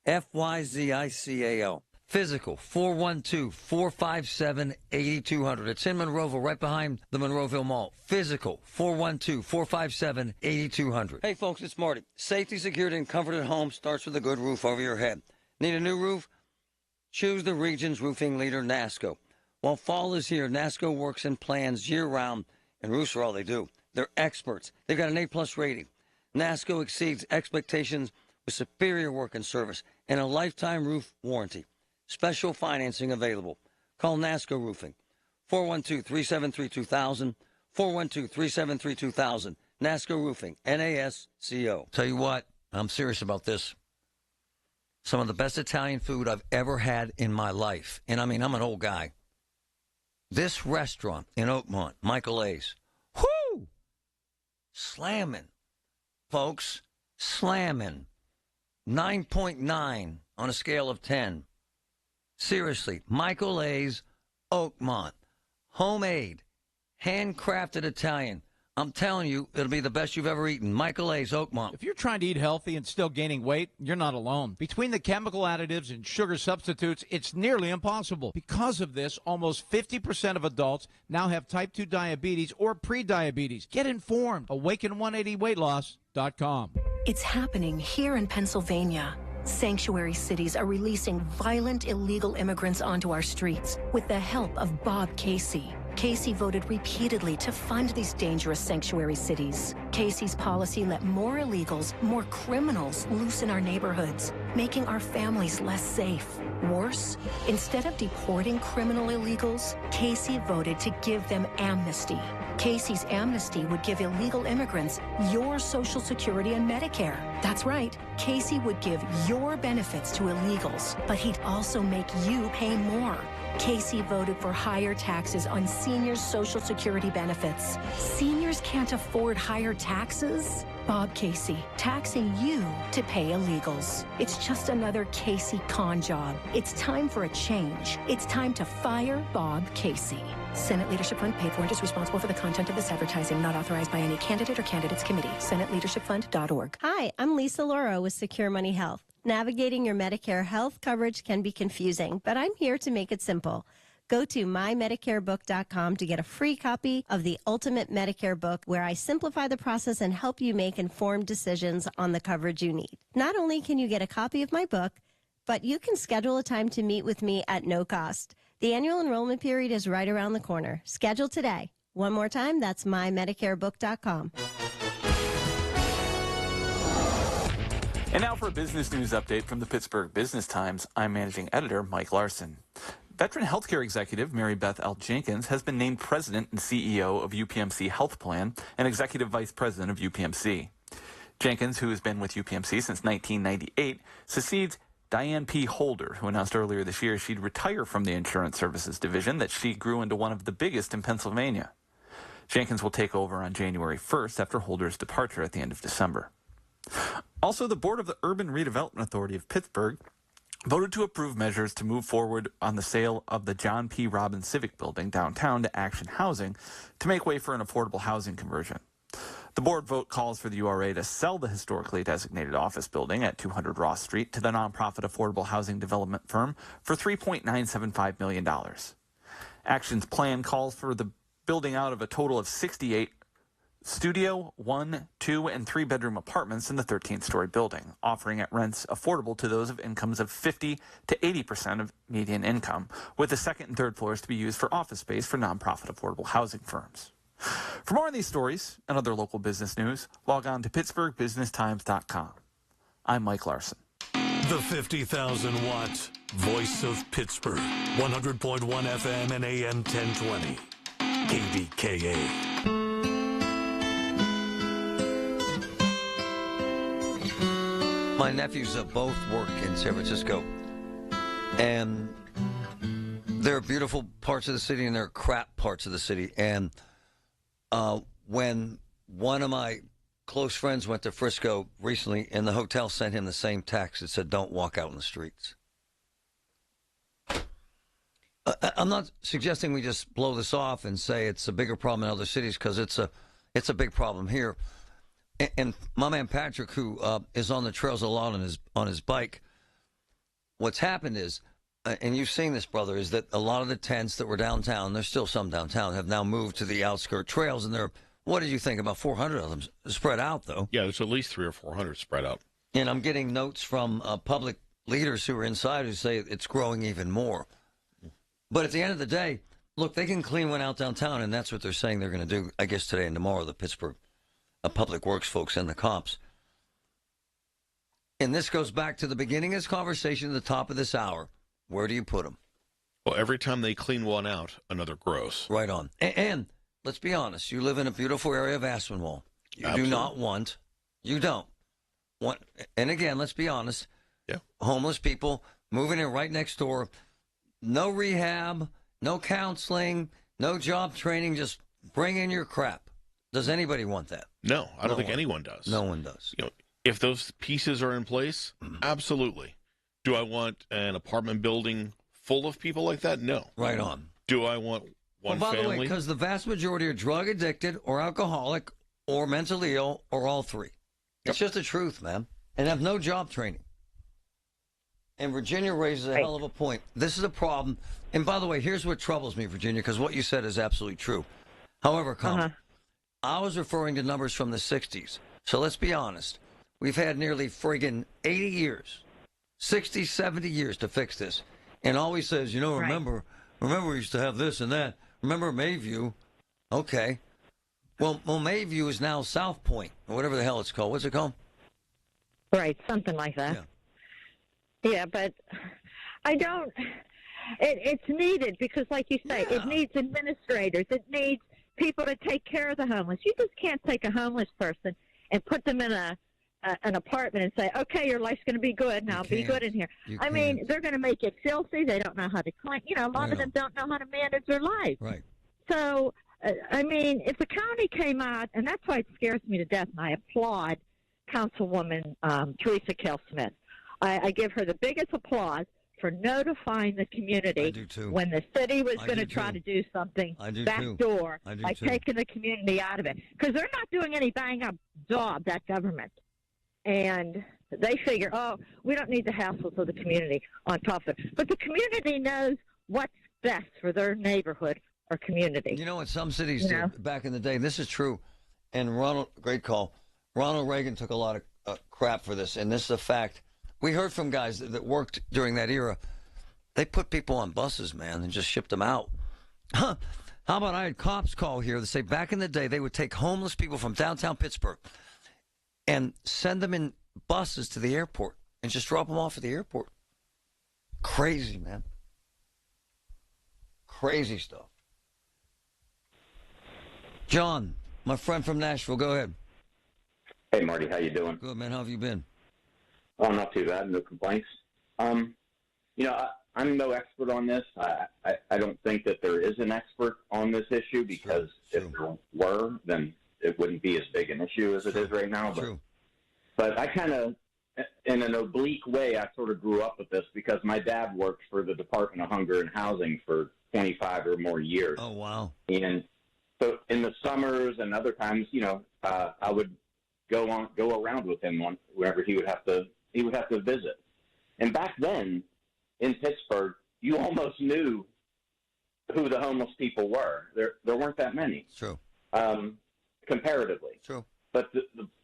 F-Y-Z-I-C-A-L. Physical, 412-457-8200. It's in Monroeville, right behind the Monroeville Mall. Physical, 412-457-8200. Hey, folks, it's Marty. Safety, security, and comfort at home starts with a good roof over your head. Need a new roof? Choose the region's roofing leader, NASCO. While fall is here, NASCO works and plans year-round, and roofs are all they do. They're experts. They've got an A-plus rating. NASCO exceeds expectations with superior work and service and a lifetime roof warranty. Special financing available. Call NASCO Roofing, 412-373-2000, 412-373-2000. NASCO Roofing, N-A-S-C-O. Tell you what, I'm serious about this. Some of the best Italian food I've ever had in my life. And I mean, I'm an old guy. This restaurant in Oakmont, Michael A's. Whoo! Slamming. Folks, slamming. 9.9 on a scale of 10. Seriously, Michael A's, Oakmont. Homemade, handcrafted Italian. I'm telling you, it'll be the best you've ever eaten. Michael A's, Oakmont. If you're trying to eat healthy and still gaining weight, you're not alone. Between the chemical additives and sugar substitutes, it's nearly impossible. Because of this, almost 50% of adults now have type 2 diabetes or prediabetes. Get informed. Awaken180weightloss.com. It's happening here in Pennsylvania. Sanctuary cities are releasing violent illegal immigrants onto our streets with the help of Bob Casey. Casey voted repeatedly to fund these dangerous sanctuary cities. Casey's policy let more illegals, more criminals loose in our neighborhoods, making our families less safe. Worse, instead of deporting criminal illegals, Casey voted to give them amnesty. Casey's amnesty would give illegal immigrants your Social Security and Medicare. That's right. Casey would give your benefits to illegals, but he'd also make you pay more. Casey voted for higher taxes on seniors' Social Security benefits. Seniors can't afford higher taxes? Bob Casey, taxing you to pay illegals. It's just another Casey con job. It's time for a change. It's time to fire Bob Casey. Senate Leadership Fund paid for and is responsible for the content of this advertising, not authorized by any candidate or candidates committee. SenateLeadershipFund.org. Hi, I'm Lisa Lauro with Secure Money Health. Navigating your Medicare health coverage can be confusing, but I'm here to make it simple. Go to mymedicarebook.com to get a free copy of the Ultimate Medicare Book, where I simplify the process and help you make informed decisions on the coverage you need. Not only can you get a copy of my book, but you can schedule a time to meet with me at no cost. The annual enrollment period is right around the corner. Schedule today. One more time, that's mymedicarebook.com. And now for a business news update from the Pittsburgh Business Times. I'm managing editor Mike Larson. Veteran healthcare executive Mary Beth L. Jenkins has been named president and CEO of UPMC Health Plan and executive vice president of UPMC. Jenkins, who has been with UPMC since 1998, succeeds Diane P. Holder, who announced earlier this year she'd retire from the insurance services division that she grew into one of the biggest in Pennsylvania. Jenkins will take over on January 1st after Holder's departure at the end of December. Also, the board of the Urban Redevelopment Authority of Pittsburgh voted to approve measures to move forward on the sale of the John P. Robbins Civic Building downtown to Action Housing to make way for an affordable housing conversion. The board vote calls for the URA to sell the historically designated office building at 200 Ross Street to the nonprofit affordable housing development firm for $3.975 million. Action's plan calls for the building out of a total of 68 studio, 1, 2, and 3-bedroom apartments in the 13th-story building, offering at rents affordable to those of incomes of 50 to 80% of median income, with the second and third floors to be used for office space for nonprofit affordable housing firms. For more on these stories and other local business news, log on to PittsburghBusinessTimes.com. I'm Mike Larson. The 50,000-watt voice of Pittsburgh, 100.1 FM and AM 1020, KDKA. My nephews both work in San Francisco, and there are beautiful parts of the city and there are crap parts of the city. And when one of my close friends went to Frisco recently, and the hotel sent him the same text that said, "Don't walk out in the streets." I'm not suggesting we just blow this off and say it's a bigger problem in other cities, because it's a big problem here. And my man Patrick, who is on the trails a lot on his bike, what's happened is, and you've seen this, brother, is that a lot of the tents that were downtown, there's still some downtown, have now moved to the outskirt trails, and what did you think, about 400 of them spread out, though? Yeah, there's at least 300 or 400 spread out. And I'm getting notes from public leaders who are inside who say it's growing even more. But at the end of the day, look, they can clean one out downtown, and that's what they're saying they're going to do, I guess, today and tomorrow, the Pittsburgh Public Works folks and the cops. And this goes back to the beginning of this conversation at the top of this hour. Where do you put them? Well, every time they clean one out, another grows. Right on. And let's be honest. You live in a beautiful area of Aspinwall. You Absolutely. do not want, you don't want, and again, let's be honest. Yeah. Homeless people moving in right next door. No rehab, no counseling, no job training. Just bring in your crap. Does anybody want that? No, I don't think anyone does. No one does. You know, if those pieces are in place, absolutely. Do I want an apartment building full of people like that? No. Right on. Do I want one by family? the way, because the vast majority are drug addicted or alcoholic or mentally ill or all three. It's just the truth, man. And have no job training. And Virginia raises a hell of a point. This is a problem. And by the way, here's what troubles me, Virginia, because what you said is absolutely true. However, I was referring to numbers from the 60s. So let's be honest. We've had nearly friggin' 80 years, 60, 70 years to fix this. And always says, remember we used to have this and that. Remember Mayview? Okay. Well, Mayview is now South Point, or whatever the hell it's called. What's it called? Right, something like that. Yeah, but I don't. It's needed because, like you say, it needs administrators. It needs people to take care of the homeless. You just can't take a homeless person and put them in an apartment and say, okay, your life's going to be good now. Be good in here. I mean, they're going to make it filthy. They don't know how to clean. A lot of them don't know how to manage their life. Right. So, I mean, if the county came out, and that's why it scares me to death, and I applaud Councilwoman Teresa Kell-Smith. I give her the biggest applause for notifying the community when the city was going to try to do something backdoor by taking the community out of it. Because they're not doing any bang-up job, that government. And they figure, we don't need the hassles of the community on top of it. But the community knows what's best for their neighborhood or community. You know what some cities did back in the day? This is true. And great call. Ronald Reagan took a lot of crap for this, and this is a fact. We heard from guys that worked during that era. They put people on buses, man, and just shipped them out. How about I had cops call here that say back in the day they would take homeless people from downtown Pittsburgh and send them in buses to the airport and just drop them off at the airport. Crazy, man. Crazy stuff. John, my friend from Nashville, go ahead. Hey, Marty, how you doing? Good, man. How have you been? Oh, not too bad. No complaints. I'm no expert on this. I don't think that there is an expert on this issue because if there were, then it wouldn't be as big an issue as it is right now. But I kind of, in an oblique way, I sort of grew up with this because my dad worked for the Department of Hunger and Housing for 25 or more years. Oh, wow. And so in the summers and other times, I would go around with him wherever he would have to visit. And back then in Pittsburgh, you almost knew who the homeless people were. There weren't that many. True. Comparatively. True. But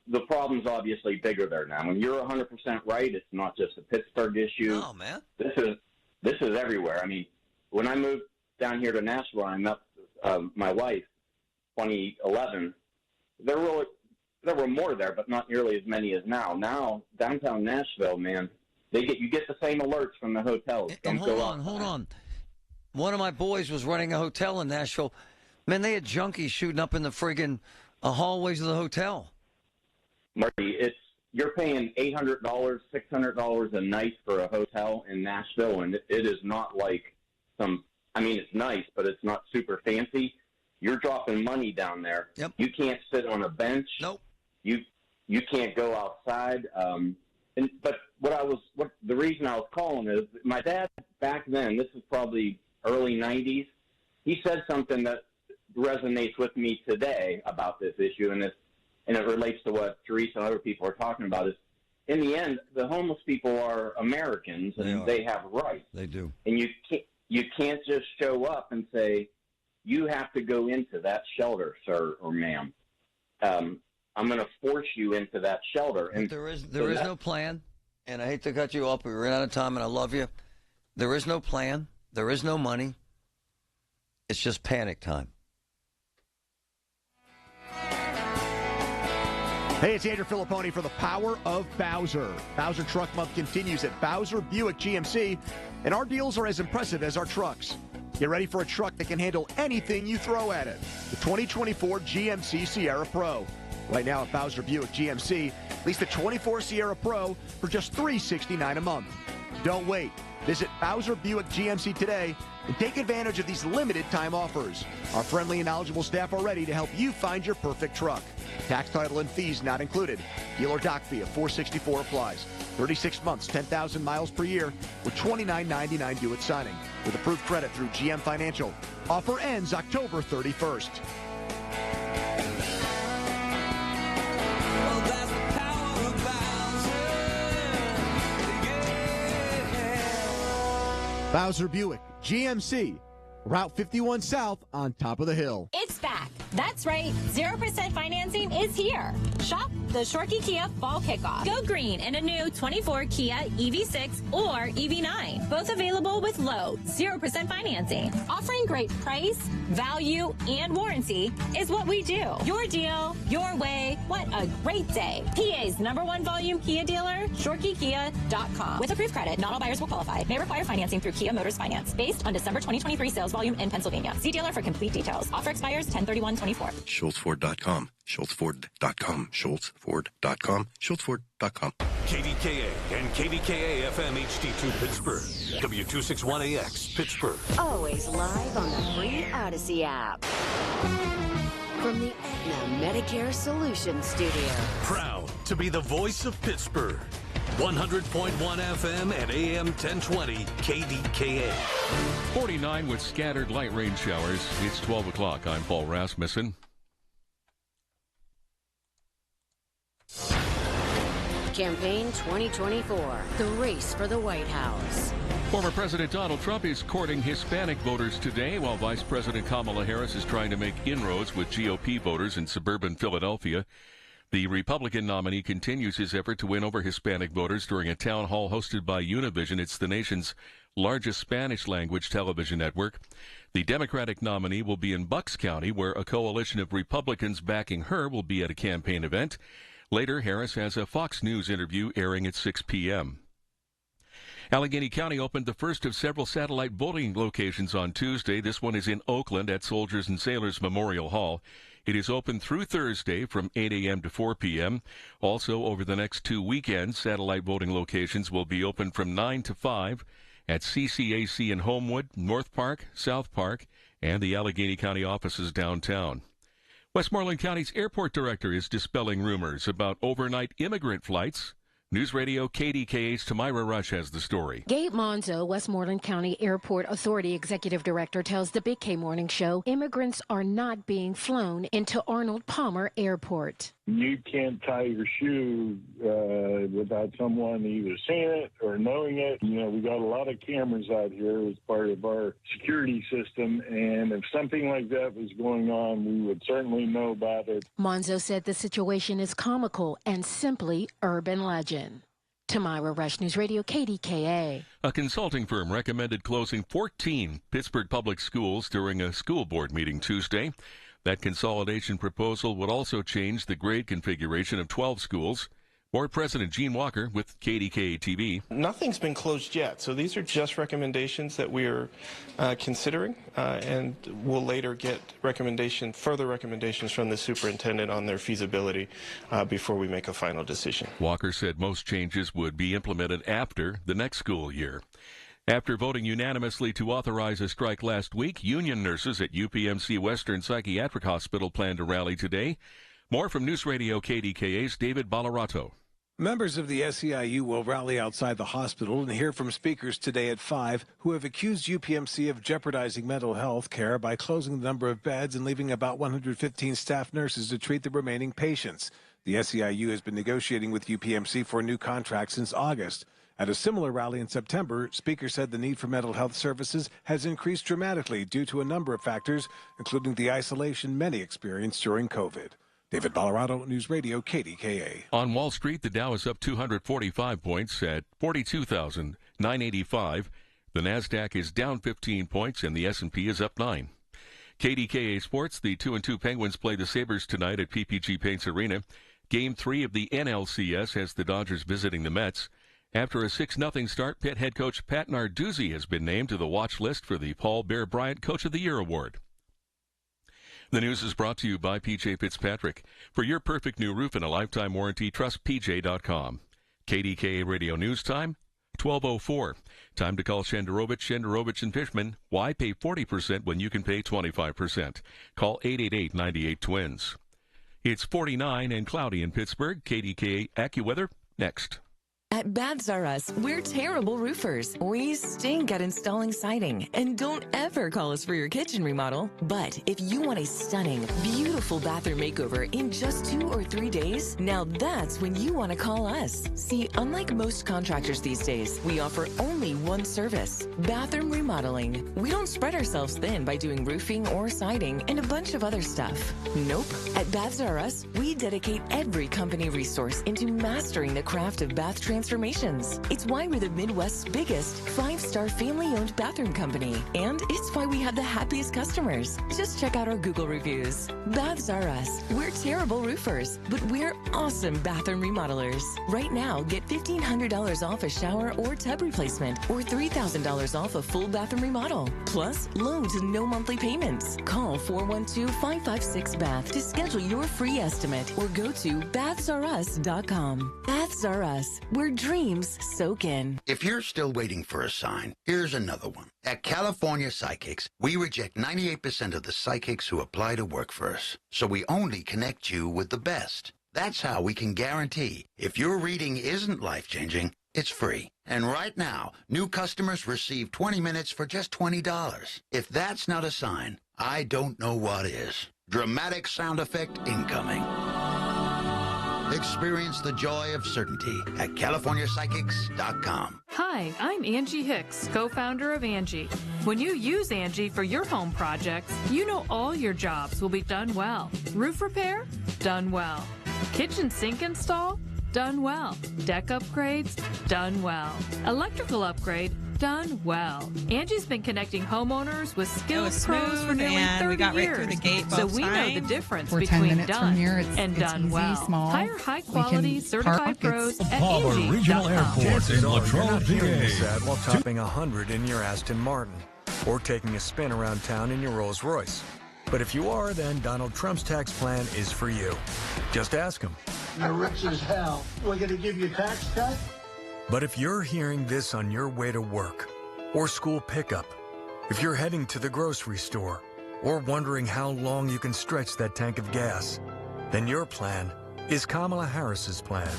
the problem's obviously bigger there now. And you're 100% right. It's not just a Pittsburgh issue. Oh, man. This is everywhere. I mean, when I moved down here to Nashville, I met my wife, 2011. There were more there, but not nearly as many as now. Now, downtown Nashville, man, you get the same alerts from the hotels. And hold on. One of my boys was running a hotel in Nashville. Man, they had junkies shooting up in the friggin' hallways of the hotel. Marty, you're paying $800, $600 a night for a hotel in Nashville, and it is not like it's nice, but it's not super fancy. You're dropping money down there. Yep. You can't sit on a bench. Nope. You can't go outside. But the reason I was calling is my dad back then, this is probably early 90s, he said something that resonates with me today about this issue, and it relates to what Teresa and other people are talking about, is in the end, the homeless people are Americans, and they have rights. They do. And you can't just show up and say, you have to go into that shelter, sir or ma'am. I'm going to force you into that shelter. And there is no plan, and I hate to cut you off, but we ran out of time, and I love you. There is no plan. There is no money. It's just panic time. Hey, it's Andrew Filipponi for the Power of Bowser. Bowser Truck Month continues at Bowser Buick GMC, and our deals are as impressive as our trucks. Get ready for a truck that can handle anything you throw at it. The 2024 GMC Sierra Pro. Right now at Bowser Buick GMC, lease the 24 Sierra Pro for just $369 a month. Don't wait. Visit Bowser Buick GMC today and take advantage of these limited time offers. Our friendly and knowledgeable staff are ready to help you find your perfect truck. Tax, title, and fees not included. Dealer doc fee of $464 applies. 36 months, 10,000 miles per year with $29.99 due at signing. With approved credit through GM Financial. Offer ends October 31st. Bowser Buick, GMC, Route 51 South on top of the hill. It's back. That's right. 0% financing is here. Shop the Shorkey Kia Fall Kickoff. Go green in a new 24 Kia EV6 or EV9. Both available with low 0% financing. Offering great price, value, and warranty is what we do. Your deal, your way. What a great day. PA's #1 volume Kia dealer, ShorkeyKia.com. With approved credit, not all buyers will qualify. May require financing through Kia Motors Finance. Based on December 2023 sales volume in Pennsylvania. See dealer for complete details. Offer expires 10/31/24. SchultzFord.com. SchultzFord.com. SchultzFord.com. SchultzFord.com. KDKA and KDKA FM HD2 Pittsburgh. W261AX Pittsburgh. Always live on the free Odyssey app. From the Aetna Medicare Solutions Studio. Proud to be the voice of Pittsburgh. 100.1 FM and AM 1020 KDKA. 49 with scattered light rain showers. It's 12 o'clock. I'm Paul Rasmussen. Campaign 2024, the race for the White House. Former President Donald Trump is courting Hispanic voters today, while Vice President Kamala Harris is trying to make inroads with GOP voters in suburban Philadelphia. The Republican nominee continues his effort to win over Hispanic voters during a town hall hosted by Univision. It's the nation's largest Spanish-language television network. The Democratic nominee will be in Bucks County, where a coalition of Republicans backing her will be at a campaign event. Later, Harris has a Fox News interview airing at 6 p.m. Allegheny County opened the first of several satellite voting locations on Tuesday. This one is in Oakland at Soldiers and Sailors Memorial Hall. It is open through Thursday from 8 a.m. to 4 p.m. Also, over the next 2 weekends, satellite voting locations will be open from 9 to 5 at CCAC in Homewood, North Park, South Park, and the Allegheny County offices downtown. Westmoreland County's airport director is dispelling rumors about overnight immigrant flights. News Radio KDKA's Tamira Rush has the story. Gabe Monzo, Westmoreland County Airport Authority Executive Director, tells the Big K Morning Show immigrants are not being flown into Arnold Palmer Airport. You can't tie your shoe without someone either seeing it or knowing it. You know, we got a lot of cameras out here as part of our security system, and if something like that was going on, we would certainly know about it. Monzo said the situation is comical and simply urban legend. Tamira Rush, News Radio KDKA. A consulting firm recommended closing 14 Pittsburgh public schools during a school board meeting Tuesday. That consolidation proposal would also change the grade configuration of 12 schools. Board President Gene Walker with KDKA TV. Nothing's been closed yet, so these are just recommendations that we are considering, and we'll later get further recommendations from the superintendent on their feasibility before we make a final decision. Walker said most changes would be implemented after the next school year. After voting unanimously to authorize a strike last week, union nurses at UPMC Western Psychiatric Hospital plan to rally today. More from News Radio KDKA's David Ballarato. Members of the SEIU will rally outside the hospital and hear from speakers today at 5 who have accused UPMC of jeopardizing mental health care by closing the number of beds and leaving about 115 staff nurses to treat the remaining patients. The SEIU has been negotiating with UPMC for a new contract since August. At a similar rally in September, speakers said the need for mental health services has increased dramatically due to a number of factors, including the isolation many experienced during COVID. David Ballarato, News Radio KDKA. On Wall Street, the Dow is up 245 points at 42,985. The Nasdaq is down 15 points and the S&P is up 9. KDKA Sports, the 2-2 Penguins play the Sabres tonight at PPG Paints Arena. Game 3 of the NLCS has the Dodgers visiting the Mets. After a 6-0 start, Pitt head coach Pat Narduzzi has been named to the watch list for the Paul Bear Bryant Coach of the Year Award. The news is brought to you by P.J. Fitzpatrick. For your perfect new roof and a lifetime warranty, trust PJ.com. KDKA Radio News Time, 12:04. Time to call Shenderovich and Fishman. Why pay 40% when you can pay 25%? Call 888-98-TWINS. It's 49 and cloudy in Pittsburgh. KDKA AccuWeather next. At Baths R Us, we're terrible roofers. We stink at installing siding. And don't ever call us for your kitchen remodel. But if you want a stunning, beautiful bathroom makeover in just 2 or 3 days, now that's when you want to call us. See, unlike most contractors these days, we offer only one service, bathroom remodeling. We don't spread ourselves thin by doing roofing or siding and a bunch of other stuff. Nope. At Baths R Us, we dedicate every company resource into mastering the craft of bath transformations. It's why we're the Midwest's biggest 5-star family-owned bathroom company. And it's why we have the happiest customers. Just check out our Google reviews. Baths R Us. We're terrible roofers, but we're awesome bathroom remodelers. Right now, get $1,500 off a shower or tub replacement or $3,000 off a full bathroom remodel. Plus, low to no monthly payments. Call 412-556-BATH to schedule your free estimate or go to bathsrus.com. Baths R Us. Where dreams soak in. If you're still waiting for a sign, here's another one. At California Psychics, we reject 98% of the psychics who apply to work for us. So we only connect you with the best. That's how we can guarantee if your reading isn't life-changing, it's free. And right now, new customers receive 20 minutes for just $20. If that's not a sign, I don't know what is. Dramatic sound effect incoming. Experience the joy of certainty at CaliforniaPsychics.com. Hi, I'm Angie Hicks, co-founder of Angie. When you use Angie for your home projects, you know all your jobs will be done well. Roof repair? Done well. Kitchen sink install? Done well. Deck upgrades? Done well. Electrical upgrade? Done well. Angie's been connecting homeowners with skilled pros for nearly 30 we got right years. through the gate So both we know times. the difference We're 10 between minutes done from here. and It's done easy, well. small. Hire high quality certified park. pros at Palmer Regional Angie.com. Airport in Latrobe, Hearing PA. that while topping 100 in your Aston Martin or taking a spin around town in your Rolls Royce. But if you are, then Donald Trump's tax plan is for you. Just ask him. You're rich as hell. We're going to give you a tax cut? But if you're hearing this on your way to work or school pickup, if you're heading to the grocery store or wondering how long you can stretch that tank of gas, then your plan is Kamala Harris's plan.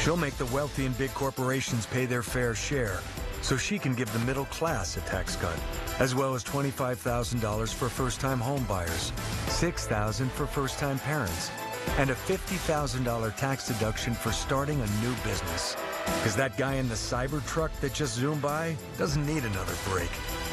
She'll make the wealthy and big corporations pay their fair share so she can give the middle class a tax cut, as well as $25,000 for first-time home buyers, $6,000 for first-time parents, and a $50,000 tax deduction for starting a new business. Because that guy in the cyber truck that just zoomed by doesn't need another break.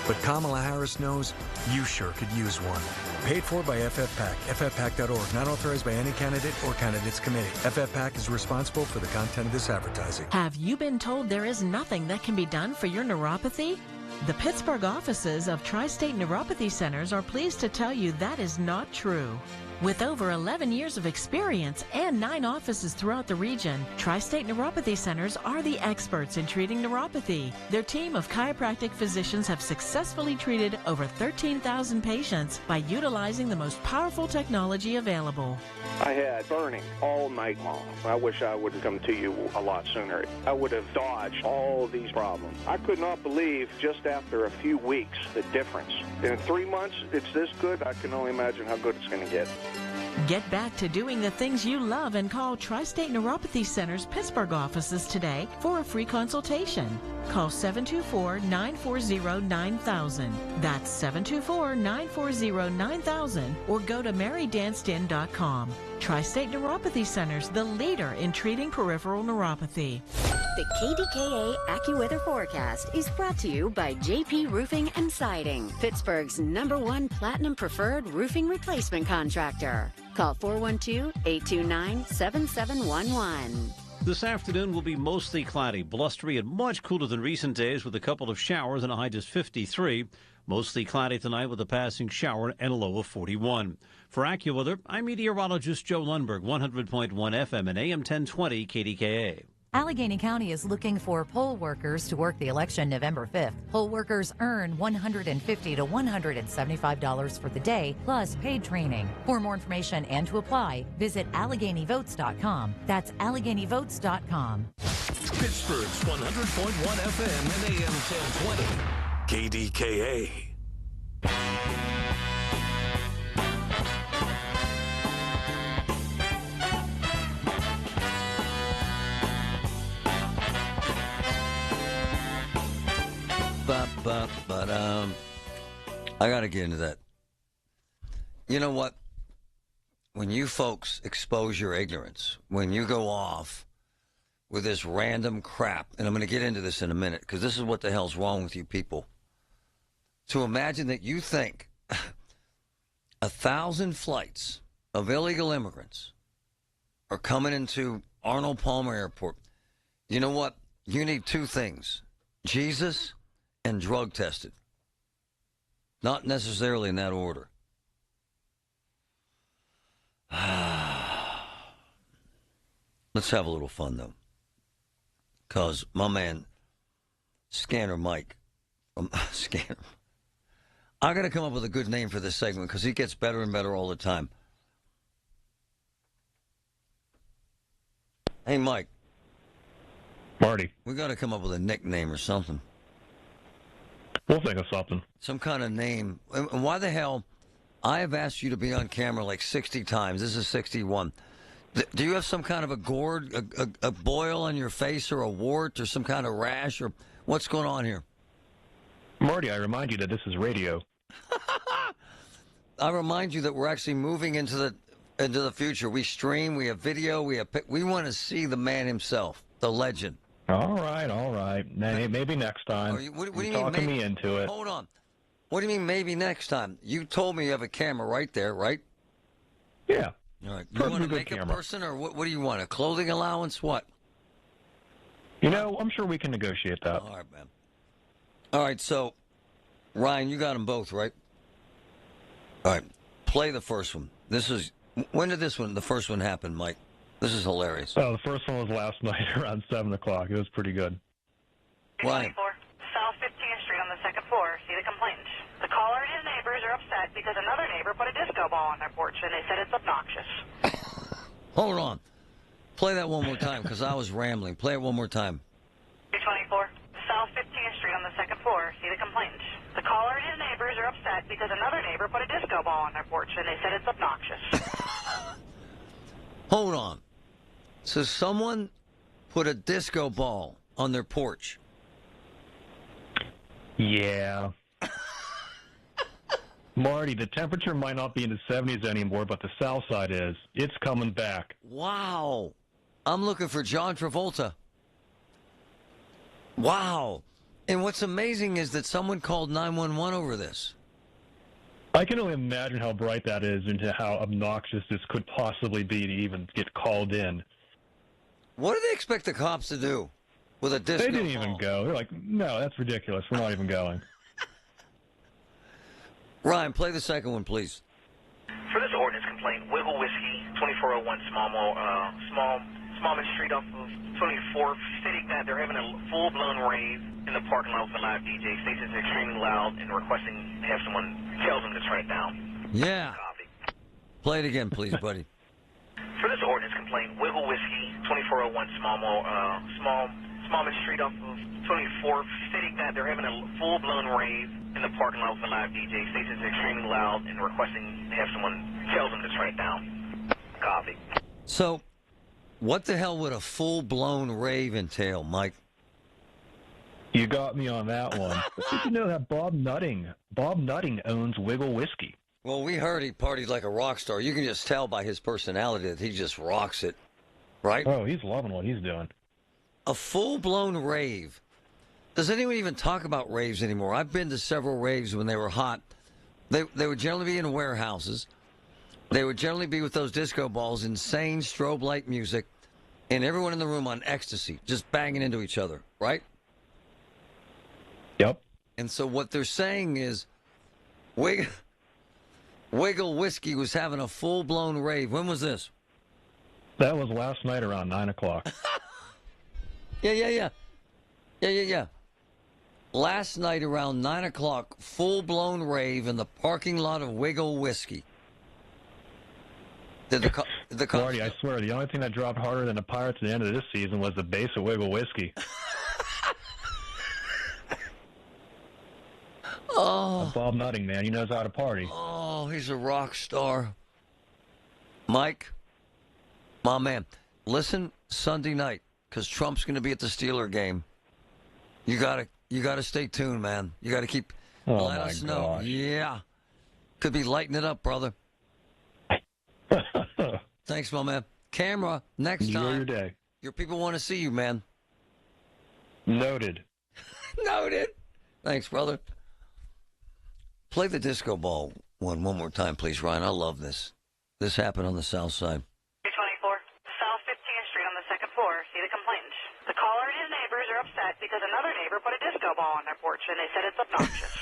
But Kamala Harris knows you sure could use one. Paid for by FFPAC, ffpac.org, not authorized by any candidate or candidates committee. FFPAC is responsible for the content of this advertising. Have you been told there is nothing that can be done for your neuropathy? The Pittsburgh offices of Tri-State Neuropathy Centers are pleased to tell you that is not true. With over 11 years of experience and 9 offices throughout the region, Tri-State Neuropathy Centers are the experts in treating neuropathy. Their team of chiropractic physicians have successfully treated over 13,000 patients by utilizing the most powerful technology available. I had burning all night long. I wish I would have come to you a lot sooner. I would have dodged all these problems. I could not believe just after a few weeks the difference. In 3 months, it's this good. I can only imagine how good it's going to get. Get back to doing the things you love and call Tri-State Neuropathy Center's Pittsburgh offices today for a free consultation. Call 724-940-9000. That's 724-940-9000 or go to marydanston.com. Tri-State Neuropathy Centers, the leader in treating peripheral neuropathy. The KDKA AccuWeather forecast is brought to you by JP Roofing and Siding, Pittsburgh's #1 Platinum Preferred Roofing Replacement Contractor. Call 412-829-7711. This afternoon will be mostly cloudy, blustery, and much cooler than recent days with a couple of showers and a high just 53. Mostly cloudy tonight with a passing shower and a low of 41. For AccuWeather, I'm meteorologist Joe Lundberg, 100.1 FM and AM 1020 KDKA. Allegheny County is looking for poll workers to work the election November 5th. Poll workers earn $150 to $175 for the day, plus paid training. For more information and to apply, visit AlleghenyVotes.com. That's AlleghenyVotes.com. Pittsburgh's 100.1 FM and AM 1020. KDKA. But I got to get into that. You know what? When you folks expose your ignorance, when you go off with this random crap, and I'm going to get into this in a minute, because this is what the hell's wrong with you people. To imagine that you think 1,000 flights of illegal immigrants are coming into Arnold Palmer Airport. You know what? You need 2 things. Jesus and drug tested. Not necessarily in that order. Let's have a little fun, though. Because my man, Scanner Mike, Scanner, I got to come up with a good name for this segment because he gets better and better all the time. Hey, Mike. Marty. We got to come up with a nickname or something. We'll think of something. Some kind of name. And why the hell? I have asked you to be on camera like 60 times. This is 61. Do you have some kind of a gourd, a boil on your face or a wart or some kind of rash? Or what's going on here? Marty, I remind you that this is radio. I remind you that we're actually moving into the future. We stream, we have video, we want to see the man himself, the legend. All right. Maybe next time. What do you mean? Talking me into it. Hold on. What do you mean maybe next time? You told me you have a camera right there, right? Yeah. All right. You want a makeup person, or what do you want? A clothing allowance? What? You know, I'm sure we can negotiate that. All right, man. All right, so, Ryan, you got them both, right? All right. Play the first one. When did the first one happen, Mike? This is hilarious. Oh, the first one was last night around 7 o'clock. It was pretty good. Ryan. South 15th Street on the second floor. See the complainant. The caller and his neighbors are upset because another neighbor put a disco ball on their porch, and they said it's obnoxious. Hold on. Play that one more time, because I was rambling. Play it one more time. 224, South 15th Street on the second floor. See the complaint. The caller and his neighbors are upset because another neighbor put a disco ball on their porch, and they said it's obnoxious. Hold on. So someone put a disco ball on their porch. Yeah. Marty, the temperature might not be in the 70s anymore, but the south side is. It's coming back. Wow. I'm looking for John Travolta. Wow. And what's amazing is that someone called 911 over this. I can only imagine how bright that is and how obnoxious this could possibly be to even get called in. What do they expect the cops to do with a disco They didn't ball? even go. They're like, no, that's ridiculous. We're not even going. Ryan, play the second one, please. For this ordinance complaint, Wiggle Whiskey, 2401 Smallman Street off of 24th, stating that they're having a full-blown rave in the parking lot with a live DJ. States it's extremely loud and requesting to have someone tell them to turn it down. Yeah. Play it again, please, buddy. For this ordinance complaint, Wiggle Whiskey, 2401 Smallman Street off of 24th, stating that they're having a full-blown rave in the parking lot with a live DJ. States it's extremely loud and requesting to have someone tell them to turn it down. Copy. So, what the hell would a full-blown rave entail, Mike? You got me on that one. But did you know that Bob Nutting owns Wiggle Whiskey? Well, we heard he partied like a rock star. You can just tell by his personality that he just rocks it, right? Oh, he's loving what he's doing. A full-blown rave. Does anyone even talk about raves anymore? I've been to several raves when they were hot. They would generally be in warehouses. They would generally be with those disco balls, insane strobe light music, and everyone in the room on ecstasy, just banging into each other, right? Yep. And so what they're saying is Wiggle Whiskey was having a full-blown rave. When was this? That was last night around 9 o'clock. Yeah. Last night around 9 o'clock, full-blown rave in the parking lot of Wiggle Whiskey. Marty, I swear, the only thing that dropped harder than the Pirates at the end of this season was the base of Wiggle Whiskey. Oh. Bob Nutting, man, he knows how to party. Oh, he's a rock star. Mike, my man, listen Sunday night, because Trump's going to be at the Steeler game. You gotta stay tuned, man. You gotta keep let us know. Yeah, could be lighting it up, brother. Thanks, my man. Camera next time. Enjoy your day. Your people want to see you, man. Noted. Noted. Thanks, brother. Play the disco ball one more time, please, Ryan. I love this. This happened on the south side. 224, South 15th Street on the second floor. See the complaint. The caller and his neighbors are upset because another neighbor put a disco ball on their porch, and they said it's obnoxious.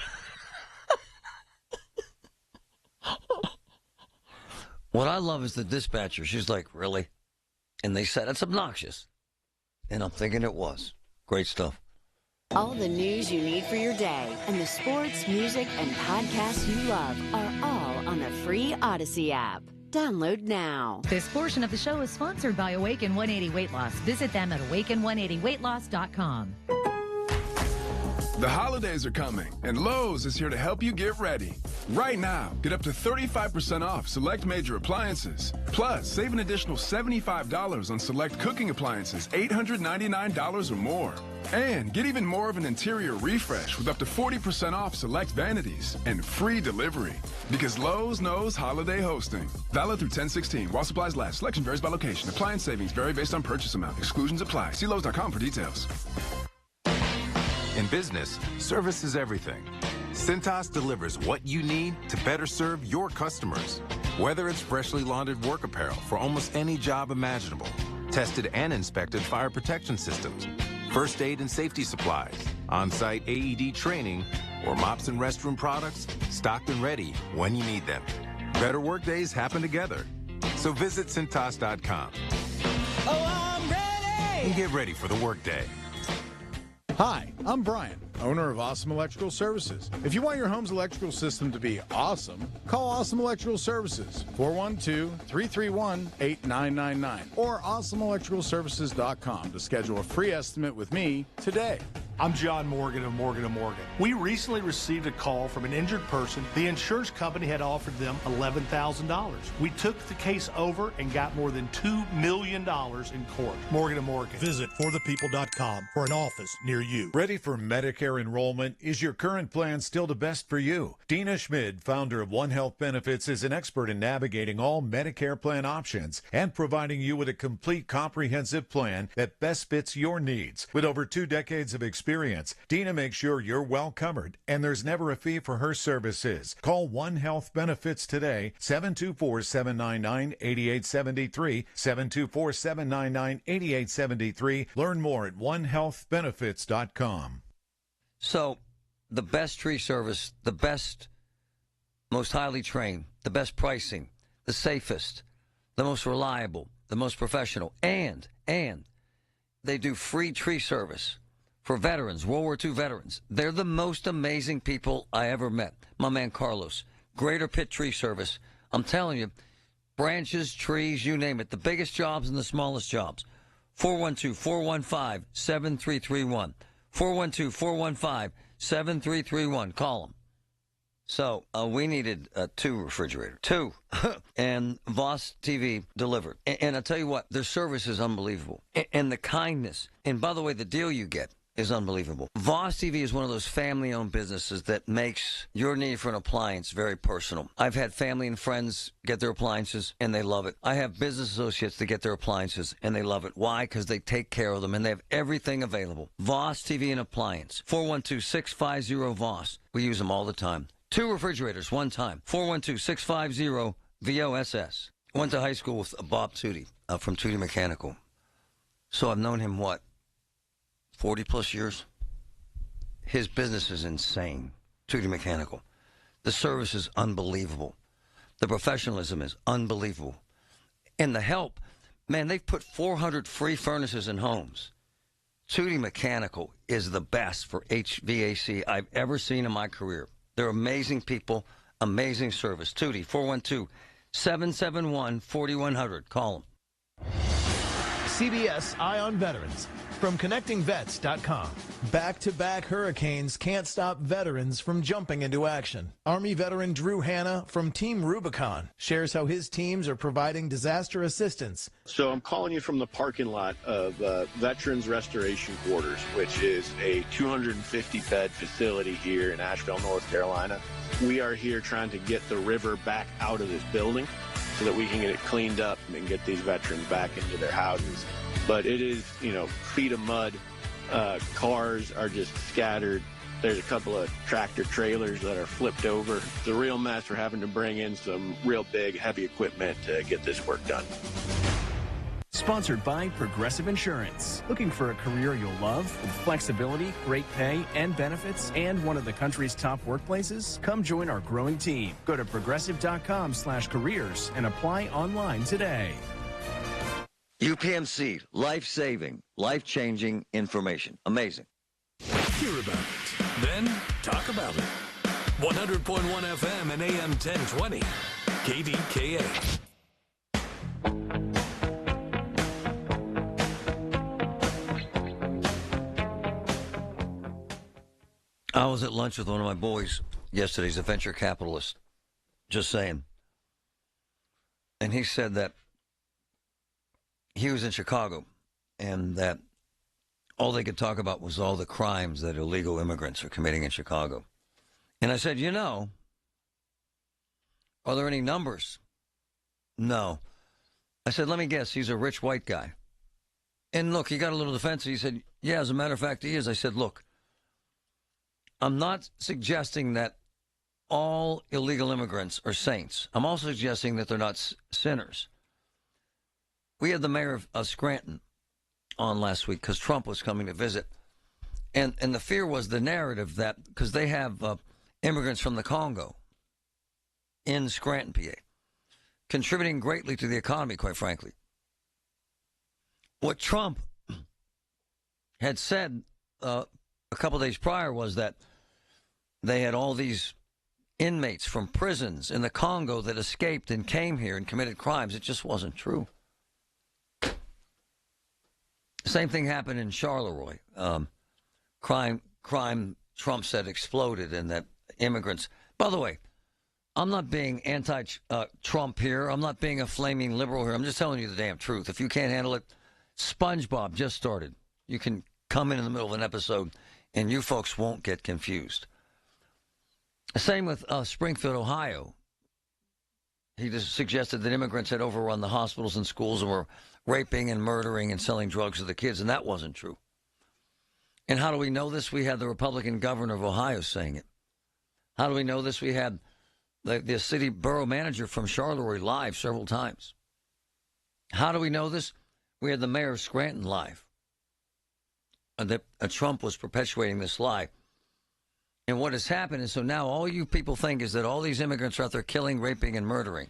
What I love is the dispatcher. She's like, really? And they said it's obnoxious. And I'm thinking it was. Great stuff. All the news you need for your day and the sports, music, and podcasts you love are all on the free Odyssey app. Download now. This portion of the show is sponsored by Awaken 180 Weight Loss. Visit them at awaken180weightloss.com. The holidays are coming, and Lowe's is here to help you get ready. Right now, get up to 35% off select major appliances. Plus, save an additional $75 on select cooking appliances, $899 or more. And get even more of an interior refresh with up to 40% off select vanities and free delivery. Because Lowe's knows holiday hosting. Valid through 10/16. While supplies last. Selection varies by location. Appliance savings vary based on purchase amount. Exclusions apply. See Lowe's.com for details. In business, service is everything. Cintas delivers what you need to better serve your customers. Whether it's freshly laundered work apparel for almost any job imaginable, tested and inspected fire protection systems, first aid and safety supplies, on-site AED training, or mops and restroom products, stocked and ready when you need them. Better work days happen together. So visit Cintas.com. Oh, I'm ready! And get ready for the workday. Hi, I'm Brian, owner of Awesome Electrical Services. If you want your home's electrical system to be awesome, call Awesome Electrical Services, 412-331-8999, or awesomeelectricalservices.com to schedule a free estimate with me today. I'm John Morgan of Morgan & Morgan. We recently received a call from an injured person. The insurance company had offered them $11,000. We took the case over and got more than $2 million in court. Morgan & Morgan. Visit forthepeople.com for an office near you. Ready for Medicare enrollment? Is your current plan still the best for you? Dina Schmid, founder of One Health Benefits, is an expert in navigating all Medicare plan options and providing you with a complete comprehensive plan that best fits your needs. With over 2 decades of experience, Dina makes sure you're well covered, and there's never a fee for her services. Call One Health Benefits today, 724-799-8873, 724-799-8873. Learn more at onehealthbenefits.com. So, the best tree service, the best, most highly trained, the best pricing, the safest, the most reliable, the most professional, and they do free tree service for veterans, World War II veterans. They're the most amazing people I ever met. My man Carlos, Greater Pitt Tree Service. I'm telling you, branches, trees, you name it, the biggest jobs and the smallest jobs. 412-415-7331. 412-415-7331. Call them. So we needed 2 refrigerators. 2. And Voss TV delivered. And I'll tell you what, their service is unbelievable. And the kindness. And by the way, the deal you get is unbelievable. Voss TV is one of those family-owned businesses that makes your need for an appliance very personal. I've had family and friends get their appliances, and they love it. I have business associates that get their appliances, and they love it. Why? Because they take care of them, and they have everything available. Voss TV and Appliance. 412-650-VOSS. We use them all the time. 2 refrigerators, one time. 412-650-VOSS. Went to high school with Bob Tootie from Tootie Mechanical. So I've known him, 40-plus years. His business is insane. Tootie Mechanical. The service is unbelievable. The professionalism is unbelievable. And the help, man, they've put 400 free furnaces in homes. Tootie Mechanical is the best for HVAC I've ever seen in my career. They're amazing people, amazing service. Tootie, 412-771-4100. Call them. CBS Eye on Veterans from ConnectingVets.com. Back-to-back hurricanes can't stop veterans from jumping into action. Army veteran Drew Hanna from Team Rubicon shares how his teams are providing disaster assistance. So I'm calling you from the parking lot of Veterans Restoration Quarters, which is a 250-bed facility here in Asheville, North Carolina. We are here trying to get the river back out of this building so that we can get it cleaned up and get these veterans back into their houses. But it is, feet of mud. Cars are just scattered. There's a couple of tractor trailers that are flipped over. It's a real mess. We're having to bring in some real big, heavy equipment to get this work done. Sponsored by Progressive Insurance. Looking for a career you'll love with flexibility, great pay, and benefits, and one of the country's top workplaces? Come join our growing team. Go to progressive.com/careers and apply online today. UPMC, life-saving, life-changing information. Amazing. Hear about it, then talk about it. 100.1 FM and AM 1020. KDKA. I was at lunch with one of my boys yesterday. He's a venture capitalist. Just saying. And he said that he was in Chicago and that all they could talk about was all the crimes that illegal immigrants are committing in Chicago. And I said, are there any numbers? No. I said, let me guess, he's a rich white guy. And look, he got a little defensive. He said, yeah, as a matter of fact, he is. I said, look, I'm not suggesting that all illegal immigrants are saints. I'm also suggesting that they're not sinners. We had the mayor of Scranton on last week because Trump was coming to visit. And the fear was the narrative that, because they have immigrants from the Congo in Scranton, PA, contributing greatly to the economy, quite frankly. What Trump had said a couple days prior was that they had all these inmates from prisons in the Congo that escaped and came here and committed crimes. It just wasn't true. Same thing happened in Charleroi. Crime, Trump said, exploded, and that immigrants. By the way, I'm not being anti-Trump here. I'm not being a flaming liberal here. I'm just telling you the damn truth. If you can't handle it, SpongeBob just started. You can come in the middle of an episode, and you folks won't get confused. Same with Springfield, Ohio. He just suggested that immigrants had overrun the hospitals and schools and were raping and murdering and selling drugs to the kids, and that wasn't true. And how do we know this? We had the Republican governor of Ohio saying it. How do we know this? We had the city borough manager from Charleroi live several times. How do we know this? We had the mayor of Scranton live. And that Trump was perpetuating this lie. And what has happened is, so now all you people think is that all these immigrants are out there killing, raping, and murdering.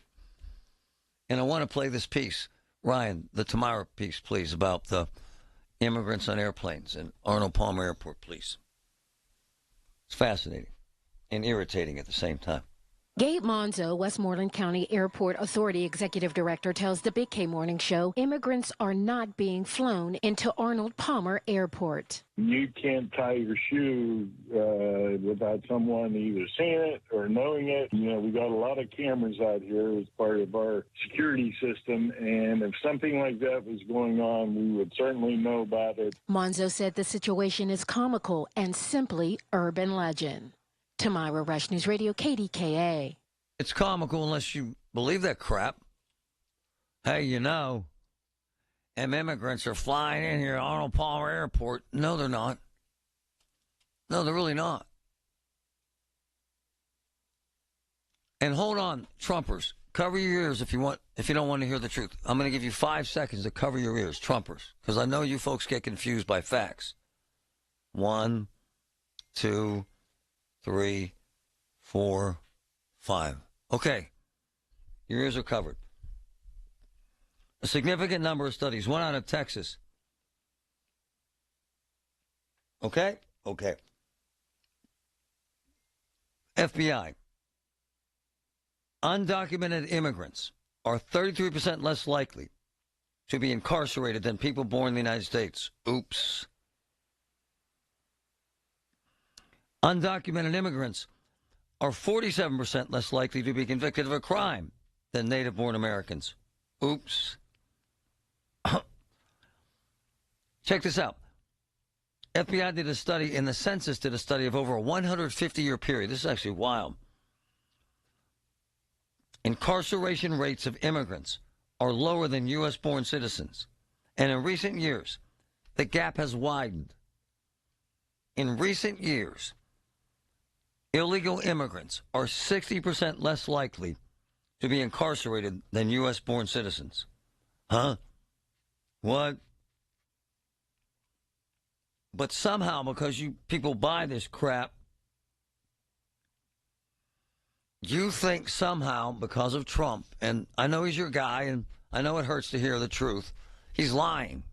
And I want to play this piece. Ryan, the tomorrow piece, please, about the immigrants on airplanes in Arnold Palmer Airport, please. It's fascinating and irritating at the same time. Gabe Monzo, Westmoreland County Airport Authority Executive Director, tells the Big K Morning Show immigrants are not being flown into Arnold Palmer Airport. You can't tie your shoe without someone either seeing it or knowing it. You know, we got a lot of cameras out here as part of our security system, and if something like that was going on, we would certainly know about it. Monzo said the situation is comical and simply urban legend. Tamira Rush News Radio, KDKA. It's comical unless you believe that crap. Hey, you know, them immigrants are flying in here at Arnold Palmer Airport. No, they're not. No, they're really not. And hold on, Trumpers. Cover your ears if you don't want to hear the truth. I'm going to give you 5 seconds to cover your ears, Trumpers, because I know you folks get confused by facts. 1, 2, 3, 4, 5. Okay. Your ears are covered. A significant number of studies, one out of Texas. Okay? Okay. FBI. Undocumented immigrants are 33% less likely to be incarcerated than people born in the United States. Oops. Undocumented immigrants are 47% less likely to be convicted of a crime than native-born Americans. Oops. Check this out. FBI did a study, and the census did a study of over a 150-year period. This is actually wild. Incarceration rates of immigrants are lower than U.S.-born citizens. And in recent years, the gap has widened. In recent years, illegal immigrants are 60% less likely to be incarcerated than U.S.-born citizens. Huh? What? But somehow, because you people buy this crap, you think somehow, because of Trump, and I know he's your guy, and I know it hurts to hear the truth, he's lying.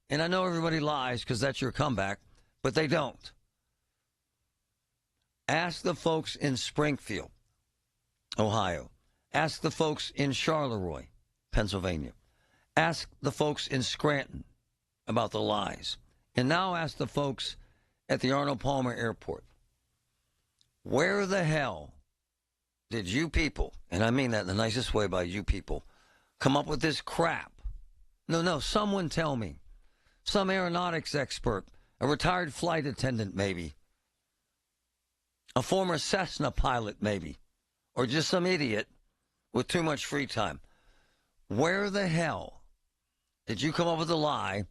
And I know everybody lies because that's your comeback, but they don't. Ask the folks in Springfield, Ohio. Ask the folks in Charleroi, Pennsylvania. Ask the folks in Scranton about the lies. And now ask the folks at the Arnold Palmer Airport. Where the hell did you people, and I mean that in the nicest way by you people, come up with this crap? No, someone tell me. Some aeronautics expert, a retired flight attendant maybe, a former Cessna pilot maybe, or just some idiot with too much free time. Where the hell did you come up with a lie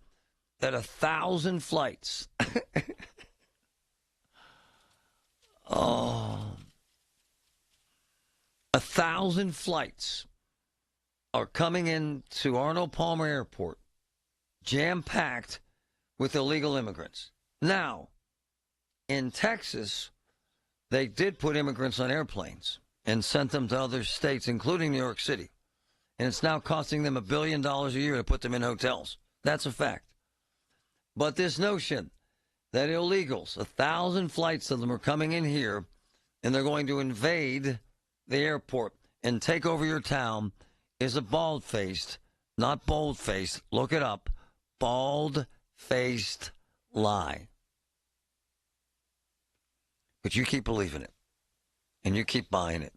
that 1,000 flights, 1,000 flights are coming into Arnold Palmer Airport, jam-packed with illegal immigrants? Now, in Texas, they did put immigrants on airplanes and sent them to other states, including New York City. And it's now costing them $1 billion a year to put them in hotels. That's a fact. But this notion that illegals, 1,000 flights of them are coming in here, and they're going to invade the airport and take over your town is a bald-faced, not bold-faced, look it up, bald-faced lie. But you keep believing it, and you keep buying it.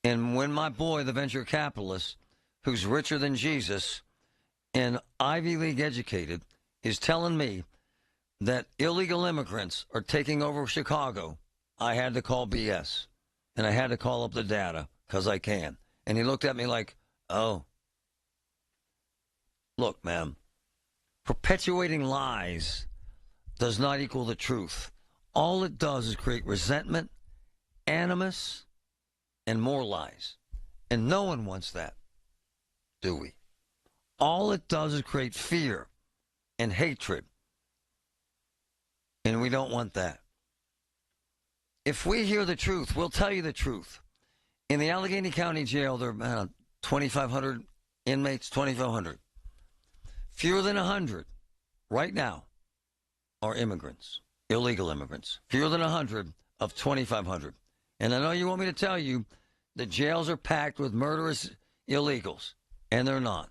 And when my boy, the venture capitalist, who's richer than Jesus and Ivy League educated, is telling me that illegal immigrants are taking over Chicago, I had to call BS. And I had to call up the data, because I can. And he looked at me like, oh. Look, man, perpetuating lies does not equal the truth. All it does is create resentment, animus, and more lies. And no one wants that, do we? All it does is create fear and hatred. And we don't want that. If we hear the truth, we'll tell you the truth. In the Allegheny County Jail, there are 2,500 inmates, 2,500. Fewer than 100 right now are immigrants, illegal immigrants. Fewer than 100 of 2,500. And I know you want me to tell you the jails are packed with murderous illegals, and they're not.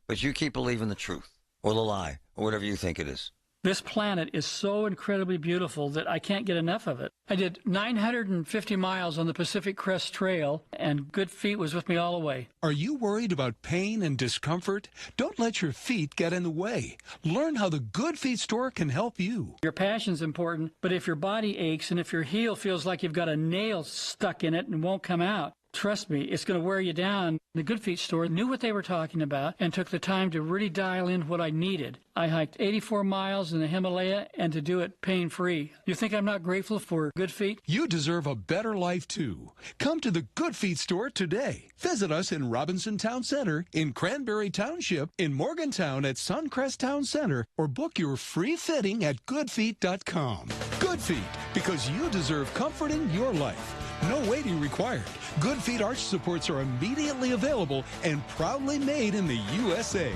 But you keep believing the truth or the lie or whatever you think it is. This planet is so incredibly beautiful that I can't get enough of it. I did 950 miles on the Pacific Crest Trail, and Good Feet was with me all the way. Are you worried about pain and discomfort? Don't let your feet get in the way. Learn how the Good Feet store can help you. Your passion's important, but if your body aches and if your heel feels like you've got a nail stuck in it and won't come out, trust me, it's going to wear you down. The Good Feet store knew what they were talking about and took the time to really dial in what I needed. I hiked 84 miles in the Himalaya and to do it pain-free. You think I'm not grateful for Good Feet? You deserve a better life, too. Come to the Good Feet store today. Visit us in Robinson Town Center, in Cranberry Township, in Morgantown at Suncrest Town Center, or book your free fitting at goodfeet.com. Good Feet, because you deserve comfort in your life. No waiting required. Good Feet arch supports are immediately available and proudly made in the USA.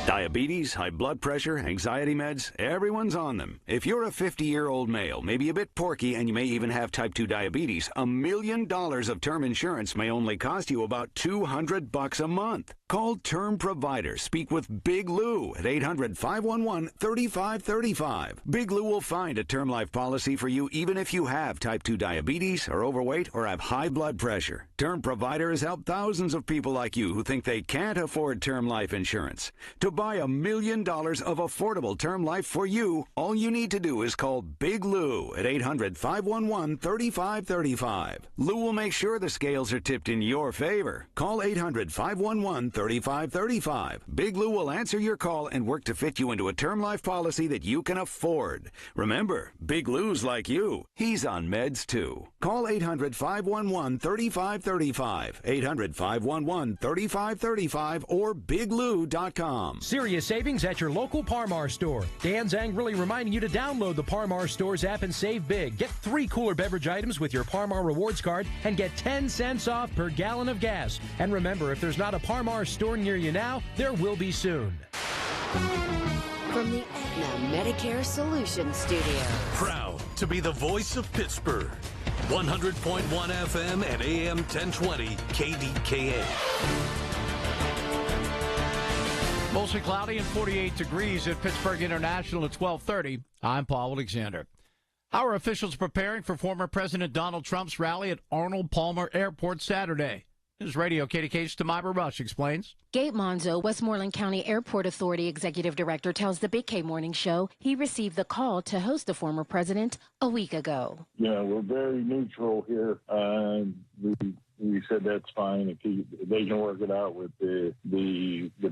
Diabetes, high blood pressure, anxiety meds, everyone's on them. If you're a 50-year-old male, maybe a bit porky, and you may even have type 2 diabetes, $1 million of term insurance may only cost you about $200 a month. Call Term Provider. Speak with Big Lou at 800-511-3535. Big Lou will find a term life policy for you even if you have type 2 diabetes, are overweight, or have high blood pressure. Term Provider has helped thousands of people like you who think they can't afford term life insurance. To buy $1 million of affordable term life for you, all you need to do is call Big Lou at 800-511-3535. Lou will make sure the scales are tipped in your favor. Call 800-511-3535. Big Lou will answer your call and work to fit you into a term life policy that you can afford. Remember, Big Lou's like you. He's on meds too. Call 800-511-3535. 800-511-3535 or biglou.com. Serious savings at your local Par-Mar store. Dan's angrily reminding you to download the Par-Mar Stores app and save big. Get 3 cooler beverage items with your Par-Mar Rewards card and get 10 cents off per gallon of gas. And remember, if there's not a Par-Mar store near you now, there will be soon. From the Aetna Medicare Solutions Studio. Proud to be the voice of Pittsburgh. 100.1 FM and AM 1020 KDKA. Mostly cloudy and 48 degrees at Pittsburgh International at 12:30. I'm Paul Alexander. Our officials preparing for former President Donald Trump's rally at Arnold Palmer Airport Saturday. News Radio KDKA's Tamira Rush explains. Gabe Monzo, Westmoreland County Airport Authority Executive Director, tells the Big K Morning Show he received the call to host the former president a week ago. Yeah, we're very neutral here. We said that's fine if they can work it out with the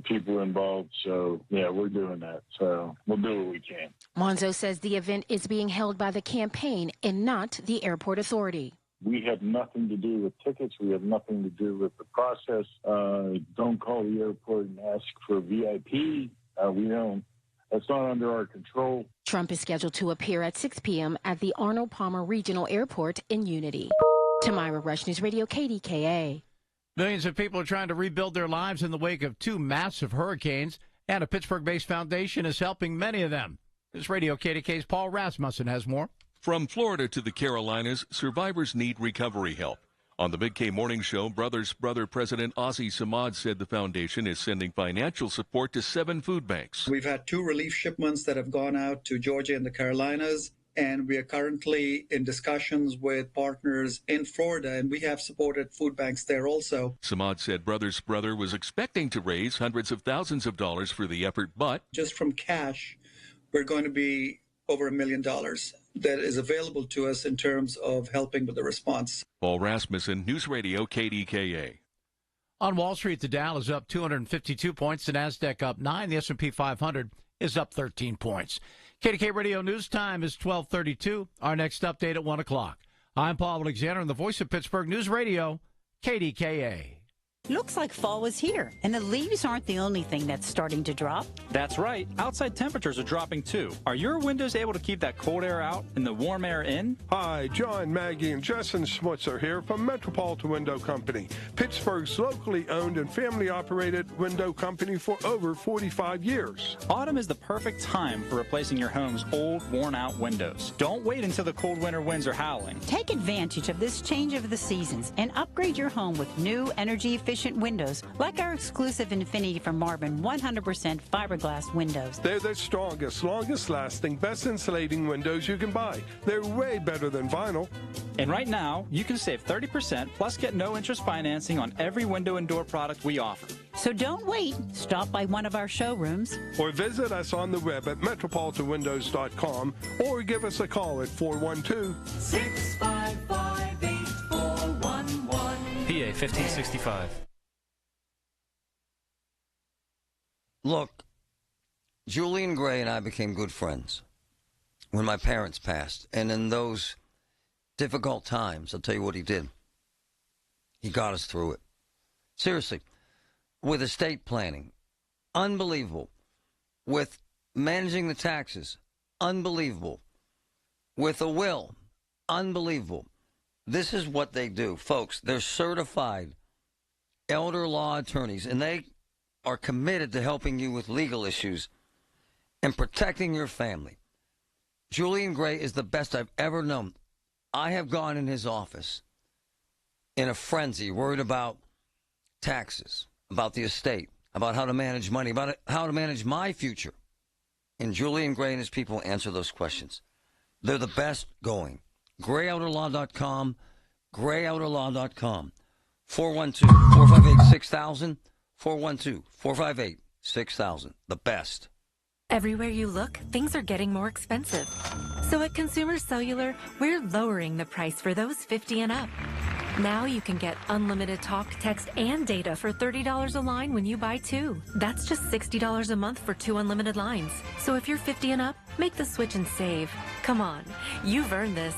people involved. So, yeah, we're doing that. So we'll do what we can. Monzo says the event is being held by the campaign and not the airport authority. We have nothing to do with tickets. We have nothing to do with the process. Don't call the airport and ask for VIP. We don't. That's not under our control. Trump is scheduled to appear at 6 p.m. at the Arnold Palmer Regional Airport in Unity. Tamira Rush, News Radio KDKA. Millions of people are trying to rebuild their lives in the wake of 2 massive hurricanes. And a Pittsburgh-based foundation is helping many of them. This Radio KDK's Paul Rasmussen has more. From Florida to the Carolinas, survivors need recovery help. On the Big K Morning Show, Brothers Brother President Ozzie Samad said the foundation is sending financial support to 7 food banks. We've had 2 relief shipments that have gone out to Georgia and the Carolinas, and we are currently in discussions with partners in Florida, and we have supported food banks there also. Samad said Brothers Brother was expecting to raise hundreds of thousands of dollars for the effort, but just from cash, we're going to be over $1 million that is available to us in terms of helping with the response. Paul Rasmussen, News Radio KDKA. On Wall Street, the Dow is up 252 points, the Nasdaq up 9, the S&P 500 is up 13 points. KDK Radio News Time is 12:32. Our next update at 1 o'clock. I'm Paul Alexander, and the voice of Pittsburgh News Radio, KDKA. Looks like fall is here, and the leaves aren't the only thing that's starting to drop. That's right. Outside temperatures are dropping too. Are your windows able to keep that cold air out and the warm air in? Hi, John, Maggie, and Justin Schmutzer here from Metropolitan Window Company, Pittsburgh's locally owned and family-operated window company for over 45 years. Autumn is the perfect time for replacing your home's old, worn-out windows. Don't wait until the cold winter winds are howling. Take advantage of this change of the seasons and upgrade your home with new energy-efficient windows, like our exclusive Infinity from Marvin 100% fiberglass windows. They're the strongest, longest-lasting, best insulating windows you can buy. They're way better than vinyl. And right now, you can save 30% plus get no interest financing on every window and door product we offer. So don't wait. Stop by one of our showrooms. Or visit us on the web at metropolitanwindows.com or give us a call at 412-655-8411. PA 1565. Look, Julian Gray and I became good friends when my parents passed. And in those difficult times, I'll tell you what he did. He got us through it. Seriously, with estate planning, unbelievable. With managing the taxes, unbelievable. With a will, unbelievable. This is what they do. Folks, they're certified elder law attorneys, and they are committed to helping you with legal issues and protecting your family. Julian Gray is the best I've ever known. I have gone in his office in a frenzy, worried about taxes, about the estate, about how to manage money, about how to manage my future. And Julian Gray and his people answer those questions. They're the best going. GrayOuterLaw.com, GrayOuterLaw.com, 412-458-6000, 412-458-6000. The best. Everywhere you look, things are getting more expensive. So at Consumer Cellular, we're lowering the price for those 50 and up. Now you can get unlimited talk, text, and data for $30 a line when you buy 2. That's just $60 a month for 2 unlimited lines. So if you're 50 and up, make the switch and save. Come on, you've earned this.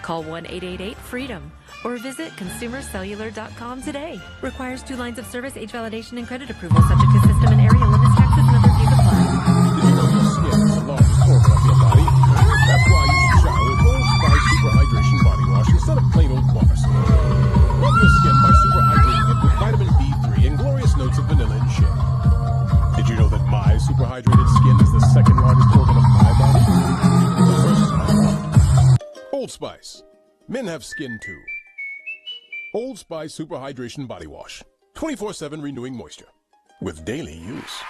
Call 1-888-FREEDOM or visit consumercellular.com today. Requires 2 lines of service, age validation, and credit approval, subject to system and area limits, taxes, and other fees apply. That's why you should shower with Old Spice Super Hydration Body Wash instead of plain old bar soap. Rub your skin by super hydrating it with vitamin B3 and glorious notes of vanilla and shea. Did you know that my super hydrated skin is the second largest organ of my body? The first is my heart. Old Spice. Men have skin too. Old Spice Super Hydration Body Wash. 24/7 renewing moisture. With daily use.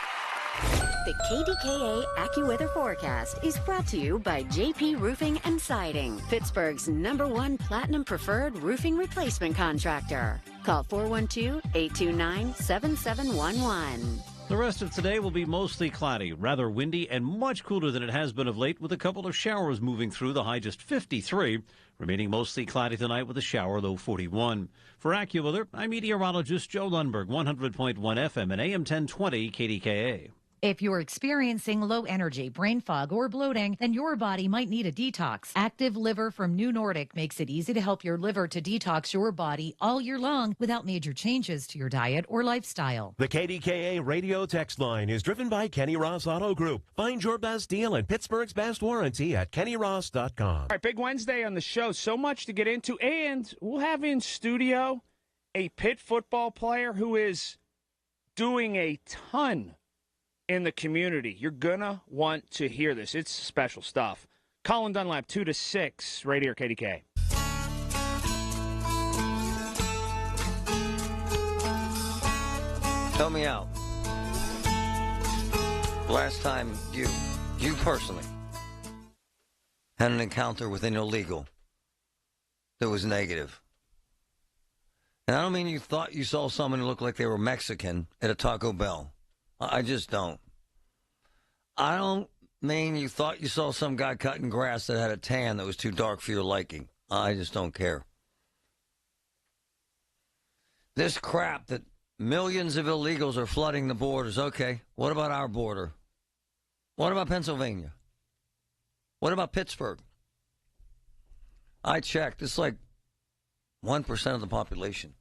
The KDKA AccuWeather forecast is brought to you by JP Roofing and Siding, Pittsburgh's #1 Platinum Preferred Roofing Replacement Contractor. Call 412-829-7711. The rest of today will be mostly cloudy, rather windy, and much cooler than it has been of late, with a couple of showers moving through, the high just 53. Remaining mostly cloudy tonight with a shower, low 41. For AccuWeather, I'm meteorologist Joe Lundberg, 100.1 FM and AM 1020 KDKA. If you're experiencing low energy, brain fog, or bloating, then your body might need a detox. Active Liver from New Nordic makes it easy to help your liver to detox your body all year long without major changes to your diet or lifestyle. The KDKA radio text line is driven by Kenny Ross Auto Group. Find your best deal and Pittsburgh's best warranty at kennyross.com. All right, big Wednesday on the show. So much to get into. And we'll have in studio a Pitt football player who is doing a ton in the community. You're going to want to hear this. It's special stuff. Colin Dunlap, 2 to 6, right here, KDKA. Help me out. Last time you personally, had an encounter with an illegal that was negative. And I don't mean you thought you saw someone who looked like they were Mexican at a Taco Bell. I just don't. I don't mean you thought you saw some guy cutting grass that had a tan that was too dark for your liking. I just don't care. This crap that millions of illegals are flooding the borders. Okay, what about our border? What about Pennsylvania? What about Pittsburgh? I checked. It's like 1% of the population.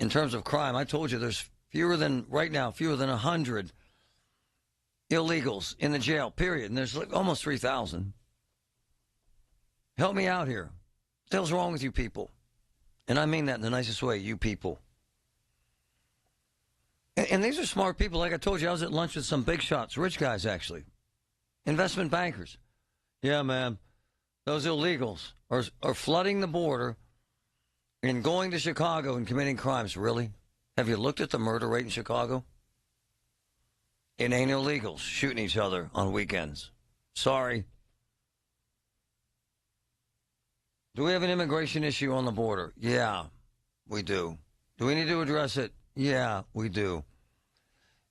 In terms of crime, I told you there's fewer than 100 illegals in the jail, period. And there's like almost 3,000. Help me out here. What the hell's wrong with you people? And I mean that in the nicest way, you people. And these are smart people. Like I told you, I was at lunch with some big shots, rich guys actually, investment bankers. Yeah, man, those illegals are flooding the border and going to Chicago and committing crimes. Really? Have you looked at the murder rate in Chicago? It ain't illegals shooting each other on weekends. Sorry. Do we have an immigration issue on the border? Yeah, we do. Do we need to address it? Yeah, we do.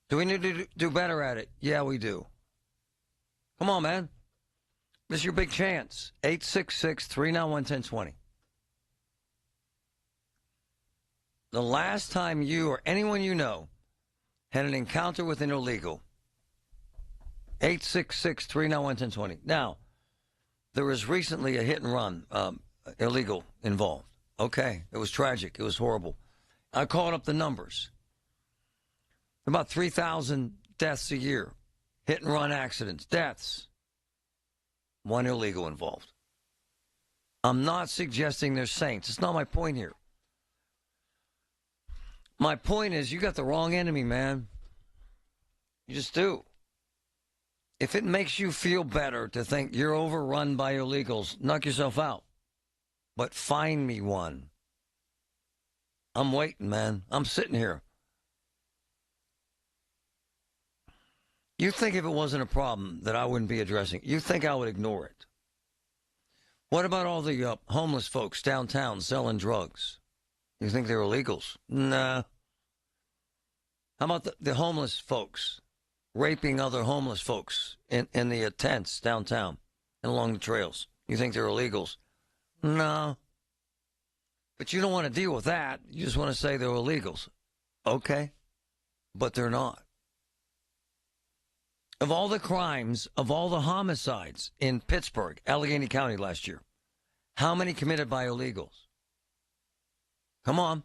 Do we need to do better at it? Yeah, we do. Come on, man. This is your big chance. 866-391-1020. The last time you or anyone you know had an encounter with an illegal, 866-391-1020. Now, there was recently a hit and run, illegal involved. Okay, it was tragic. It was horrible. I called up the numbers. About 3,000 deaths a year. Hit and run accidents, deaths. One illegal involved. I'm not suggesting they're saints. It's not my point here. My point is you got the wrong enemy, man. You just do. If it makes you feel better to think you're overrun by illegals, knock yourself out. But find me one. I'm waiting, man. I'm sitting here. You think if it wasn't a problem that I wouldn't be addressing, you think I would ignore it. What about all the homeless folks downtown selling drugs? You think they're illegals? Nah. How about the homeless folks raping other homeless folks in the tents downtown and along the trails? You think they're illegals? No. But you don't want to deal with that. You just want to say they're illegals. Okay. But they're not. Of all the crimes, of all the homicides in Pittsburgh, Allegheny County last year, how many committed by illegals? Come on.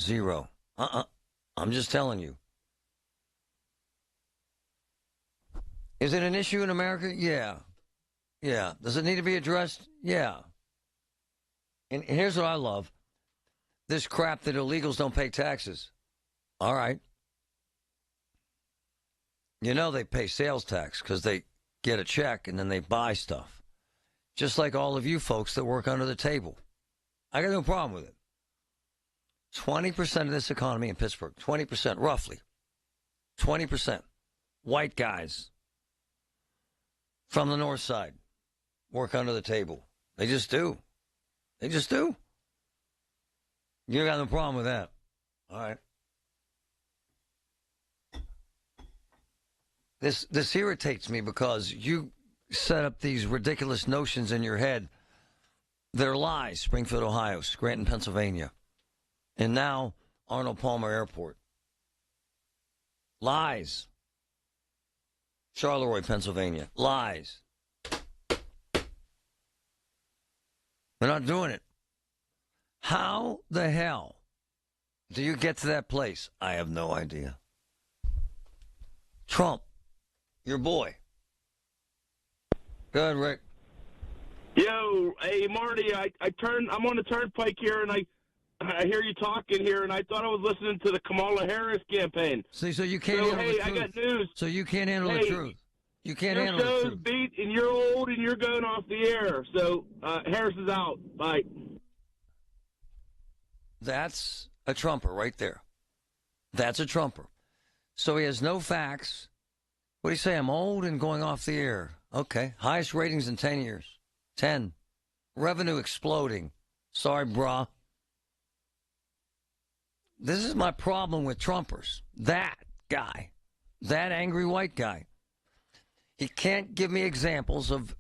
0. I'm just telling you. Is it an issue in America? Yeah. Yeah. Does it need to be addressed? Yeah. And here's what I love. This crap that illegals don't pay taxes. All right. You know they pay sales tax because they get a check and then they buy stuff. Just like all of you folks that work under the table. I got no problem with it. 20% of this economy in Pittsburgh, 20%, roughly. 20%. White guys from the north side work under the table. They just do. They just do. You got no problem with that. All right. This irritates me because you set up these ridiculous notions in your head. They're lies. Springfield, Ohio, Scranton, Pennsylvania. And now Arnold Palmer Airport. Lies. Charleroi, Pennsylvania. Lies. They're not doing it. How the hell do you get to that place? I have no idea. Trump, your boy. Go ahead, Rick. Yo, hey Marty, I'm on the turnpike here, and I I hear you talking here, and I thought I was listening to the Kamala Harris campaign. See, so you can't handle the truth. I got news. So you can't handle the truth. You can't your handle the show's truth. beat, and you're old, and you're going off the air. So Harris is out. Bye. That's a Trumper right there. That's a Trumper. So he has no facts. What do you say? I'm old and going off the air. Okay. Highest ratings in 10 years. 10. Revenue exploding. Sorry, brah. This is my problem with Trumpers. That guy. That angry white guy. He can't give me examples of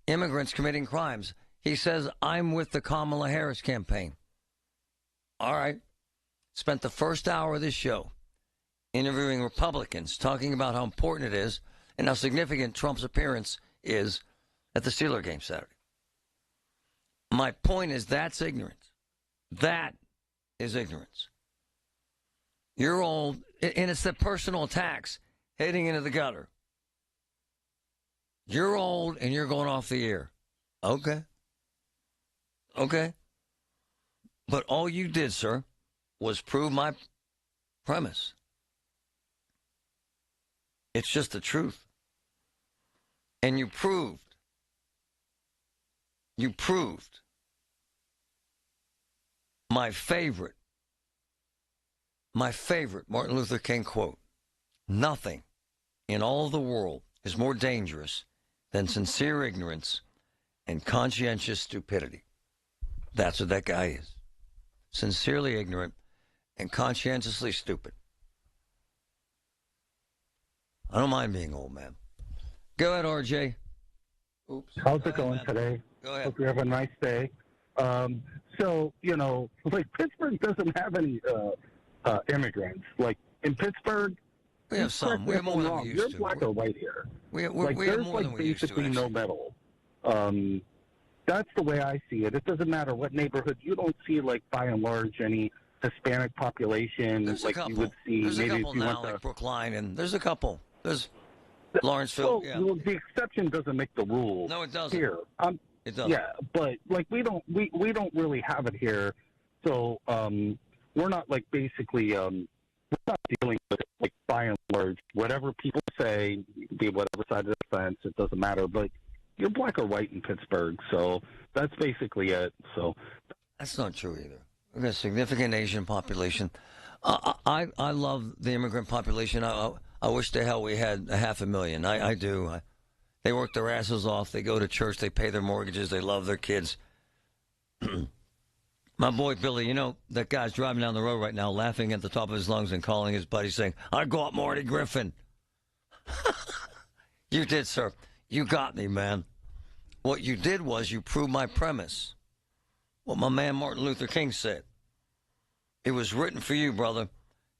immigrants committing crimes. He says, I'm with the Kamala Harris campaign. All right. Spent the first hour of this show interviewing Republicans, talking about how important it is and how significant Trump's appearance is at the Steeler game Saturday. My point is that's ignorance. That is ignorance. You're old, and it's the personal attacks heading into the gutter. You're old and you're going off the air. Okay. Okay. But all you did, sir, was prove my premise. It's just the truth. And you proved my favorite Martin Luther King quote. Nothing in all the world is more dangerous than sincere ignorance and conscientious stupidity. That's what that guy is. Sincerely ignorant and conscientiously stupid. I don't mind being old, man. Go ahead, RJ. Oops. How's it going today? Go ahead. Hope you have a nice day. So, you know, like Pittsburgh doesn't have any immigrants. Like in Pittsburgh, we have some. We have more than we used to. You're black or white here. We have like, more there's than we used to. Basically no middle. That's the way I see it. It doesn't matter what neighborhood. You don't see, like, by and large, any Hispanic population there's like a couple. you would see. There's maybe a couple if you now, went like to Brookline, and there's a couple. There's Lawrenceville. Well, yeah. well, the exception doesn't make the rule. No, it doesn't. Here, it doesn't. Yeah, but like we don't really have it here, so we're not like basically we're not dealing with it, like by and large. Whatever people say, be whatever side of the fence, it doesn't matter. But you're black or white in Pittsburgh, so that's basically it. So that's not true either. We've got a significant Asian population. I love the immigrant population. I wish to hell we had 500,000. I do. They work their asses off. They go to church. They pay their mortgages. They love their kids. My boy Billy, you know, that guy's driving down the road right now laughing at the top of his lungs and calling his buddy saying, I got Marty Griffin. You did, sir. You got me, man. What you did was you proved my premise. What my man Martin Luther King said. It was written for you, brother.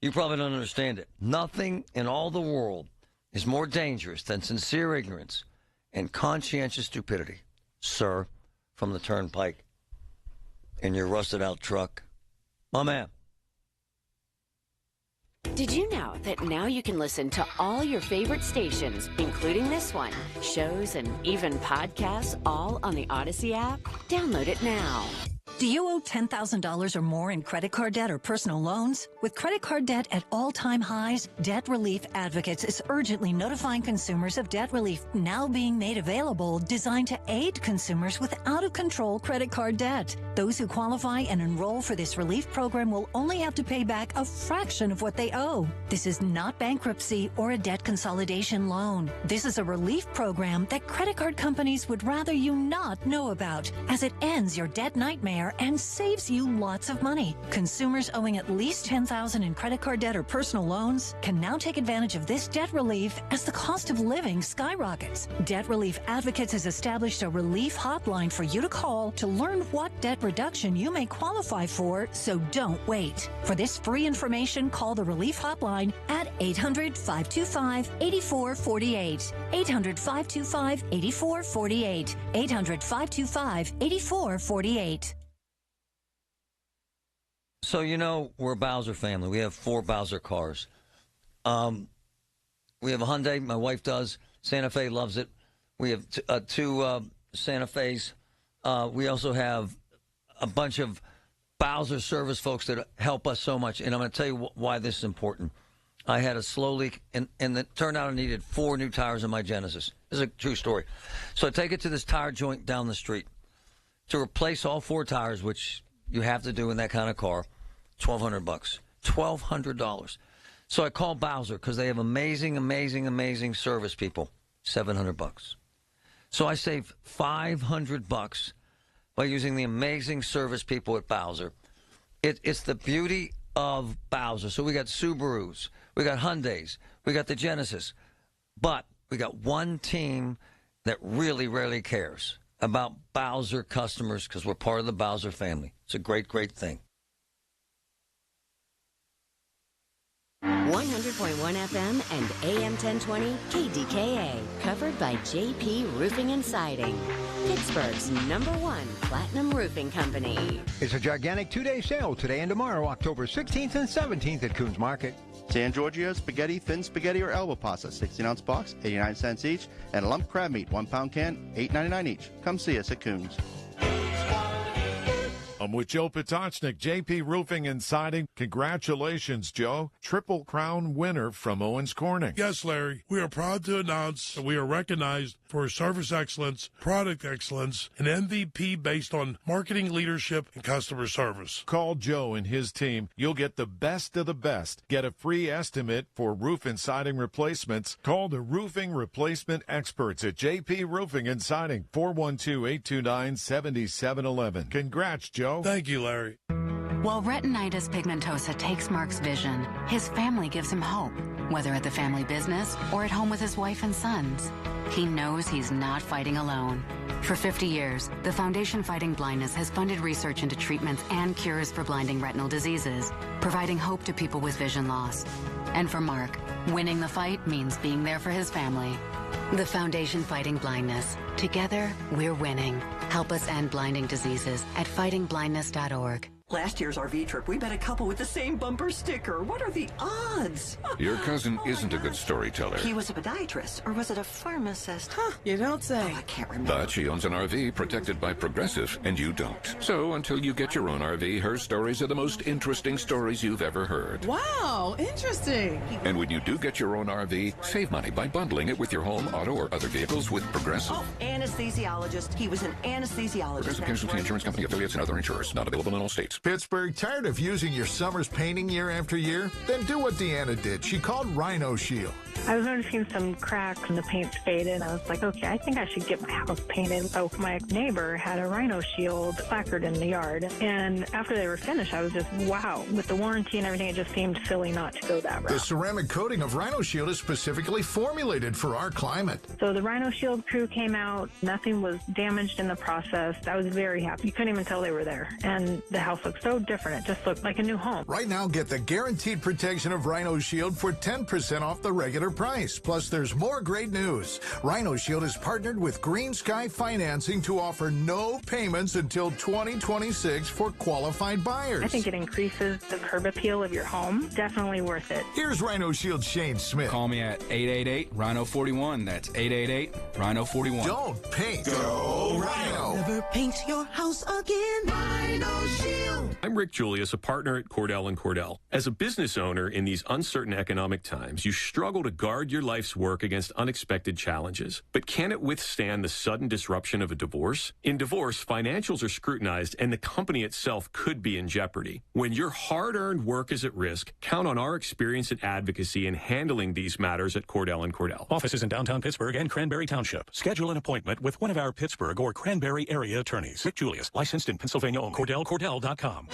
You probably don't understand it. Nothing in all the world is more dangerous than sincere ignorance and conscientious stupidity, sir, from the turnpike in your rusted-out truck. My man. Did you know that now you can listen to all your favorite stations, including this one, shows and even podcasts, all on the Odyssey app? Download it now. Do you owe $10,000 or more in credit card debt or personal loans? With credit card debt at all-time highs, Debt Relief Advocates is urgently notifying consumers of debt relief now being made available, designed to aid consumers with out-of-control credit card debt. Those who qualify and enroll for this relief program will only have to pay back a fraction of what they owe. This is not bankruptcy or a debt consolidation loan. This is a relief program that credit card companies would rather you not know about, as it ends your debt nightmare and saves you lots of money. Consumers owing at least $10,000 in credit card debt or personal loans can now take advantage of this debt relief as the cost of living skyrockets. Debt Relief Advocates has established a relief hotline for you to call to learn what debt reduction you may qualify for, so don't wait. For this free information, call the relief hotline at 800-525-8448. 800-525-8448. 800-525-8448. So, you know, we're a Bowser family. We have 4 Bowser cars. We have a Hyundai. My wife does. Santa Fe loves it. We have 2 Santa Fe's. We also have a bunch of Bowser service folks that help us so much. And I'm going to tell you why this is important. I had a slow leak, and it turned out I needed 4 new tires in my Genesis. This is a true story. So I take it to this tire joint down the street to replace all 4 tires, which you have to do in that kind of car. $1,200. $1,200. So I call Bowser because they have amazing service people. $700. So I save $500 by using the amazing service people at Bowser. It's the beauty of Bowser. So we got Subarus, we got Hyundais, we got the Genesis, but we got one team that really cares about Bowser customers because we're part of the Bowser family. It's a great thing. 100.1 FM and AM 1020 KDKA. Covered by JP Roofing and Siding. Pittsburgh's #1 platinum roofing company. It's a gigantic 2-day sale today and tomorrow, October 16th and 17th at Coons Market. San Giorgio spaghetti, thin spaghetti, or elbow pasta, 16-ounce box, 89 cents each. And a lump crab meat, 1-pound can, $8.99 each. Come see us at Coons. I'm with Joe Potocznik, JP Roofing and Siding. Congratulations, Joe. Triple Crown winner from Owens Corning. Yes, Larry. We are proud to announce that we are recognized for service excellence, product excellence, and MVP based on marketing leadership and customer service. Call Joe and his team. You'll get the best of the best. Get a free estimate for roof and siding replacements. Call the roofing replacement experts at JP Roofing and Siding, 412-829-7711. Congrats, Joe. Thank you, Larry. While retinitis pigmentosa takes Mark's vision, his family gives him hope, whether at the family business or at home with his wife and sons. He knows he's not fighting alone. For 50 years, the Foundation Fighting Blindness has funded research into treatments and cures for blinding retinal diseases, providing hope to people with vision loss. And for Mark, winning the fight means being there for his family. The Foundation Fighting Blindness. Together, we're winning. Help us end blinding diseases at fightingblindness.org. Last year's RV trip, we met a couple with the same bumper sticker. What are the odds? Your cousin isn't a good storyteller. He was a podiatrist, or was it a pharmacist? Huh, you don't say. Oh, I can't remember. But she owns an RV protected by Progressive, and you don't. So until you get your own RV, her stories are the most interesting stories you've ever heard. Wow, interesting. And when you do get your own RV, save money by bundling it with your home, auto, or other vehicles with Progressive. Oh, anesthesiologist. He was an anesthesiologist. Progressive Casualty Insurance Company, affiliates, and other insurers. Not available in all states. Pittsburgh, tired of using your summer's painting year after year? Then do what Deanna did. She called Rhino Shield. I was noticing some cracks and the paint's faded. I was like, okay, I think I should get my house painted. So my neighbor had a Rhino Shield placard in the yard. And after they were finished, I was just, wow. With the warranty and everything, it just seemed silly not to go that route. The ceramic coating of Rhino Shield is specifically formulated for our climate. So the Rhino Shield crew came out. Nothing was damaged in the process. I was very happy. You couldn't even tell they were there. And the house looked so different. It just looked like a new home. Right now, get the guaranteed protection of Rhino Shield for 10% off the regular price. Plus, there's more great news. Rhino Shield is partnered with Green Sky Financing to offer no payments until 2026 for qualified buyers. I think it increases the curb appeal of your home. Definitely worth it. Here's Rhino Shield Shane Smith. Call me at 888-RHINO-41. That's 888-RHINO-41. Don't paint. Go Rhino. Never paint your house again. Rhino Shield. I'm Rick Julius, a partner at Cordell & Cordell. As a business owner in these uncertain economic times, you struggle to guard your life's work against unexpected challenges. But can it withstand the sudden disruption of a divorce? In divorce, financials are scrutinized and the company itself could be in jeopardy. When your hard-earned work is at risk, count on our experience and advocacy in handling these matters at Cordell & Cordell. Offices in downtown Pittsburgh and Cranberry Township. Schedule an appointment with one of our Pittsburgh or Cranberry area attorneys. Rick Julius, licensed in Pennsylvania only. CordellCordell.com.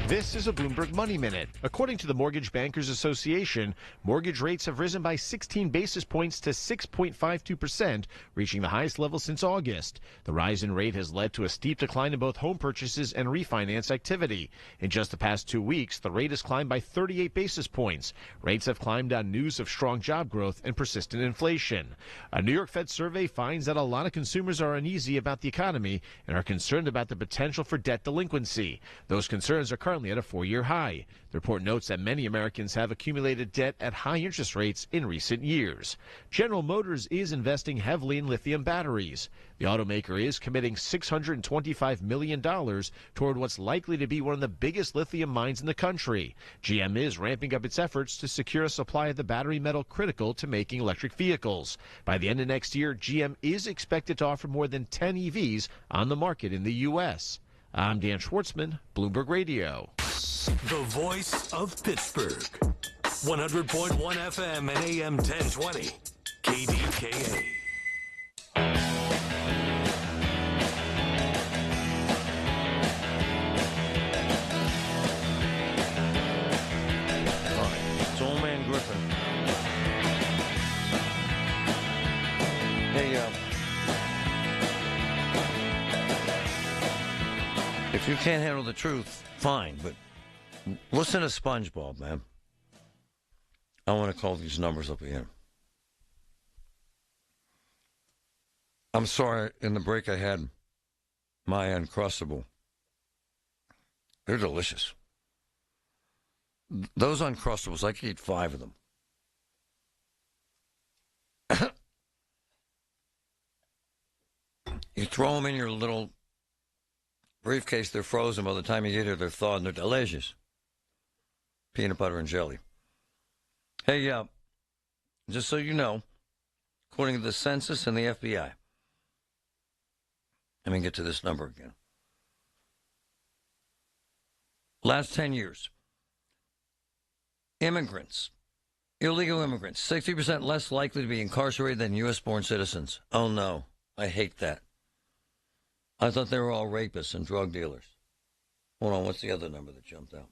This is a Bloomberg Money Minute. According to the Mortgage Bankers Association, mortgage rates have risen by 16 basis points to 6.52%, reaching the highest level since August. The rise in rate has led to a steep decline in both home purchases and refinance activity. In just the past 2 weeks, the rate has climbed by 38 basis points. Rates have climbed on news of strong job growth and persistent inflation. A New York Fed survey finds that a lot of consumers are uneasy about the economy and are concerned about the potential for debt delinquency. Those concerns are currently currently at a 4-year high. The report notes that many Americans have accumulated debt at high interest rates in recent years. General Motors is investing heavily in lithium batteries. The automaker is committing $625 million toward what's likely to be one of the biggest lithium mines in the country. GM is ramping up its efforts to secure a supply of the battery metal critical to making electric vehicles. By the end of next year, GM is expected to offer more than 10 EVs on the market in the U.S. I'm Dan Schwartzman, Bloomberg Radio. The voice of Pittsburgh. 100.1 FM and AM 1020. KDKA. It's Old Man Griffin. Hey, if you can't handle the truth, fine, but listen to SpongeBob, man. I want to call these numbers up again. I'm sorry, in the break I had my Uncrustable. They're delicious. Those Uncrustables, I could eat 5 of them. You throw them in your little briefcase, they're frozen. By the time you get here, they're thawed, and they're delicious. Peanut butter and jelly. Hey, just so you know, according to the census and the FBI, let me get to this number again. Last 10 years, immigrants, illegal immigrants, 60% less likely to be incarcerated than U.S.-born citizens. Oh, no. I hate that. I thought they were all rapists and drug dealers. Hold on, what's the other number that jumped out?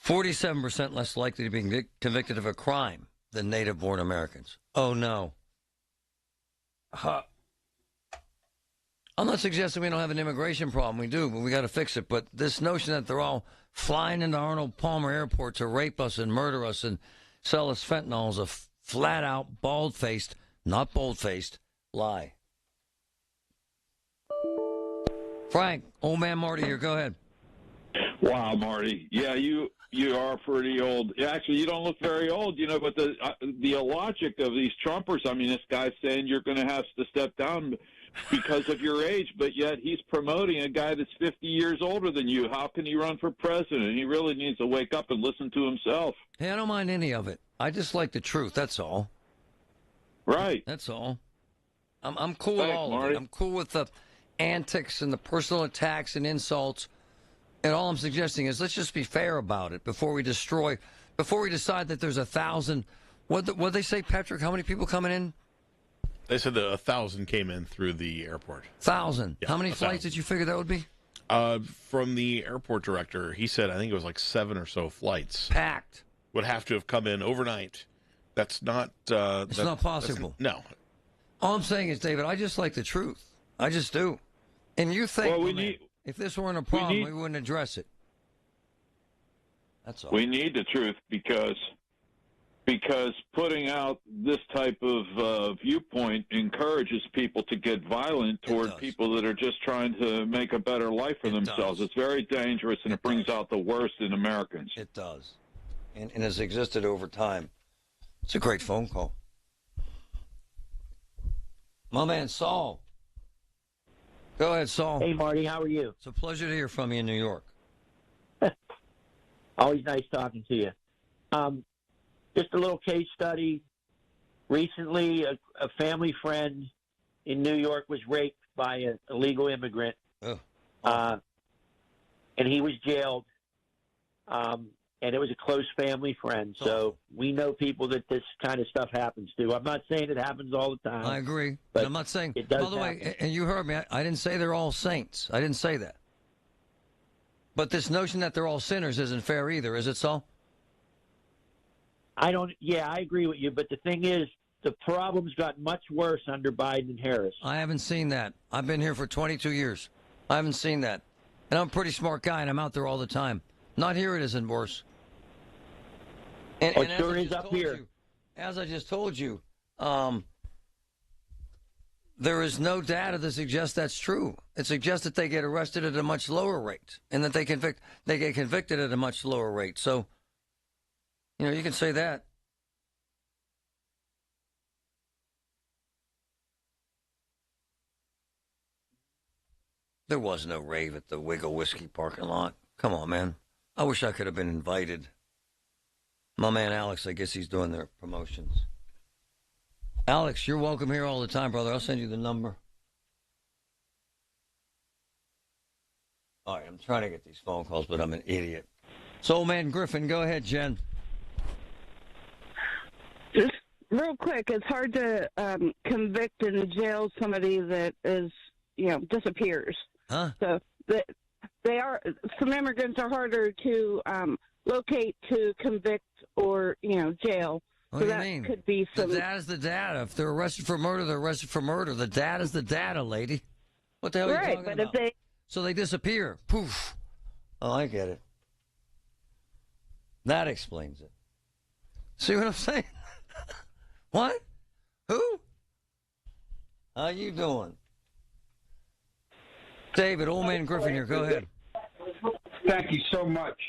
47% less likely to be convicted of a crime than native-born Americans. Oh, no. I'm not suggesting we don't have an immigration problem. We do, but we got to fix it. But this notion that they're all flying into Arnold Palmer Airport to rape us and murder us and sell us fentanyl is a flat-out, bald-faced, not bold-faced, lie. Frank, old man Marty here. Go ahead. Wow, Marty. Yeah, you are pretty old. Actually, you don't look very old, but the illogic of these Trumpers, I mean, this guy's saying you're going to have to step down because of your age, but yet he's promoting a guy that's 50 years older than you. How can he run for president? He really needs to wake up and listen to himself. Hey, I don't mind any of it. I just like the truth, that's all. Right. That's all. I'm cool with all of it. I'm cool with the antics and the personal attacks and insults. And all I'm suggesting is let's just be fair about it before we decide that there's 1,000. What'd they say, Patrick? How many people coming in? They said that 1,000 came in through the airport. 1,000. Yeah, how many 1,000. flights did you figure that would be? From the airport director, he said I think it was like 7 or so flights. Packed. Would have to have come in overnight. That's not. It's not possible. No. All I'm saying is, David, I just like the truth. I just do. And you think, if this weren't a problem, we wouldn't address it. That's all. We need the truth because putting out this type of viewpoint encourages people to get violent toward people that are just trying to make a better life for themselves. It's very dangerous, and it brings out the worst in Americans. It does. And has existed over time. It's a great phone call. My man, Saul. Go ahead, Saul. Hey, Marty, how are you? It's a pleasure to hear from you in New York. Always nice talking to you. Just a little case study. Recently, a family friend in New York was raped by an illegal immigrant, and he was jailed. And it was a close family friend. So we know people that this kind of stuff happens to. I'm not saying it happens all the time. I agree. But I'm not saying, it does by the way, and you heard me, I didn't say they're all saints. I didn't say that. But this notion that they're all sinners isn't fair either, is it, Saul? I agree with you. But the thing is, the problem's got much worse under Biden and Harris. I haven't seen that. I've been here for 22 years. I haven't seen that. And I'm a pretty smart guy, and I'm out there all the time. Not here it isn't worse. And it sure is up here. As I just told you, There is no data to suggest that's true. It suggests that they get arrested at a much lower rate and that they get convicted at a much lower rate. So, you can say that. There was no rave at the Wiggle Whiskey parking lot. Come on, man. I wish I could have been invited. My man Alex, I guess he's doing their promotions. Alex, you're welcome here all the time, brother. I'll send you the number. All right, I'm trying to get these phone calls, but I'm an idiot. So, old man Griffin, go ahead, Jen. Just real quick, it's hard to convict and jail somebody that is, disappears. Huh? So some immigrants are harder to locate, to convict, or jail. What so do you that mean? Could be some. The data's the data. If they're arrested for murder, they're arrested for murder. The data's the data, lady. What the hell are you talking about? So they disappear. Poof. Oh, I get it. That explains it. See what I'm saying? What? Who? How you doing? David, old man Griffin here. Go ahead. Thank you so much.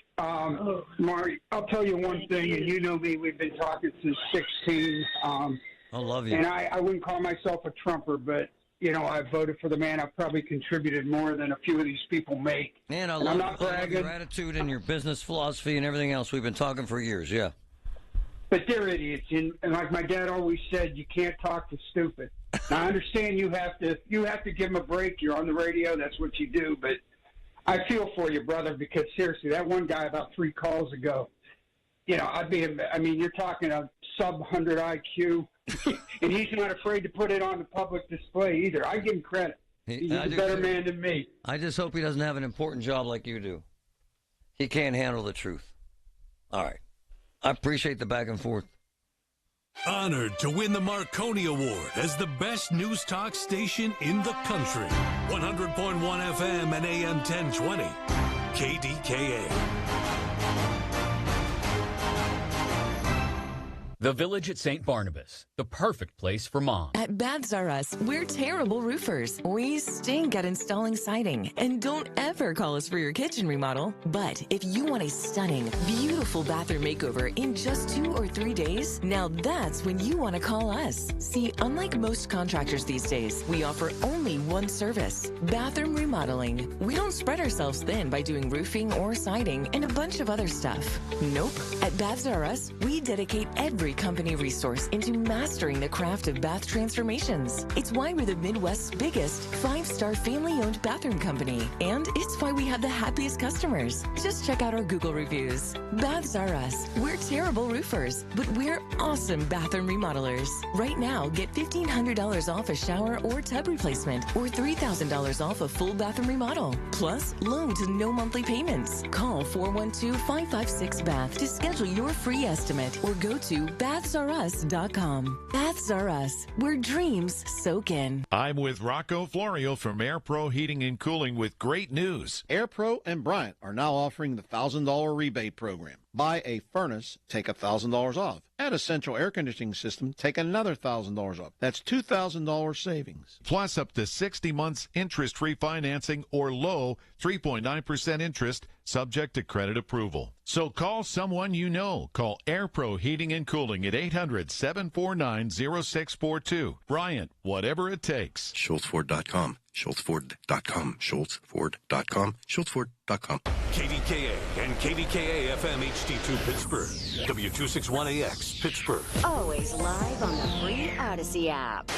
Marty, I'll tell you one thing, and you know me, we've been talking since 16. I love you. And I wouldn't call myself a Trumper, but, I voted for the man. I've probably contributed more than a few of these people make. Man, I I'm love not bragging. your attitude and your business philosophy and everything else. We've been talking for years, yeah. But they're idiots, and like my dad always said, you can't talk to stupid. Now, I understand you have to give them a break. You're on the radio, that's what you do, but I feel for you, brother, because seriously, that one guy about 3 calls ago, you're talking a sub-100 IQ, and he's not afraid to put it on the public display either. I give him credit. He's a better man than me. I just hope he doesn't have an important job like you do. He can't handle the truth. All right. I appreciate the back and forth. Honored to win the Marconi Award as the best news talk station in the country. 100.1 FM and AM 1020. KDKA. The Village at St. Barnabas, the perfect place for mom. At Baths R Us, we're terrible roofers. We stink at installing siding. And don't ever call us for your kitchen remodel. But if you want a stunning, beautiful bathroom makeover in just 2 or 3 days, now that's when you want to call us. See, unlike most contractors these days, we offer only one service, bathroom remodeling. We don't spread ourselves thin by doing roofing or siding and a bunch of other stuff. Nope. At Baths R Us, we dedicate every company resource into mastering the craft of bath transformations. It's why we're the Midwest's biggest 5-star family-owned bathroom company, and it's why we have the happiest customers. Just check out our Google reviews. Baths R Us. We're terrible roofers, but we're awesome bathroom remodelers. Right now, get $1,500 off a shower or tub replacement, or $3,000 off a full bathroom remodel. Plus, loans and no monthly payments. Call 412-556-BATH to schedule your free estimate, or go to BathsRUs.com. Baths R Us, where dreams soak in. I'm with Rocco Florio from Air Pro Heating and Cooling with great news. Air Pro and Bryant are now offering the $1,000 rebate program. Buy a furnace, take $1,000 off. Add a central air conditioning system, take another $1,000 off. That's $2,000 savings. Plus up to 60 months interest-free financing or low 3.9% interest, subject to credit approval. So call someone you know. Call Air Pro Heating and Cooling at 800-749-0642. Bryant, whatever it takes. SchultzFord.com. SchultzFord.com. SchultzFord.com. SchultzFord.com. KDKA and KDKA FM HD2 Pittsburgh. W261AX Pittsburgh. Always live on the free Odyssey app.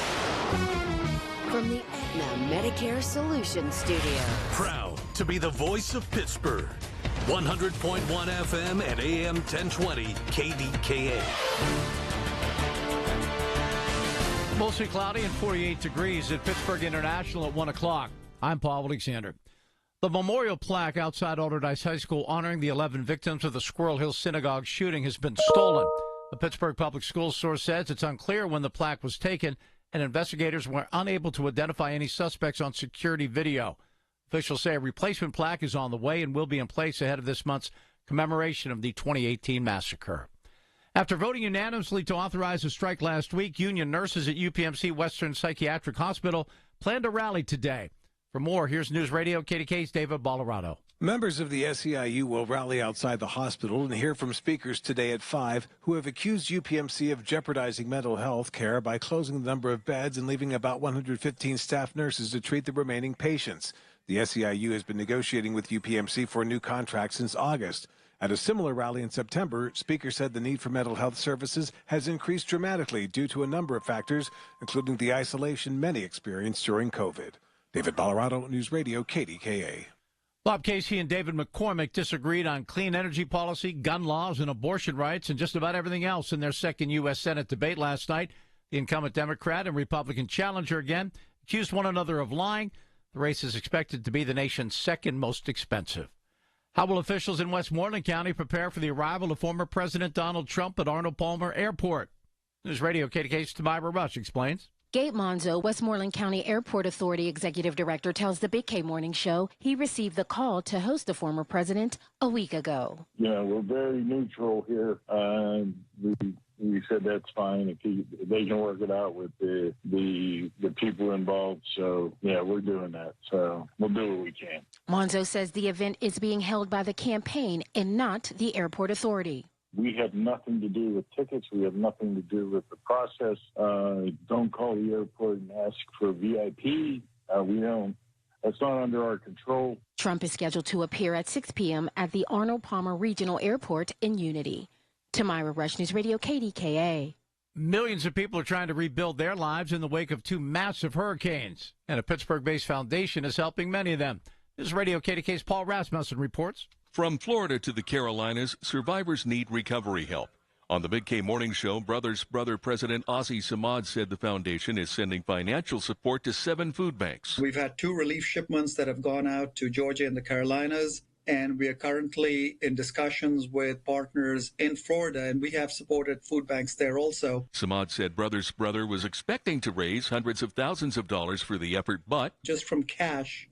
From the Aetna Medicare Solutions Studio. Proud to be the voice of Pittsburgh. 100.1 FM and AM 1020 KDKA. Mostly cloudy and 48 degrees at Pittsburgh International at 1 o'clock. I'm Paul Alexander. The memorial plaque outside Alderdice High School honoring the 11 victims of the Squirrel Hill Synagogue shooting has been stolen. The Pittsburgh Public Schools source says it's unclear when the plaque was taken, and investigators were unable to identify any suspects on security video. Officials say a replacement plaque is on the way and will be in place ahead of this month's commemoration of the 2018 massacre. After voting unanimously to authorize a strike last week, union nurses at UPMC Western Psychiatric Hospital plan to rally today. For more, here's News Radio KDK's David Bolorado. Members of the SEIU will rally outside the hospital and hear from speakers today at 5 who have accused UPMC of jeopardizing mental health care by closing the number of beds and leaving about 115 staff nurses to treat the remaining patients. The SEIU has been negotiating with UPMC for a new contract since August. At a similar rally in September, speakers said the need for mental health services has increased dramatically due to a number of factors, including the isolation many experienced during COVID. David Bolorado, News Radio, KDKA. Bob Casey and David McCormick disagreed on clean energy policy, gun laws, and abortion rights, and just about everything else in their second U.S. Senate debate last night. The incumbent Democrat and Republican challenger again accused one another of lying. The race is expected to be the nation's second most expensive. How will officials in Westmoreland County prepare for the arrival of former President Donald Trump at Arnold Palmer Airport? News Radio KDK's Tamira Rush explains. Gabe Monzo, Westmoreland County Airport Authority Executive Director, tells the Big K Morning Show he received the call to host the former president a week ago. Yeah, we're very neutral here. We said that's fine if they can work it out with the people involved. So, yeah, we're doing that. So we'll do what we can. Monzo says the event is being held by the campaign and not the airport authority. We have nothing to do with tickets. We have nothing to do with the process. Don't call the airport and ask for VIP. We don't. That's not under our control. Trump is scheduled to appear at 6 p.m. at the Arnold Palmer Regional Airport in Unity. Tamira Rush, News Radio, KDKA. Millions of people are trying to rebuild their lives in the wake of two massive hurricanes, and a Pittsburgh-based foundation is helping many of them. This is Radio KDK's Paul Rasmussen reports. From Florida to the Carolinas, survivors need recovery help. On the Big K Morning Show, Brothers Brother President Ozzie Samad said the foundation is sending financial support to 7 food banks. We've had 2 relief shipments that have gone out to Georgia and the Carolinas, and we are currently in discussions with partners in Florida, and we have supported food banks there also. Samad said Brothers Brother was expecting to raise hundreds of thousands of dollars for the effort, but just from cash,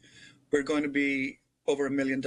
we're going to be over $1 million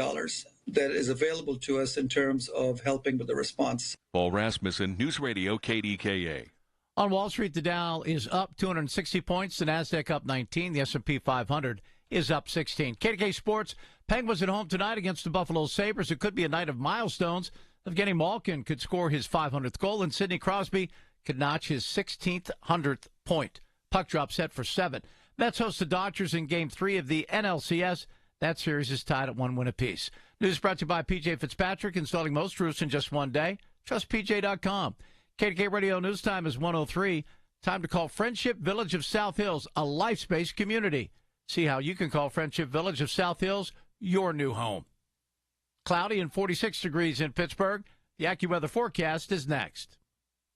that is available to us in terms of helping with the response. Paul Rasmussen, News Radio, KDKA. On Wall Street, the Dow is up 260 points, the Nasdaq up 19, the S&P 500 is up 16. KDK Sports, Penguins at home tonight against the Buffalo Sabres. It could be a night of milestones. Evgeny Malkin could score his 500th goal, and Sidney Crosby could notch his 1,600th point. Puck drop set for 7. Mets host the Dodgers in Game 3 of the NLCS. That series is tied at 1 win apiece. News brought to you by P.J. Fitzpatrick, installing most roofs in just one day. Trust PJ.com. KDK Radio News Time is 1:03. Time to call Friendship Village of South Hills a life space community. See how you can call Friendship Village of South Hills your new home. Cloudy and 46 degrees in Pittsburgh. The AccuWeather forecast is next.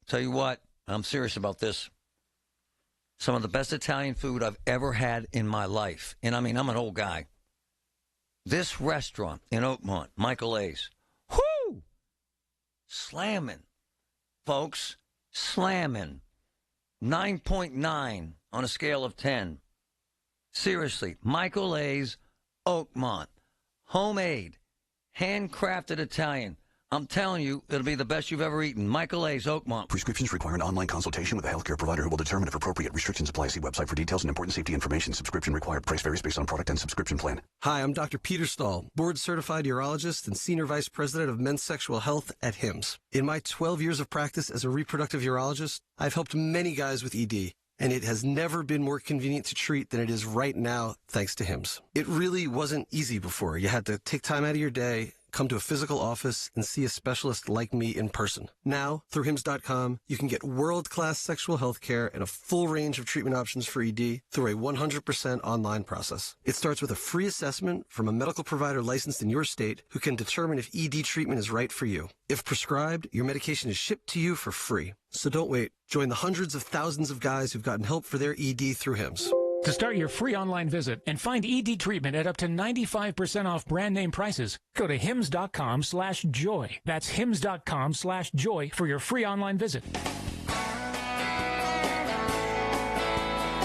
Tell you what, I'm serious about this. Some of the best Italian food I've ever had in my life. And I mean, I'm an old guy. This restaurant in Oakmont, Michael A's, whoo, slamming, folks, slamming. 9.9 on a scale of 10. Seriously, Michael A's, Oakmont, homemade, handcrafted Italian. I'm telling you, it'll be the best you've ever eaten. Michael A's, Oakmont. Prescriptions require an online consultation with a healthcare provider who will determine if appropriate. Restrictions apply. See website for details and important safety information. Subscription required. Price varies based on product and subscription plan. Hi, I'm Dr. Peter Stahl, board-certified urologist and senior vice president of men's sexual health at HIMSS. In my 12 years of practice as a reproductive urologist, I've helped many guys with ED, and it has never been more convenient to treat than it is right now, thanks to HIMSS. It really wasn't easy before. You had to take time out of your day, come to a physical office, and see a specialist like me in person. Now, through HIMSS.com, you can get world-class sexual health care and a full range of treatment options for ED through a 100% online process. It starts with a free assessment from a medical provider licensed in your state who can determine if ED treatment is right for you. If prescribed, your medication is shipped to you for free. So don't wait. Join the hundreds of thousands of guys who've gotten help for their ED through HIMSS. To start your free online visit and find ED treatment at up to 95% off brand name prices, go to hims.com/joy. That's hims.com/joy for your free online visit.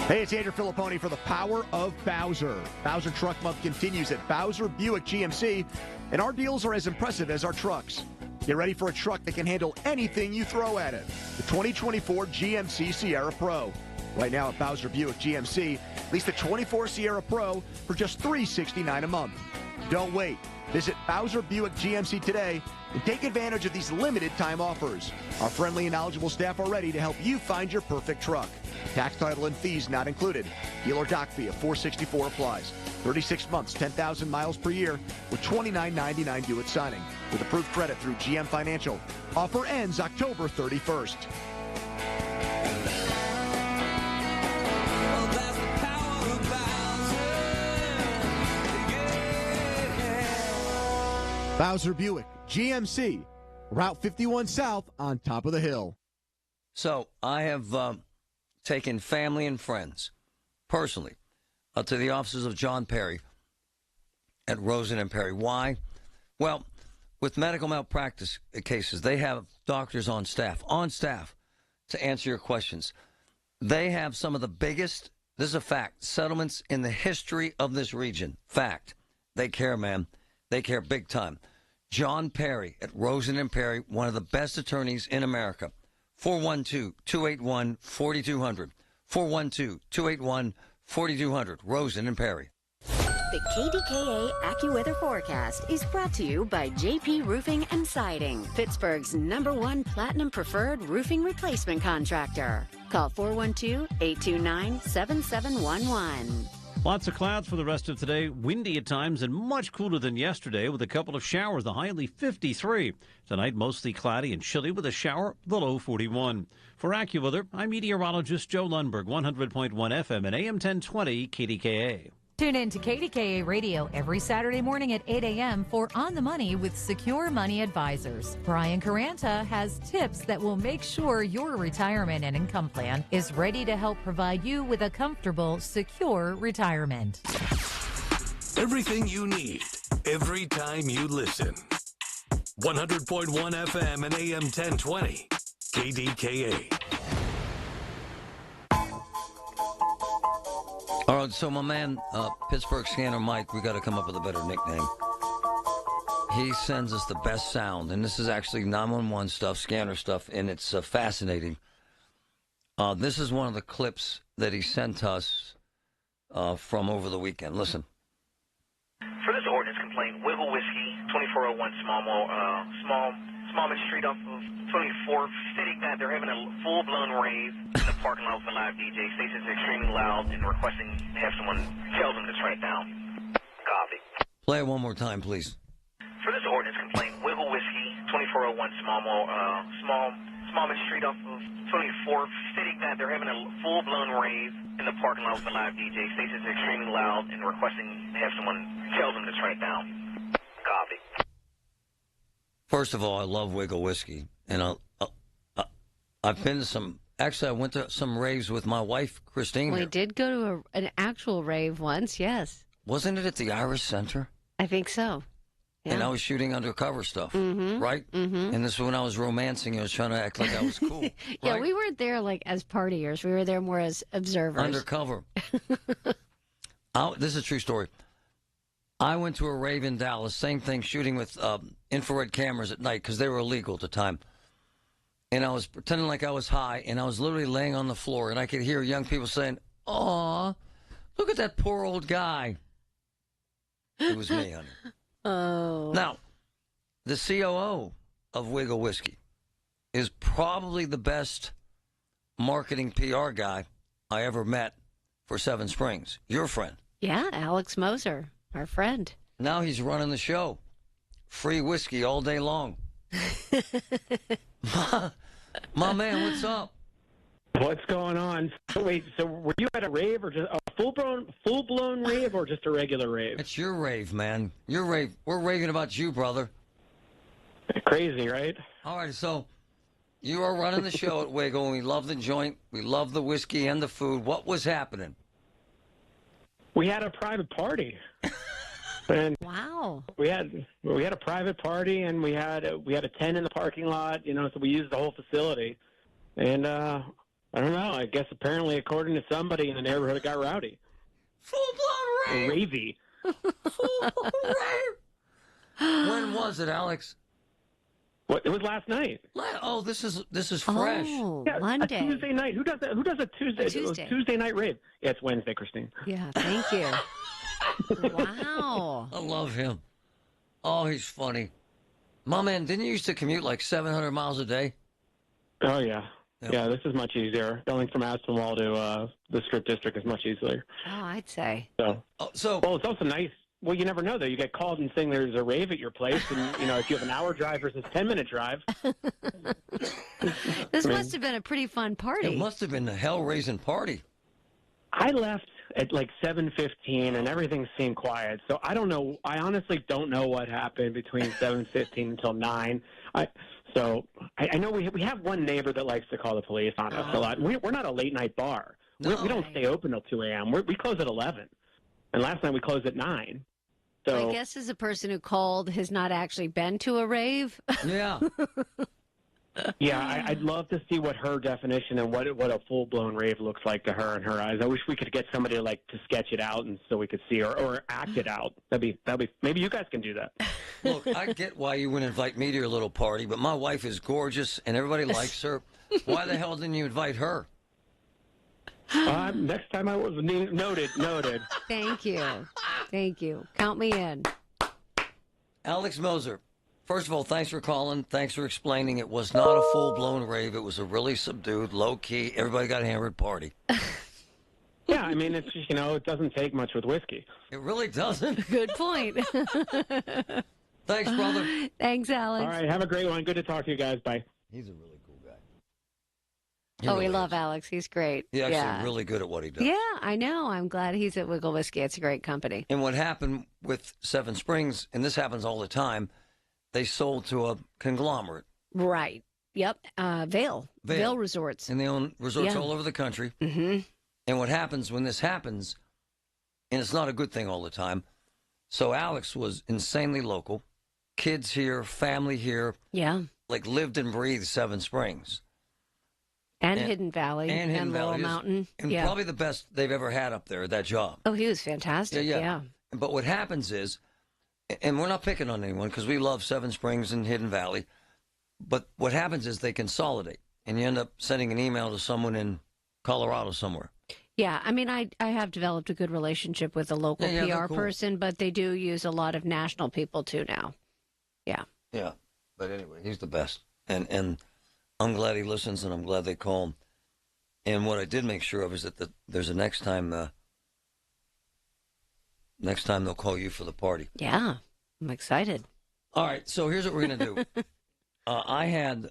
Hey, it's Andrew Filipponi for the Power of Bowser. Bowser Truck Month continues at Bowser Buick GMC, and our deals are as impressive as our trucks. Get ready for a truck that can handle anything you throw at it. The 2024 GMC Sierra Pro. Right now at Bowser Buick GMC, lease the 24 Sierra Pro for just $369 a month. Don't wait. Visit Bowser Buick GMC today and take advantage of these limited time offers. Our friendly and knowledgeable staff are ready to help you find your perfect truck. Tax, title, and fees not included. Dealer doc fee of $464 applies. 36 months, 10,000 miles per year with $29.99 due at signing. With approved credit through GM Financial. Offer ends October 31st. Bowser Buick, GMC, Route 51 South on top of the hill. So I have taken family and friends personally to the offices of John Perry at Rosen and Perry. Why? Well, with medical malpractice cases, they have doctors on staff to answer your questions. They have some of the biggest, this is a fact, settlements in the history of this region. Fact. They care, man. They care big time. John Perry at Rosen and Perry, one of the best attorneys in America. 412-281-4200. 412-281-4200. Rosen and Perry. The KDKA AccuWeather forecast is brought to you by JP Roofing and Siding, Pittsburgh's #1 Platinum Preferred roofing replacement contractor. Call 412-829-7711. Lots of clouds for the rest of today. Windy at times and much cooler than yesterday with a couple of showers. The high only 53. Tonight, mostly cloudy and chilly with a shower, the low 41. For AccuWeather, I'm meteorologist Joe Lundberg, 100.1 FM and AM 1020 KDKA. Tune in to KDKA Radio every Saturday morning at 8 a.m. for On the Money with Secure Money Advisors. Brian Caranta has tips that will make sure your retirement and income plan is ready to help provide you with a comfortable, secure retirement. Everything you need, every time you listen. 100.1 FM and AM 1020, KDKA. All right, so my man, Pittsburgh Scanner Mike, we got to come up with a better nickname. He sends us the best sound, and this is actually 911 stuff, scanner stuff, and it's fascinating. This is one of the clips that he sent us from over the weekend. Listen. For this ordinance complaint, Wiggle Whiskey, 2401 Smallman Street off of 24th, stating that they're having a full-blown rave in the parking lot with a live DJ. States it's extremely loud and requesting to have someone tell them to turn it down. Copy. Play it one more time, please. For this ordinance complaint, Wiggle Whiskey, 2401 Smallman Street off of 24th, stating that they're having a full-blown rave in the parking lot with a live DJ. States it's extremely loud and requesting to have someone tell them to turn it down. Copy. First of all, I love Wiggle Whiskey, and I've been to some. Actually, I went to some raves with my wife, Christine. We did go to an actual rave once, yes. Wasn't it at the Irish Center? I think so. Yeah. And I was shooting undercover stuff, Mm-hmm. right? Mm-hmm. And this is when I was romancing. I was trying to act like I was cool. Yeah, right? we weren't there like as partiers. We were there more as observers. Undercover. This is a true story. I went to a rave in Dallas, same thing, shooting with infrared cameras at night because they were illegal at the time. And I was pretending like I was high, and I was literally laying on the floor, and I could hear young people saying, "Aw, look at that poor old guy." It was me, honey. Oh. Now, the COO of Wiggle Whiskey is probably the best marketing PR guy I ever met for Seven Springs. Your friend. Yeah, Alex Moser, our friend. Now he's running the show. Free whiskey all day long. My man, what's up? What's going on? Wait, so were you at a rave or just a full-blown rave or just a regular rave? It's your rave, man. Your rave. We're raving about you, brother. Crazy, right? All right, so you are running the show at Wiggle, and we love the joint. We love the whiskey and the food. What was happening? We had a private party. And wow. We had a private party, and we had a tent in the parking lot, so we used the whole facility. And I don't know, I guess apparently according to somebody in the neighborhood it got rowdy. Full-blown rave. Ravey. Full-blown rave. When was it, Alex? What? It was last night. Oh, this is fresh. Oh, Yeah, Monday. A Tuesday night. Who does that? Who does a Tuesday? Tuesday night rave. Yeah, it's Wednesday, Christine. Yeah, thank you. Wow. I love him. Oh, he's funny. My man, didn't you used to commute like 700 miles a day? Oh, yeah. Yeah, this is much easier. Going from Aspinwall to the Strip District is much easier. Oh, I'd say. Well, it's also nice. Well, you never know, though. You get called and saying there's a rave at your place, and, if you have an hour drive versus 10-minute drive. This must have been a pretty fun party. It must have been a hell-raising party. I left at like 7:15, and everything seemed quiet. So I don't know. I honestly don't know what happened between 7:15 until 9. I know we have one neighbor that likes to call the police on us a lot. We're not a late-night bar. We don't stay open till 2 a.m. We close at 11. And last night we closed at 9. So I guess as a person who called has not actually been to a rave. Yeah. Yeah, I'd love to see what her definition and what a full-blown rave looks like to her in her eyes. I wish we could get somebody to sketch it out and so we could see or act it out. That'd be maybe you guys can do that. Look, I get why you wouldn't invite me to your little party, but my wife is gorgeous and everybody likes her. Why the hell didn't you invite her? Next time I was noted. Thank you. Count me in. Alex Moser. First of all, thanks for calling. Thanks for explaining. It was not a full-blown rave. It was a really subdued, low-key, everybody got hammered party. Yeah, I mean, it's just, it doesn't take much with whiskey. It really doesn't. Good point. Thanks, brother. Thanks, Alex. All right, have a great one. Good to talk to you guys. Bye. He's a really cool guy. We love Alex. He's great. He's actually really good at what he does. Yeah, I know. I'm glad he's at Wiggle Whiskey. It's a great company. And what happened with Seven Springs, and this happens all the time, they sold to a conglomerate. Right. Yep. Vail Resorts. And they own resorts all over the country. Mm-hmm. And what happens when this happens, and it's not a good thing all the time, so Alex was insanely local. Kids here, family here. Yeah. Lived and breathed Seven Springs. And Hidden Valley. And Laurel Mountain. And probably the best they've ever had up there at that job. Oh, he was fantastic. Yeah. But what happens is, and we're not picking on anyone because we love Seven Springs and Hidden Valley, but what happens is they consolidate, and you end up sending an email to someone in Colorado somewhere. Yeah, I mean, I have developed a good relationship with a local PR person, but they do use a lot of national people too now. Yeah. Yeah, but anyway, he's the best, and I'm glad he listens, and I'm glad they call him. And what I did make sure of is that there's a next time. Next time they'll call you for the party. Yeah, I'm excited. All right, so here's what we're going to do. I had,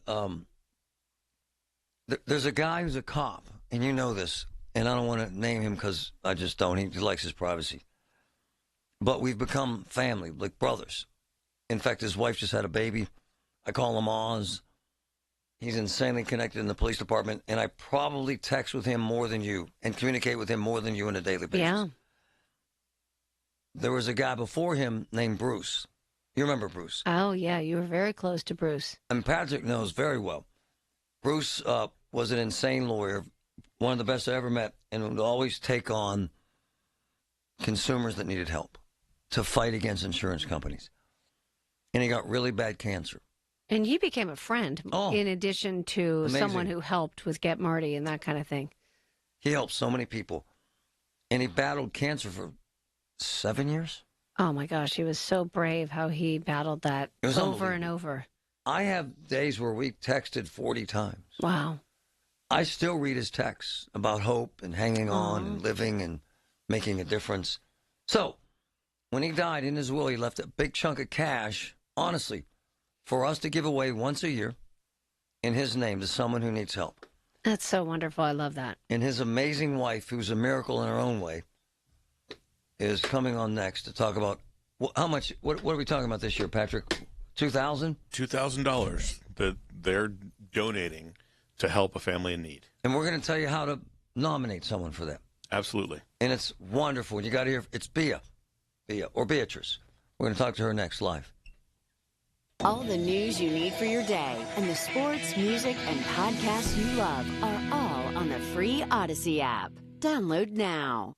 there's a guy who's a cop, and you know this, and I don't want to name him because I just don't. He likes his privacy. But we've become family, like brothers. In fact, his wife just had a baby. I call him Oz. He's insanely connected in the police department, and I probably text with him more than you and communicate with him more than you on a daily basis. Yeah. There was a guy before him named Bruce. You remember Bruce? Oh, yeah. You were very close to Bruce. And Patrick knows very well. Bruce was an insane lawyer, one of the best I ever met, and would always take on consumers that needed help to fight against insurance companies. And he got really bad cancer. And you became a friend in addition to someone who helped with Get Marty and that kind of thing. He helped so many people. And he battled cancer for 7 years? Oh, my gosh. He was so brave how he battled that over and over. I have days where we texted 40 times. Wow. I still read his texts about hope and hanging on and living and making a difference. So, when he died, in his will, he left a big chunk of cash, honestly, for us to give away once a year in his name to someone who needs help. That's so wonderful. I love that. And his amazing wife, who's a miracle in her own way, is coming on next to talk about how much. What are we talking about this year, Patrick? $2,000? $2,000 that they're donating to help a family in need. And we're going to tell you how to nominate someone for that. Absolutely. And it's wonderful. You got to hear. It's Bea or Beatrice. We're going to talk to her next live. All the news you need for your day and the sports, music, and podcasts you love are all on the free Odyssey app. Download now.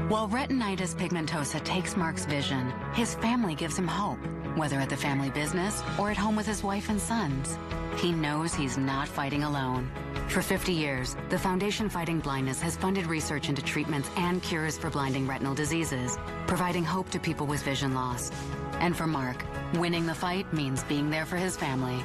While retinitis pigmentosa takes Mark's vision, his family gives him hope. whether at the family business or at home with his wife and sons. He knows he's not fighting alone. For 50 years, the Foundation Fighting Blindness has funded research into treatments and cures for blinding retinal diseases, providing hope to people with vision loss. And for Mark, winning the fight means being there for his family.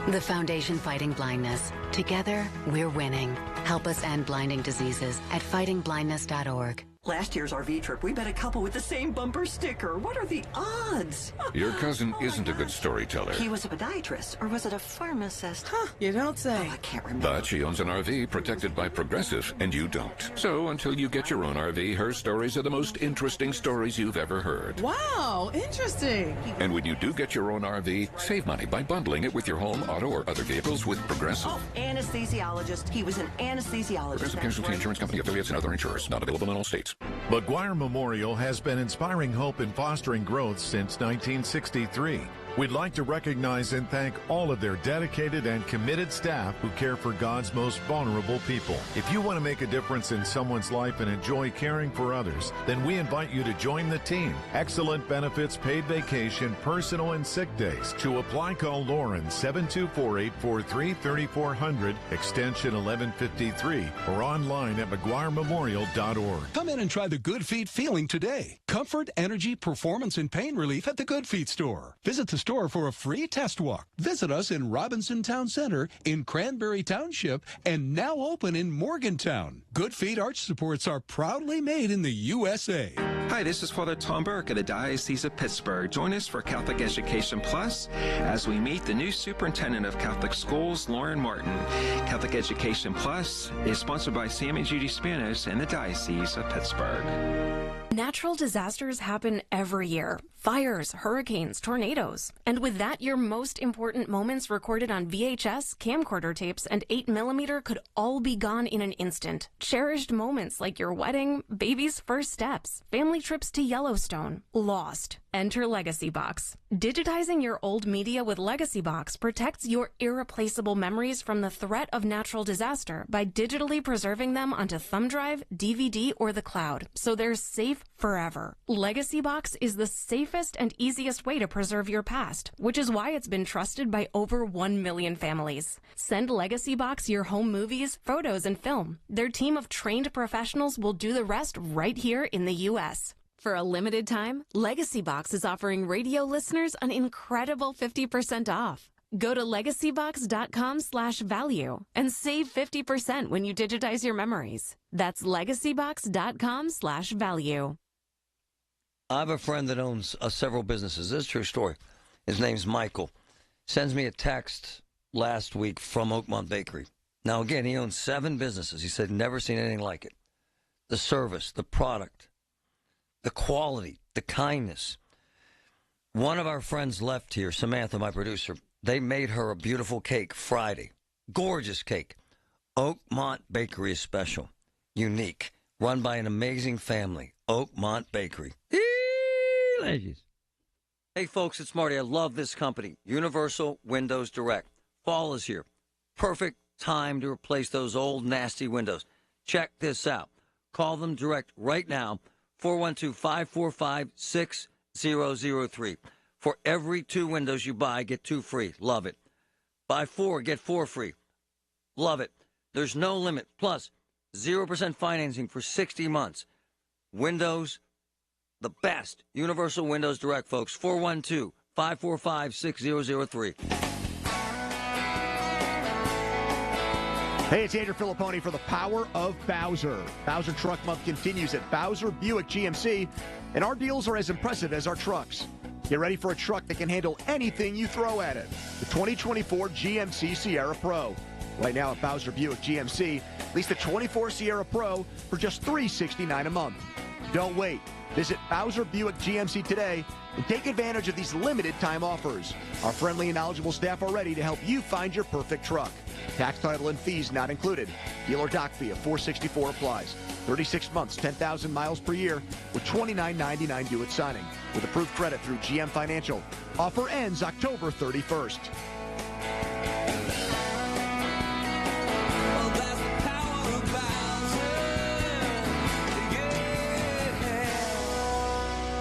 The Foundation Fighting Blindness. Together, we're winning. Help us end blinding diseases at fightingblindness.org. Last year's RV trip, we met a couple with the same bumper sticker. What are the odds? Your cousin isn't a good storyteller. He was a podiatrist, or was it a pharmacist? Huh, you don't say. Oh, I can't remember. But she owns an RV protected by Progressive, and you don't. So until you get your own RV, her stories are the most interesting stories you've ever heard. Wow, interesting. And when you do get your own RV, save money by bundling it with your home, auto, or other vehicles with Progressive. Oh, anesthesiologist. He was an anesthesiologist. Progressive Casualty Insurance Company, affiliates, and other insurers. Not available in all states. McGuire Memorial has been inspiring hope and fostering growth since 1963. We'd like to recognize and thank all of their dedicated and committed staff who care for God's most vulnerable people. If you want to make a difference in someone's life and enjoy caring for others, then we invite you to join the team. Excellent benefits, paid vacation, personal and sick days. To apply, call Lauren 724-843-3400, extension 1153, or online at McGuireMemorial.org. Come in and try the Good Feet feeling today. Comfort, energy, performance, and pain relief at the Good Feet store. Visit the store for a free test walk. Visit us in Robinson Town Center, in Cranberry Township, and now open in Morgantown. Good Feet arch supports are proudly made in the USA. Hi, this is Father Tom Burke of the Diocese of Pittsburgh. Join us for Catholic Education Plus as we meet the new Superintendent of Catholic Schools, Lauren Martin. Catholic Education Plus is sponsored by Sam and Judy Spanos and the Diocese of Pittsburgh. Natural disasters happen every year. Fires, hurricanes, tornadoes. And with that, your most important moments recorded on VHS, camcorder tapes, and 8mm could all be gone in an instant. Cherished moments like your wedding, baby's first steps, family trips to Yellowstone, lost. Enter Legacy Box. Digitizing your old media with Legacy Box protects your irreplaceable memories from the threat of natural disaster by digitally preserving them onto thumb drive, DVD, or the cloud, so they're safe forever. Legacy Box is the safest and easiest way to preserve your past, which is why it's been trusted by over 1 million families. Send Legacy Box your home movies, photos, and film. Their team of trained professionals will do the rest right here in the U.S. For a limited time, Legacy Box is offering radio listeners an incredible 50% off. Go to legacybox.com/value and save 50% when you digitize your memories. That's legacybox.com/value. I have a friend that owns several businesses. This is a true story. His name's Michael. Sends me a text last week from Oakmont Bakery. Now, again, he owns 7 businesses. He said, never seen anything like it. The service, the product, the quality, the kindness. One of our friends left here, Samantha, my producer, they made her a beautiful cake Friday. Gorgeous cake. Oakmont Bakery is special. Unique. Run by an amazing family. Oakmont Bakery. Ladies. Hey, folks, it's Marty. I love this company. Universal Windows Direct. Fall is here. Perfect time to replace those old, nasty windows. Check this out. Call them direct right now. 412-545-6003. For every 2 windows you buy, get 2 free. Love it. Buy 4, get 4 free. Love it. There's no limit. Plus, 0% financing for 60 months. Windows, the best. Universal Windows Direct, folks. 412-545-6003. Hey, it's Andrew Filipponi for the Power of Bowser. Bowser Truck Month continues at Bowser Buick GMC, and our deals are as impressive as our trucks. Get ready for a truck that can handle anything you throw at it. The 2024 GMC Sierra Pro. Right now at Bowser Buick GMC, lease the 24 Sierra Pro for just $369 a month. Don't wait. Visit Bowser Buick GMC today and take advantage of these limited time offers. Our friendly and knowledgeable staff are ready to help you find your perfect truck. Tax, title, and fees not included. Dealer doc fee of $464 applies. 36 months, 10,000 miles per year with $29.99 due at signing. With approved credit through GM Financial. Offer ends October 31st.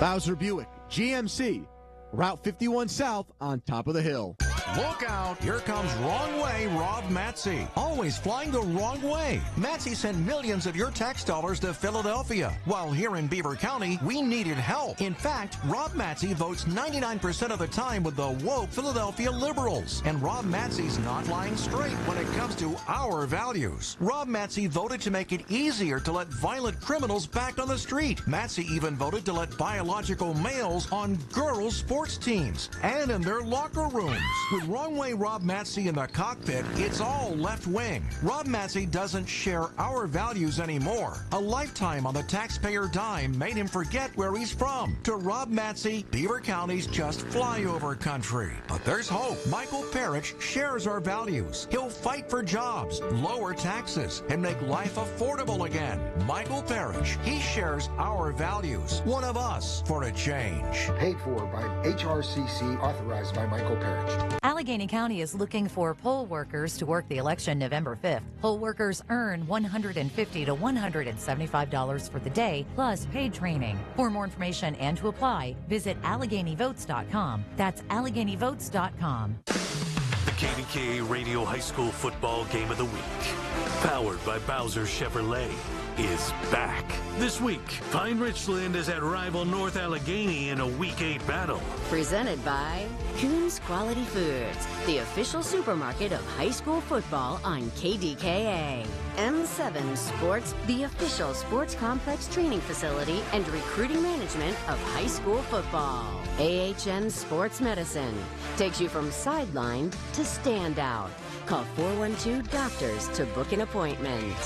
Bowser Buick, GMC, Route 51 South on top of the hill. Look out! Here comes Wrong Way Rob Matsy. Always flying the wrong way. Matsy sent millions of your tax dollars to Philadelphia. While here in Beaver County, we needed help. In fact, Rob Matsy votes 99% of the time with the woke Philadelphia liberals. And Rob Matsy's not flying straight when it comes to our values. Rob Matsy voted to make it easier to let violent criminals back on the street. Matsy even voted to let biological males on girls' sports teams and in their locker rooms. With Wrong Way Rob Matsy in the cockpit, it's all left wing. Rob Matsy doesn't share our values anymore. A lifetime on the taxpayer dime made him forget where he's from. To Rob Matsy, Beaver County's just flyover country. But there's hope. Michael Parrish shares our values. He'll fight for jobs, lower taxes, and make life affordable again. Michael Parrish, he shares our values. One of us for a change. Paid for by HRCC, authorized by Michael Parrish. Allegheny County is looking for poll workers to work the election November 5th. Poll workers earn $150 to $175 for the day, plus paid training. For more information and to apply, visit AlleghenyVotes.com. That's AlleghenyVotes.com. The KDKA Radio High School Football Game of the Week, powered by Bowser Chevrolet, is back. This week, Pine Richland is at rival North Allegheny in a Week 8 battle. Presented by Coons Quality Foods, the official supermarket of high school football on KDKA. M7 Sports, the official sports complex training facility and recruiting management of high school football. AHN Sports Medicine takes you from sidelined to standout. Call 412-DOCTORS to book an appointment.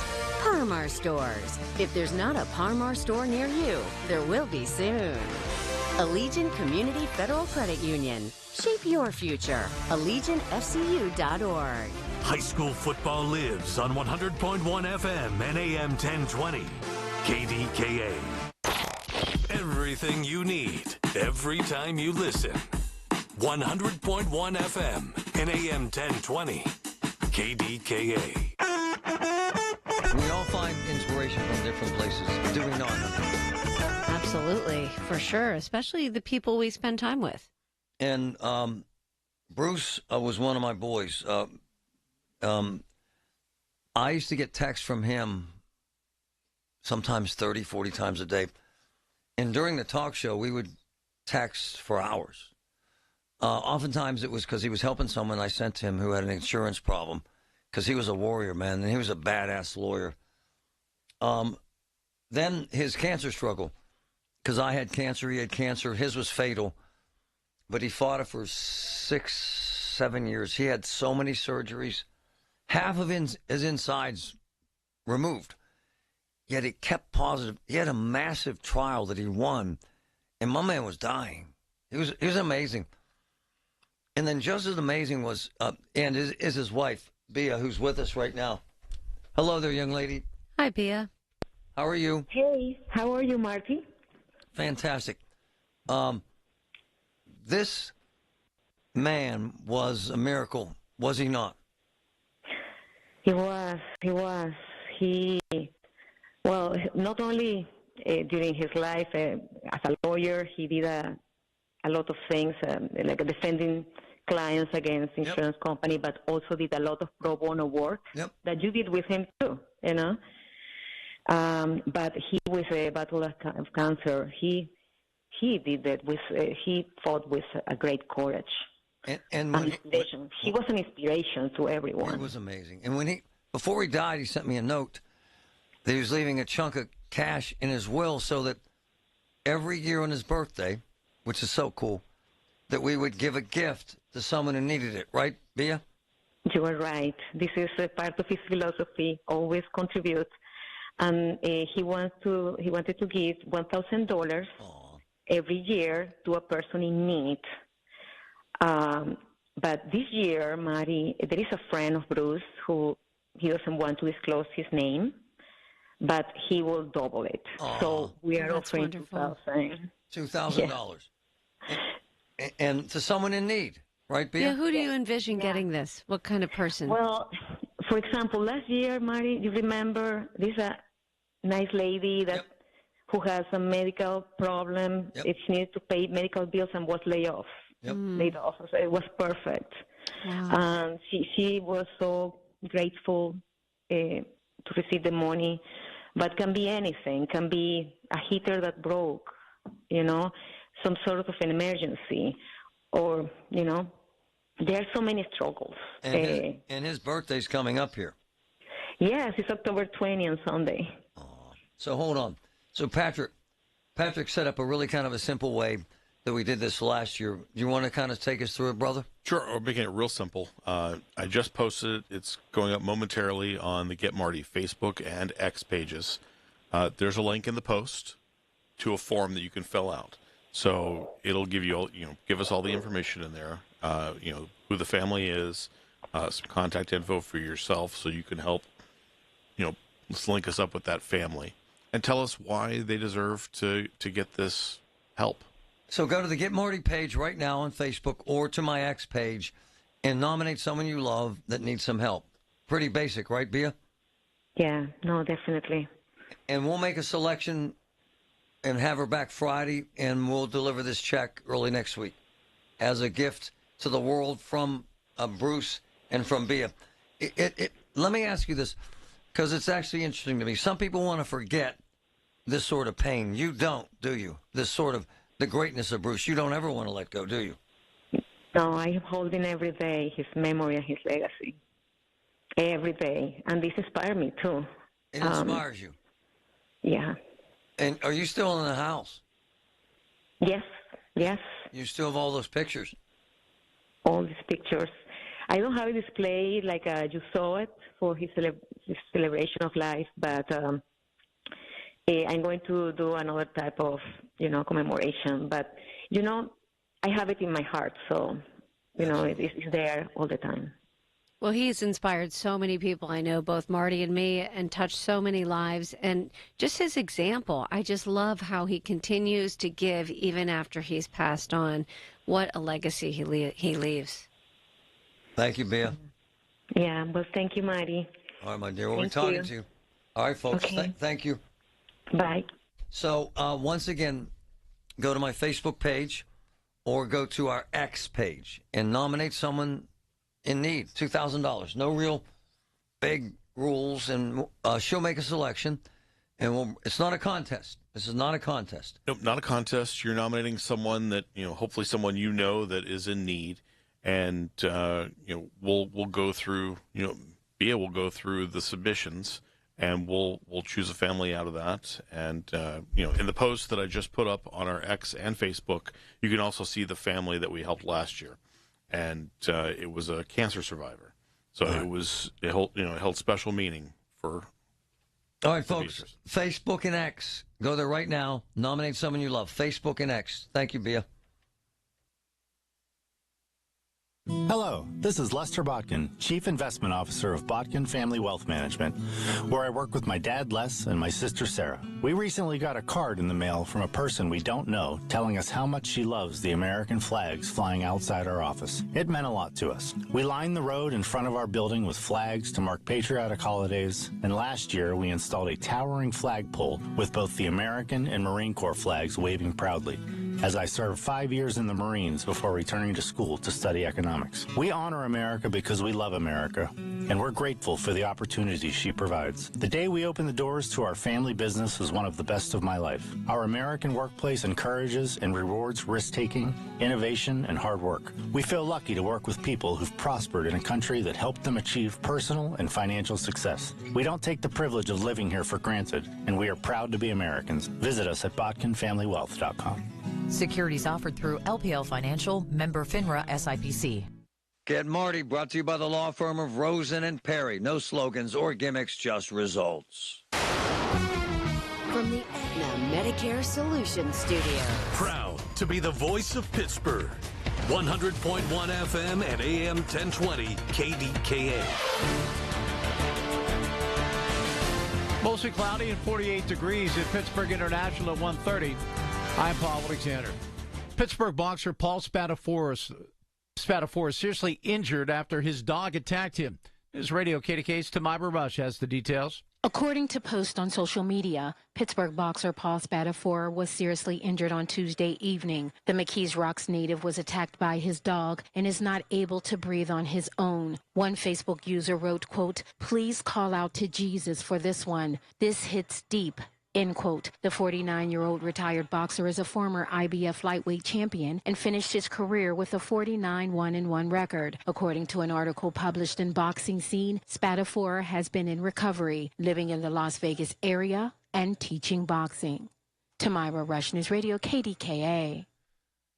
Parmar Stores. If there's not a Parmar store near you, there will be soon. Allegiant Community Federal Credit Union. Shape your future. AllegiantFCU.org. High school football lives on 100.1 FM and AM 1020. KDKA. Everything you need, every time you listen. 100.1 FM and AM 1020. KDKA. We all find inspiration from different places, do we not? Absolutely, for sure, especially the people we spend time with. And Bruce was one of my boys. I used to get texts from him sometimes 30, 40 times a day. And during the talk show, we would text for hours. Oftentimes it was because he was helping someone I sent to him who had an insurance problem, because he was a warrior, man, and he was a badass lawyer. Then his cancer struggle, because I had cancer, he had cancer. His was fatal, but he fought it for 6, 7 years. He had so many surgeries, half of his insides removed, yet it kept positive. He had a massive trial that he won, and my man was dying. He was amazing. And then just as amazing was, and is his wife, Bia, who's with us right now. Hello there, young lady. Hi, Bia. How are you? Hey, how are you, Marty? Fantastic. This man was a miracle, was he not? He was. Well, not only during his life as a lawyer, he did a lot of things, like defending clients against insurance company, but also did a lot of pro bono work that you did with him too, you know. But he, with a battle of cancer, he did that with he fought with a great courage and inspiration. He was an inspiration to everyone. It was amazing. And before he died, he sent me a note that he was leaving a chunk of cash in his will so that every year on his birthday, which is so cool, that we would give a gift to someone who needed it. Right, Bia? You are right. This is a part of his philosophy, always contribute. And he wanted to give $1,000 every year to a person in need. But this year, Marty, there is a friend of Bruce who he doesn't want to disclose his name, but he will double it. So we are offering $2,000. $2,000. Yeah. And to someone in need, right, Bia? Yeah, who do you envision getting this? What kind of person? Well, for example, last year, Marty, you remember, this a nice lady who has a medical problem. She needed to pay medical bills and was laid off. Laid off. So it was perfect. Wow. And she was so grateful to receive the money. But can be anything. Can be a heater that broke, some sort of an emergency, or, there are so many struggles. And his birthday's coming up here. Yes, it's October 20 on Sunday. So hold on. So Patrick set up a really kind of a simple way that we did this last year. Do you want to kind of take us through it, brother? Sure. We're making it real simple. I just posted it. It's going up momentarily on the Get Marty Facebook and X pages. There's a link in the post to a form that you can fill out. So it'll give you, give us all the information in there. Who the family is, some contact info for yourself, so you can help. Let's link us up with that family, and tell us why they deserve to get this help. So go to the Get Marty page right now on Facebook or to my X page and nominate someone you love that needs some help. Pretty basic, right, Bia? Yeah, no, definitely. And we'll make a selection and have her back Friday, and we'll deliver this check early next week as a gift to the world from Bruce and from Bia. Let me ask you this, because it's actually interesting to me. Some people want to forget this sort of pain. You don't, do you? This sort of the greatness of Bruce. You don't ever want to let go, do you? No, I am holding every day his memory and his legacy. Every day. And this inspires me, too. It inspires you? Yeah. And are you still in the house? Yes. You still have all those pictures? All these pictures. I don't have it displayed like you saw it for his celebration of life, but I'm going to do another type of, commemoration. But, I have it in my heart, so, it's there all the time. Well, he's inspired so many people, I know, both Marty and me, and touched so many lives. And just his example, I just love how he continues to give even after he's passed on. What a legacy he leaves. Thank you, Bia. Yeah, well, thank you, Marty. All right, my dear. We'll be talking to you. All right, folks. Okay. Thank you. Bye. So, once again, go to my Facebook page or go to our X page and nominate someone in need. $2,000. No real big rules, and she'll make a selection. And it's not a contest. This is not a contest. Nope, not a contest. You're nominating someone that, hopefully someone that is in need. And, we'll go through, Bia will go through the submissions, and we'll choose a family out of that. And, in the post that I just put up on our X and Facebook, you can also see the family that we helped last year. And it was a cancer survivor. So it held special meaning for. All right, folks, Facebook and X. Go there right now. Nominate someone you love. Facebook and X. Thank you, Bia. Hello, this is Lester Botkin, Chief Investment Officer of Botkin Family Wealth Management, where I work with my dad, Les, and my sister, Sarah. We recently got a card in the mail from a person we don't know telling us how much she loves the American flags flying outside our office. It meant a lot to us. We lined the road in front of our building with flags to mark patriotic holidays, and last year we installed a towering flagpole with both the American and Marine Corps flags waving proudly, as I served 5 years in the Marines before returning to school to study economics. We honor America because we love America, and we're grateful for the opportunities she provides. The day we opened the doors to our family business was one of the best of my life. Our American workplace encourages and rewards risk-taking, innovation, and hard work. We feel lucky to work with people who've prospered in a country that helped them achieve personal and financial success. We don't take the privilege of living here for granted, and we are proud to be Americans. Visit us at BotkinFamilyWealth.com. Securities offered through LPL Financial, member FINRA SIPC. Get Marty, brought to you by the law firm of Rosen and Perry. No slogans or gimmicks, just results. From the Aetna Medicare Solutions Studio. Proud to be the voice of Pittsburgh. 100.1 FM and AM 1020 KDKA. Mostly cloudy and 48 degrees at Pittsburgh International at 1:30. I'm Paul Alexander. Pittsburgh boxer Paul Spadafora seriously injured after his dog attacked him. News Radio KDK's Tamai Rush has the details. According to posts on social media, Pittsburgh boxer Paul Spadafore was seriously injured on Tuesday evening. The McKees Rocks native was attacked by his dog and is not able to breathe on his own. One Facebook user wrote, quote, "Please call out to Jesus for this one. This hits deep." End quote. The 49-year-old retired boxer is a former IBF lightweight champion and finished his career with a 49-1-1 record. According to an article published in Boxing Scene, Spadafore has been in recovery, living in the Las Vegas area and teaching boxing. Tamira Rush, News Radio, KDKA.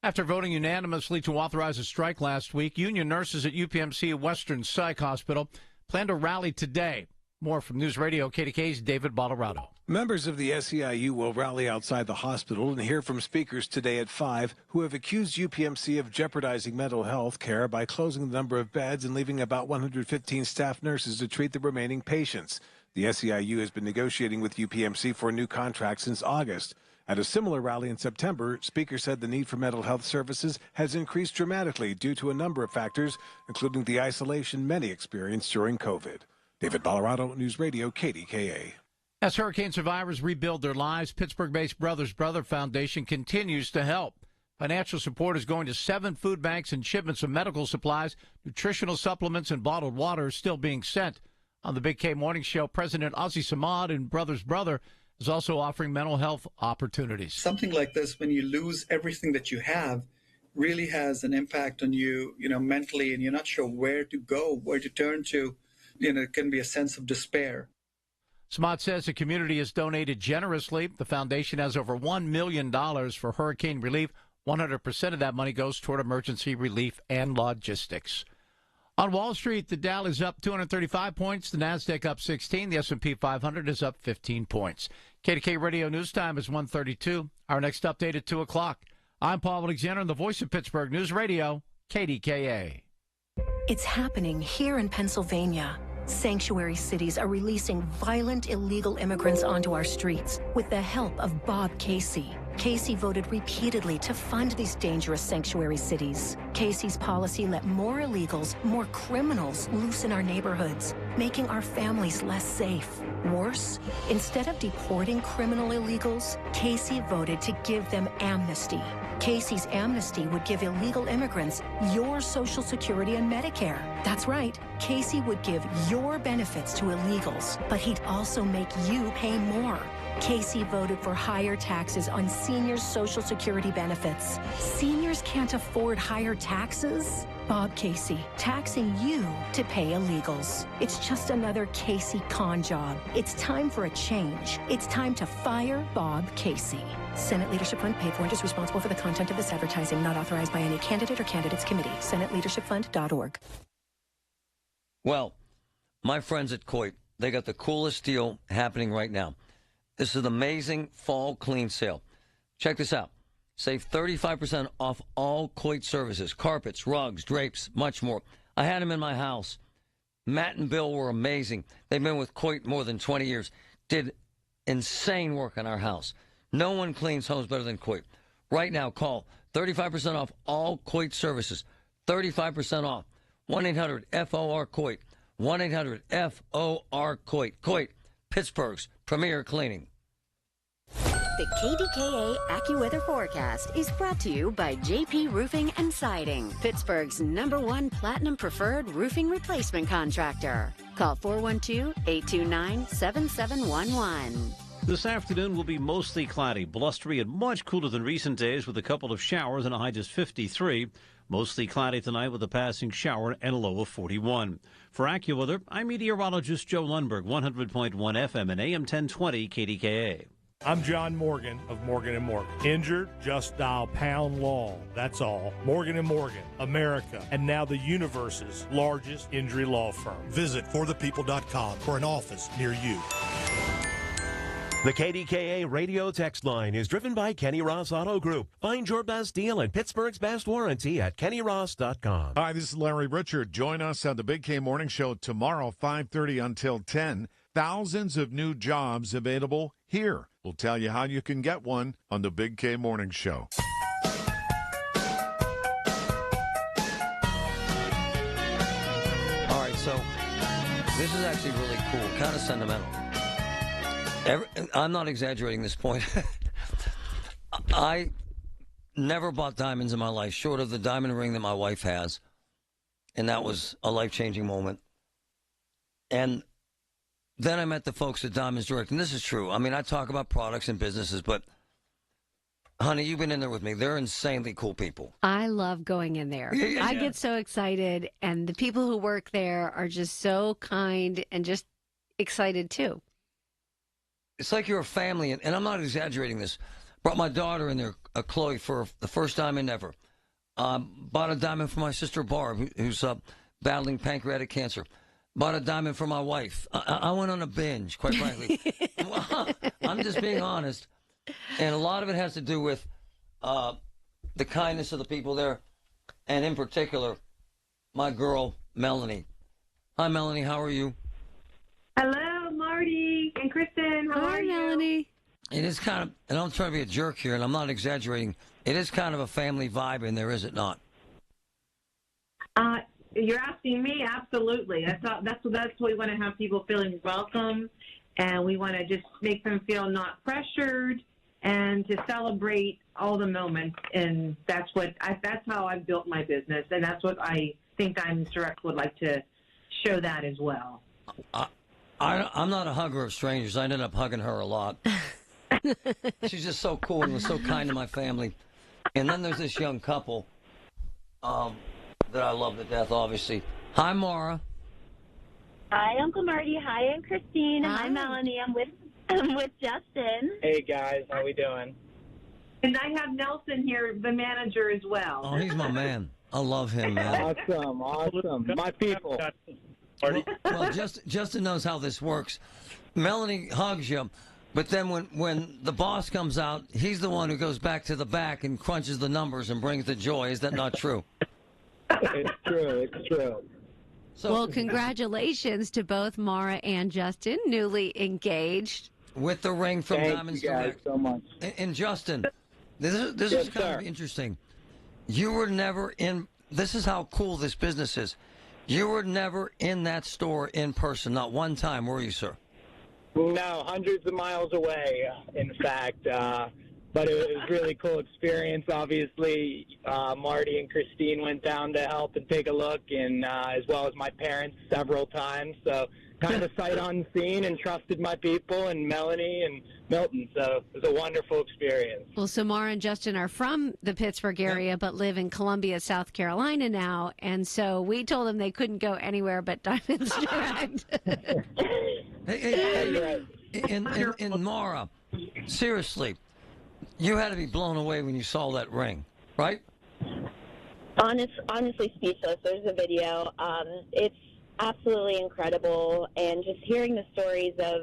After voting unanimously to authorize a strike last week, union nurses at UPMC Western Psych Hospital plan to rally today. More from News Radio KDKA's David Ballarado. Members of the SEIU will rally outside the hospital and hear from speakers today at 5 who have accused UPMC of jeopardizing mental health care by closing the number of beds and leaving about 115 staff nurses to treat the remaining patients. The SEIU has been negotiating with UPMC for a new contract since August. At a similar rally in September, speakers said the need for mental health services has increased dramatically due to a number of factors, including the isolation many experienced during COVID. David Ballarado, News Radio, KDKA. As hurricane survivors rebuild their lives, Pittsburgh-based Brothers Brother Foundation continues to help. Financial support is going to 7 food banks, and shipments of medical supplies, nutritional supplements, and bottled water are still being sent. On the Big K Morning Show, President Ozzie Samad and Brothers Brother is also offering mental health opportunities. Something like this, when you lose everything that you have, really has an impact on you, mentally, and you're not sure where to go, where to turn to. It can be a sense of despair. Samad says the community has donated generously. The foundation has over $1 million for hurricane relief. 100% of that money goes toward emergency relief and logistics. On Wall Street, the Dow is up 235 points. The Nasdaq up 16. The S&P 500 is up 15 points. KDK Radio News Time is 1:32. Our next update at 2 o'clock. I'm Paul Alexander, and the voice of Pittsburgh News Radio, KDKA. It's happening here in Pennsylvania. Sanctuary cities are releasing violent illegal immigrants onto our streets with the help of Bob Casey. Casey voted repeatedly to fund these dangerous sanctuary cities. Casey's policy let more illegals, more criminals loose in our neighborhoods, making our families less safe. Worse, instead of deporting criminal illegals, Casey voted to give them amnesty. Casey's amnesty would give illegal immigrants your Social Security and Medicare. That's right, Casey would give your benefits to illegals, but he'd also make you pay more. Casey voted for higher taxes on seniors' Social Security benefits. Seniors can't afford higher taxes? Bob Casey, taxing you to pay illegals. It's just another Casey con job. It's time for a change. It's time to fire Bob Casey. Senate Leadership Fund paid for and is responsible for the content of this advertising, not authorized by any candidate or candidates committee. SenateLeadershipFund.org. Well, my friends at Coit, they got the coolest deal happening right now. This is an amazing fall clean sale. Check this out. Save 35% off all Coit services, carpets, rugs, drapes, much more. I had them in my house. Matt and Bill were amazing. They've been with Coit more than 20 years. Did insane work on our house. No one cleans homes better than Coit. Right now, call 35% off all Coit services. 35% off. 1-800-FOR-COIT. 1-800-FOR-COIT. Coit, Pittsburgh's premier cleaning. The KDKA AccuWeather forecast is brought to you by JP Roofing and Siding, Pittsburgh's #1 Platinum Preferred Roofing Replacement Contractor. Call 412-829-7711. This afternoon will be mostly cloudy, blustery, and much cooler than recent days with a couple of showers and a high just 53. Mostly cloudy tonight with a passing shower and a low of 41. For AccuWeather, I'm meteorologist Joe Lundberg, 100.1 FM and AM 1020 KDKA. I'm John Morgan of Morgan & Morgan. Injured? Just dial pound law. That's all. Morgan & Morgan, America, and now the universe's largest injury law firm. Visit forthepeople.com for an office near you. The KDKA radio text line is driven by Kenny Ross Auto Group. Find your best deal and Pittsburgh's best warranty at kennyross.com. Hi, this is Larry Richard. Join us on the Big K Morning Show tomorrow, 5:30 until 10. Thousands of new jobs available here. We'll tell you how you can get one on the Big K Morning Show. All right, so this is actually really cool, kind of sentimental. I'm not exaggerating this point. I never bought diamonds in my life, short of the diamond ring that my wife has. And that was a life-changing moment. And then I met the folks at Diamonds Direct, and this is true. I mean, I talk about products and businesses, but, honey, you've been in there with me. They're insanely cool people. I love going in there. Yeah. I get so excited, and the people who work there are just so kind and just excited, too. It's like you're a family, and I'm not exaggerating this. Brought my daughter in there, Chloe, for the first diamond ever. Bought a diamond for my sister Barb, who's battling pancreatic cancer. Bought a diamond for my wife. I went on a binge, quite frankly. I'm just being honest. And a lot of it has to do with the kindness of the people there, and in particular, my girl, Melanie. Hi, Melanie. How are you? Hello, Marty and Kristen. How are you? Melanie. It is kind of, and I'm trying to be a jerk here, and I'm not exaggerating. It is kind of a family vibe in there, is it not? You're asking me? Absolutely. That's what we want to have people feeling welcome, and we want to just make them feel not pressured, and to celebrate all the moments. And that's how I've built my business, and that's what I think Diamonds Direct would like to show that as well. I'm not a hugger of strangers. I ended up hugging her a lot. She's just so cool and was so kind to my family. And then there's this young couple that I love to death, obviously. Hi, Mara. Hi, Uncle Marty. Hi, I'm Christine. Hi, Melanie. I'm with Justin. Hey, guys. How we doing? And I have Nelson here, the manager, as well. Oh, he's my man. I love him, man. Awesome. My people. Well, Justin knows how this works. Melanie hugs you, but then when the boss comes out, he's the one who goes back to the back and crunches the numbers and brings the joy. Is that not true? It's true. It's true. Well, congratulations to both Mara and Justin, newly engaged. With the ring from Thank Diamonds you guys Direct. so much. And Justin, this Yes, is kind sir. of interesting. You were never in. This is how cool this business is. You were never in that store in person, not one time, were you, sir? No, hundreds of miles away, in fact. But it was a really cool experience. Obviously, Marty and Christine went down to help and take a look, and as well as my parents several times. So kind of sight unseen, and trusted my people and Melanie and Milton. So it was a wonderful experience. Well, so Mara and Justin are from the Pittsburgh area, but live in Columbia, South Carolina now. And so we told them they couldn't go anywhere but Diamonds Direct. And Mara, seriously, you had to be blown away when you saw that ring, right? Honestly speechless. There's a video. It's absolutely incredible, and just hearing the stories of,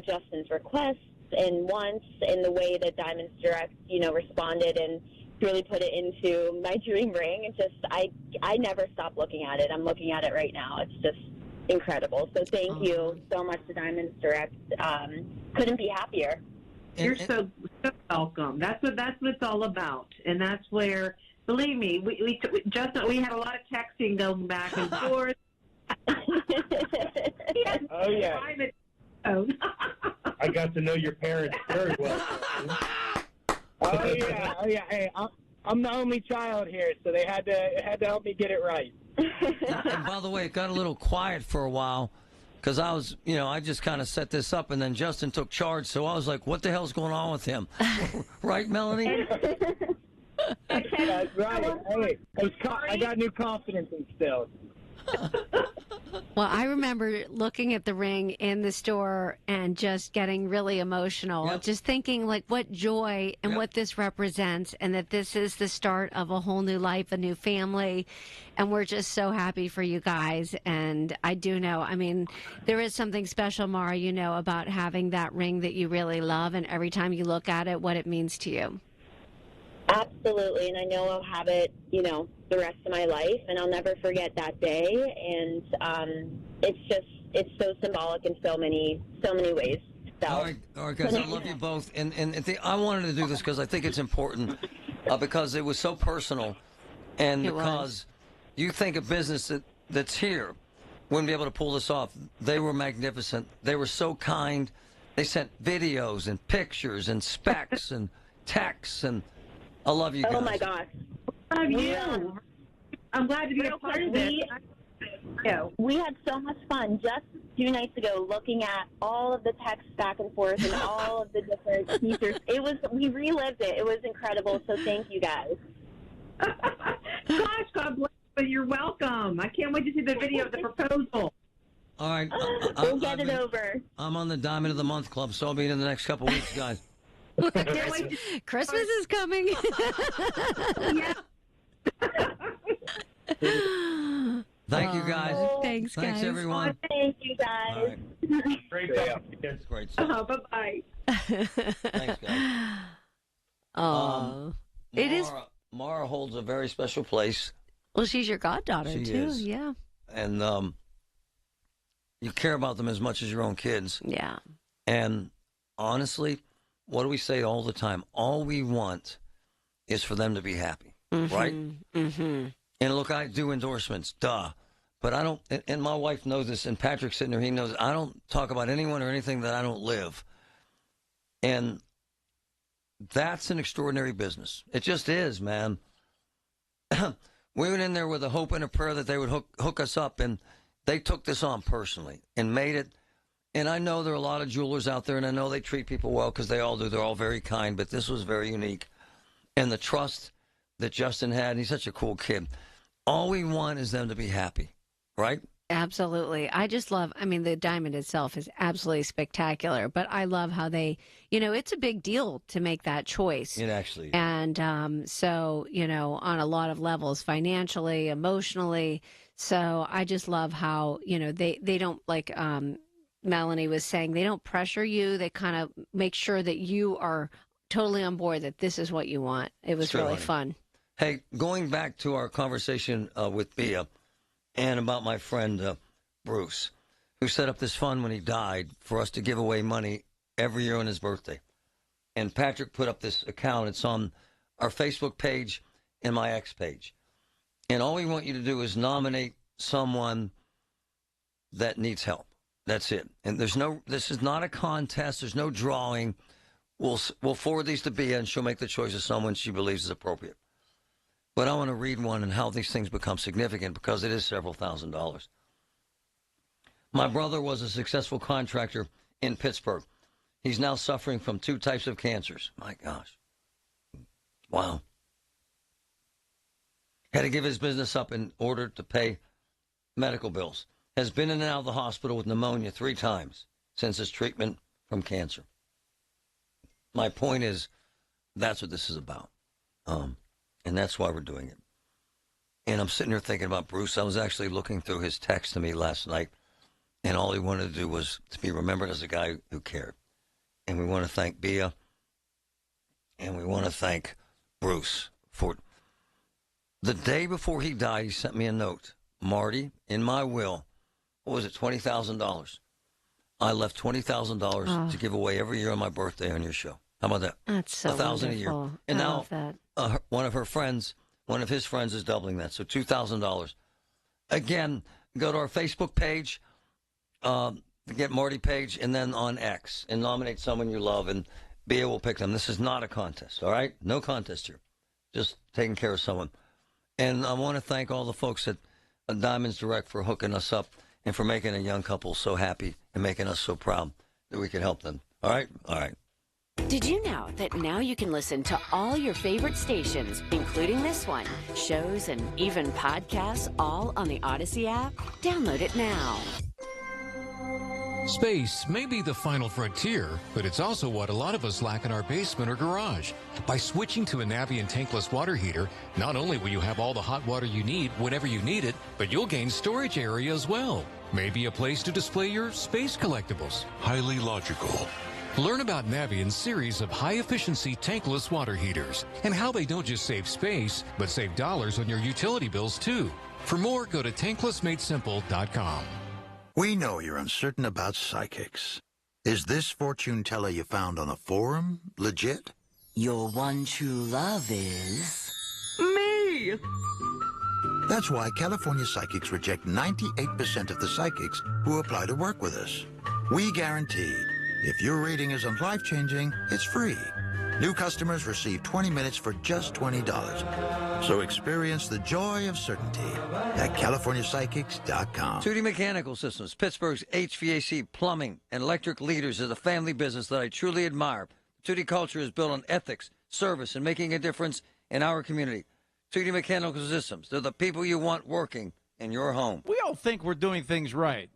Justin's requests and wants, and the way that Diamonds Direct, responded and really put it into my dream ring. It's just, I never stop looking at it. I'm looking at it right now. It's just incredible. So thank you so much to Diamonds Direct. Couldn't be happier. You're so welcome. That's what it's all about, and that's where, believe me, we had a lot of texting going back and forth. Oh yeah. I got to know your parents very well. Oh yeah. Hey, I'm the only child here, so they had to help me get it right. And by the way, it got a little quiet for a while. Because I was, I just kind of set this up, and then Justin took charge, so I was like, what the hell's going on with him? Right, Melanie? That's right. Hey, I got new confidence instilled. Well, I remember looking at the ring in the store and just getting really emotional, just thinking like what joy and what this represents, and that this is the start of a whole new life, a new family. And we're just so happy for you guys. And I do know, there is something special, Mara, about having that ring that you really love, and every time you look at it, what it means to you. Absolutely, and I know I'll have it, the rest of my life, and I'll never forget that day. And it's so symbolic in so many ways. So. All right, guys, I love you both, and I wanted to do this because I think it's important, because it was so personal, and because you think a business that's here wouldn't be able to pull this off. They were magnificent. They were so kind. They sent videos and pictures and specs and texts, and I love you guys. Oh, my gosh. Love you. I'm glad to be a part of this. We had so much fun just 2 nights ago looking at all of the texts back and forth and all of the different features. We relived it. It was incredible, so thank you guys. Gosh, God bless you. You're welcome. I can't wait to see the video of the proposal. All right. We'll get it over. I'm on the Diamond of the Month Club, so I'll be in the next couple weeks, guys. Christmas is coming. Thank you, guys. Thanks, guys. Everyone. Thank you, guys. Great talking to you. It's great stuff. Bye-bye. Thanks, guys. It is. Mara holds a very special place. Well, she's your goddaughter, She too. is. Yeah. And you care about them as much as your own kids. Yeah. And honestly, what do we say all the time? All we want is for them to be happy, right? Mm-hmm. And look, I do endorsements, duh. But I don't, and my wife knows this, and Patrick's sitting there, he knows, I don't talk about anyone or anything that I don't live. And that's an extraordinary business. It just is, man. We went in there with a hope and a prayer that they would hook us up, and they took this on personally and made it. And I know there are a lot of jewelers out there, and I know they treat people well because they all do. They're all very kind, but this was very unique. And the trust that Justin had, and he's such a cool kid. All we want is them to be happy, right? Absolutely. I just love, the diamond itself is absolutely spectacular, but I love how they, it's a big deal to make that choice. It actually is. And so, on a lot of levels, financially, emotionally. So I just love how, they don't, like Melanie was saying, they don't pressure you. They kind of make sure that you are totally on board, that this is what you want. It was really fun. Hey, going back to our conversation with Bia and about my friend Bruce, who set up this fund when he died for us to give away money every year on his birthday. And Patrick put up this account. It's on our Facebook page and my X page. And all we want you to do is nominate someone that needs help. That's it. And this is not a contest. There's no drawing. We'll forward these to Bia, and she'll make the choice of someone she believes is appropriate. But I want to read one and how these things become significant, because it is several $1,000s. My brother was a successful contractor in Pittsburgh. He's now suffering from 2 types of cancers. My gosh. Wow. Had to give his business up in order to pay medical bills. Has been in and out of the hospital with pneumonia 3 times since his treatment from cancer. My point is, that's what this is about. And that's why we're doing it. And I'm sitting here thinking about Bruce. I was actually looking through his text to me last night, and all he wanted to do was to be remembered as a guy who cared. And we want to thank Bia, and we want to thank Bruce for the day before he died. He sent me a note. Marty, in my will, what was it, $20,000? I left $20,000 to give away every year on my birthday on your show. How about that? That's so $1,000 a year. And I now love that. one of his friends is doubling that, so $2,000. Again, go to our Facebook page, get Marty page, and then on X, and nominate someone you love, and Bia will pick them. This is not a contest, all right? No contest here. Just taking care of someone. And I want to thank all the folks at Diamonds Direct for hooking us up and for making a young couple so happy and making us so proud that we could help them. All right? All right. Did you know that now you can listen to all your favorite stations, including this one, shows, and even podcasts, all on the Odyssey app? Download it now. Space may be the final frontier, but it's also what a lot of us lack in our basement or garage. By switching to a Navien tankless water heater, not only will you have all the hot water you need whenever you need it, but you'll gain storage area as well. Maybe a place to display your space collectibles. Highly logical. Learn about Navien's series of high-efficiency tankless water heaters and how they don't just save space, but save dollars on your utility bills, too. For more, go to tanklessmadesimple.com. We know you're uncertain about psychics. Is this fortune teller you found on a forum legit? Your one true love is... me! That's why California psychics reject 98% of the psychics who apply to work with us. We guarantee If your reading isn't life-changing, it's free. New customers receive 20 minutes for just $20. So experience the joy of certainty at CaliforniaPsychics.com. 2D Mechanical Systems, Pittsburgh's HVAC, plumbing, and electric leaders, is a family business that I truly admire. 2D culture is built on ethics, service, and making a difference in our community. 2D Mechanical Systems, they're the people you want working in your home. We all think we're doing things right?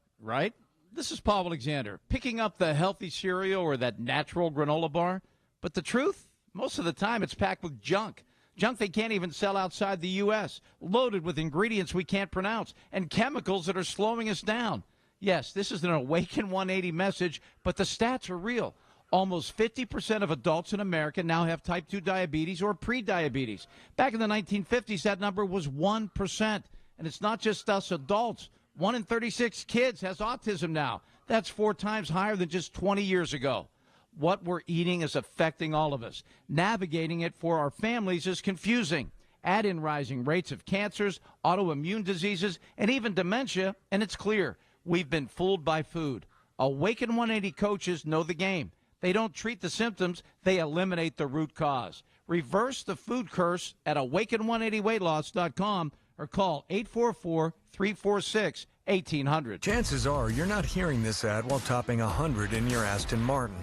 This is Paul Alexander, picking up the healthy cereal or that natural granola bar. But the truth, most of the time it's packed with junk. Junk they can't even sell outside the U.S., loaded with ingredients we can't pronounce, and chemicals that are slowing us down. Yes, this is an Awaken 180 message, but the stats are real. Almost 50% of adults in America now have type 2 diabetes or prediabetes. Back in the 1950s, that number was 1%. And it's not just us adults. 1 in 36 kids has autism now. That's 4 times higher than just 20 years ago. What we're eating is affecting all of us. Navigating it for our families is confusing. Add in rising rates of cancers, autoimmune diseases, and even dementia, and it's clear we've been fooled by food. Awaken 180 coaches know the game. They don't treat the symptoms, they eliminate the root cause. Reverse the food curse at awaken180weightloss.com or call 844-346-1800. Chances are you're not hearing this ad while topping 100 in your Aston Martin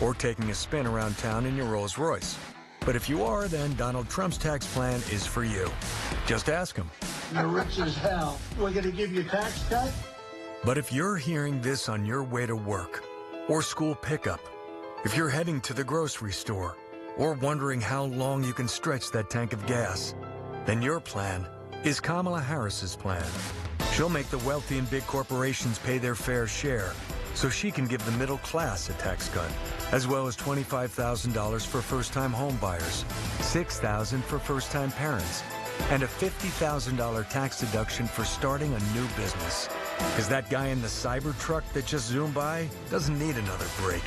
or taking a spin around town in your Rolls Royce. But if you are, then Donald Trump's tax plan is for you. Just ask him. You're rich as hell. We're going to give you a tax cut? But if you're hearing this on your way to work or school pickup, if you're heading to the grocery store or wondering how long you can stretch that tank of gas, then your plan is Kamala Harris's plan. She'll make the wealthy and big corporations pay their fair share so she can give the middle class a tax cut, as well as $25,000 for first-time home buyers, $6,000 for first-time parents, and a $50,000 tax deduction for starting a new business. Because that guy in the cyber truck that just zoomed by doesn't need another break.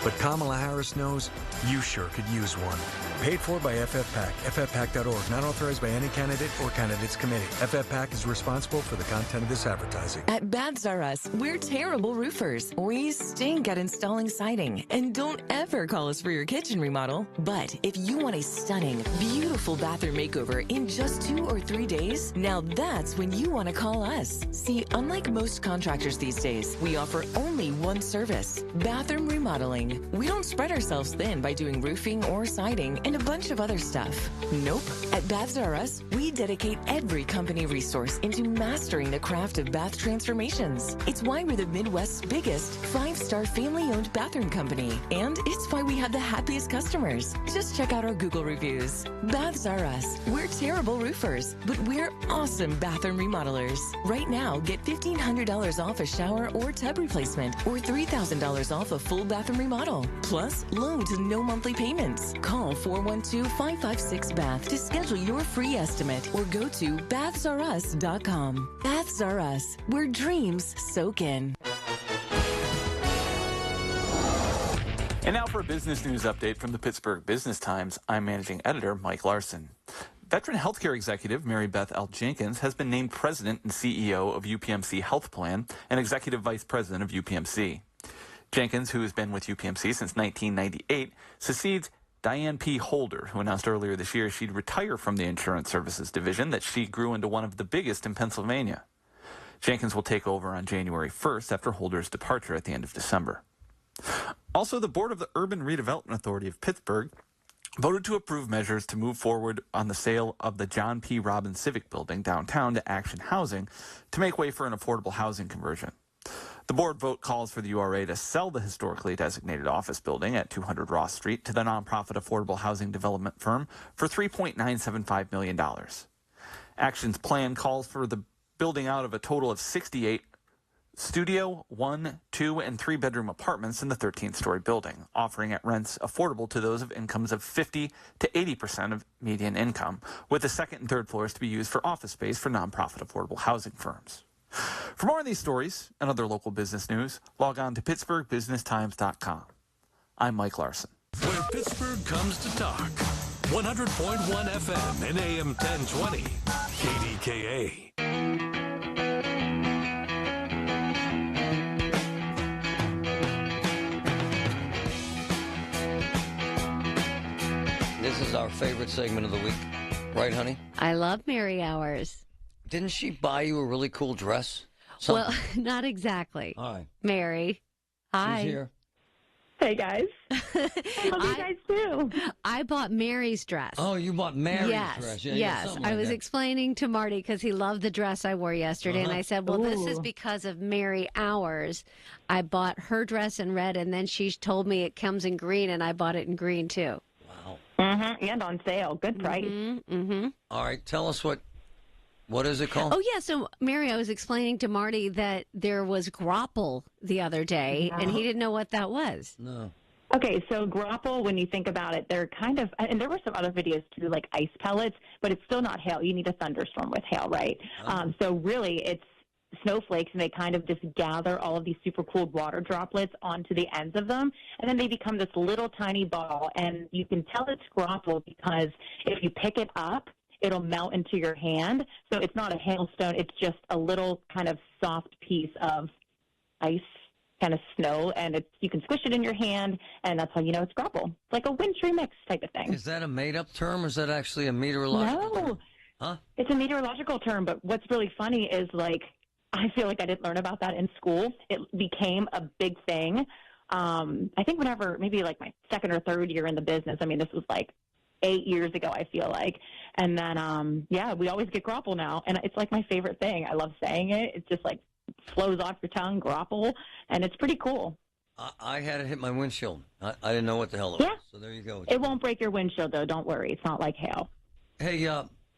But Kamala Harris knows you sure could use one. Paid for by FFPAC, ffpac.org, not authorized by any candidate or candidates committee. FFPAC is responsible for the content of this advertising. At Baths R Us, we're terrible roofers. We stink at installing siding. And don't ever call us for your kitchen remodel. But if you want a stunning, beautiful bathroom makeover in just 2 or 3 days, now that's when you want to call us. See, unlike most contractors these days, we offer only one service, bathroom remodeling. We don't spread ourselves thin by doing roofing or siding and a bunch of other stuff. Nope. At Baths R Us, we dedicate every company resource into mastering the craft of bath transformations. It's why we're the Midwest's biggest 5-star family-owned bathroom company. And it's why we have the happiest customers. Just check out our Google reviews. Baths R Us. We're terrible roofers, but we're awesome bathroom remodelers. Right now, get $1,500 off a shower or tub replacement or $3,000 off a full bathroom remodel. Plus, loan to no monthly payments. Call 412-556-BATH to schedule your free estimate or go to bathsrus.com. Baths R Us, where dreams soak in. And now for a business news update from the Pittsburgh Business Times. I'm managing editor Mike Larson. Veteran healthcare executive Mary Beth L. Jenkins has been named president and CEO of UPMC Health Plan and executive vice president of UPMC. Jenkins, who has been with UPMC since 1998, succeeds Diane P. Holder, who announced earlier this year she'd retire from the insurance services division that she grew into one of the biggest in Pennsylvania. Jenkins will take over on January 1st after Holder's departure at the end of December. Also, the board of the Urban Redevelopment Authority of Pittsburgh voted to approve measures to move forward on the sale of the John P. Robbins Civic Building downtown to Action Housing to make way for an affordable housing conversion. The board vote calls for the URA to sell the historically designated office building at 200 Ross Street to the nonprofit affordable housing development firm for $3.975 million. Action's plan calls for the building out of a total of 68 studio, 1, 2, and 3-bedroom apartments in the 13th-story building, offering at rents affordable to those of incomes of 50 to 80% of median income, with the second and third floors to be used for office space for nonprofit affordable housing firms. For more on these stories and other local business news, log on to PittsburghBusinessTimes.com. I'm Mike Larson. Where Pittsburgh comes to talk. 100.1 FM and AM 1020. KDKA. This is our favorite segment of the week. Right, honey? I love Mary Hours. Didn't she buy you a really cool dress? Well, not exactly. All right. Mary. Hi. She's here. Hey, guys. I love you guys, too. I bought Mary's dress. Oh, you bought Mary's dress. Yeah, yes. something I like was that. explaining to Marty because he loved the dress I wore yesterday. And I said, well, this is because of Mary Hours. I bought her dress in red, and then she told me it comes in green, and I bought it in green, too. Wow. And on sale. Good price. All right, tell us what is it called? Oh, yeah. So, Mary, I was explaining to Marty that there was grapple the other day, and he didn't know what that was. No. Okay, so grapple, when you think about it, they're kind of, and there were some other videos too, like ice pellets, but it's still not hail. You need a thunderstorm with hail, right? So really, it's snowflakes, and they kind of just gather all of these super cooled water droplets onto the ends of them, and then they become this little tiny ball, and you can tell it's grapple because if you pick it up, it'll melt into your hand. So it's not a hailstone, it's just a little kind of soft piece of ice, kind of snow, and you can squish it in your hand, and that's how you know it's grapple. It's like a wintry mix type of thing. Is that a made-up term, or is that actually a meteorological term? No. Huh? It's a meteorological term, but what's really funny is, like, I feel like I didn't learn about that in school. It became a big thing. I think maybe like my second or third year in the business. I mean, this was like 8 years ago, I feel like. And then, we always get grapple now, and it's like my favorite thing. I love saying it. It's just like flows off your tongue, grapple, and it's pretty cool. I had it hit my windshield. I didn't know what the hell it was. So there you go. It won't break your windshield, though. Don't worry. It's not like hail. Hey,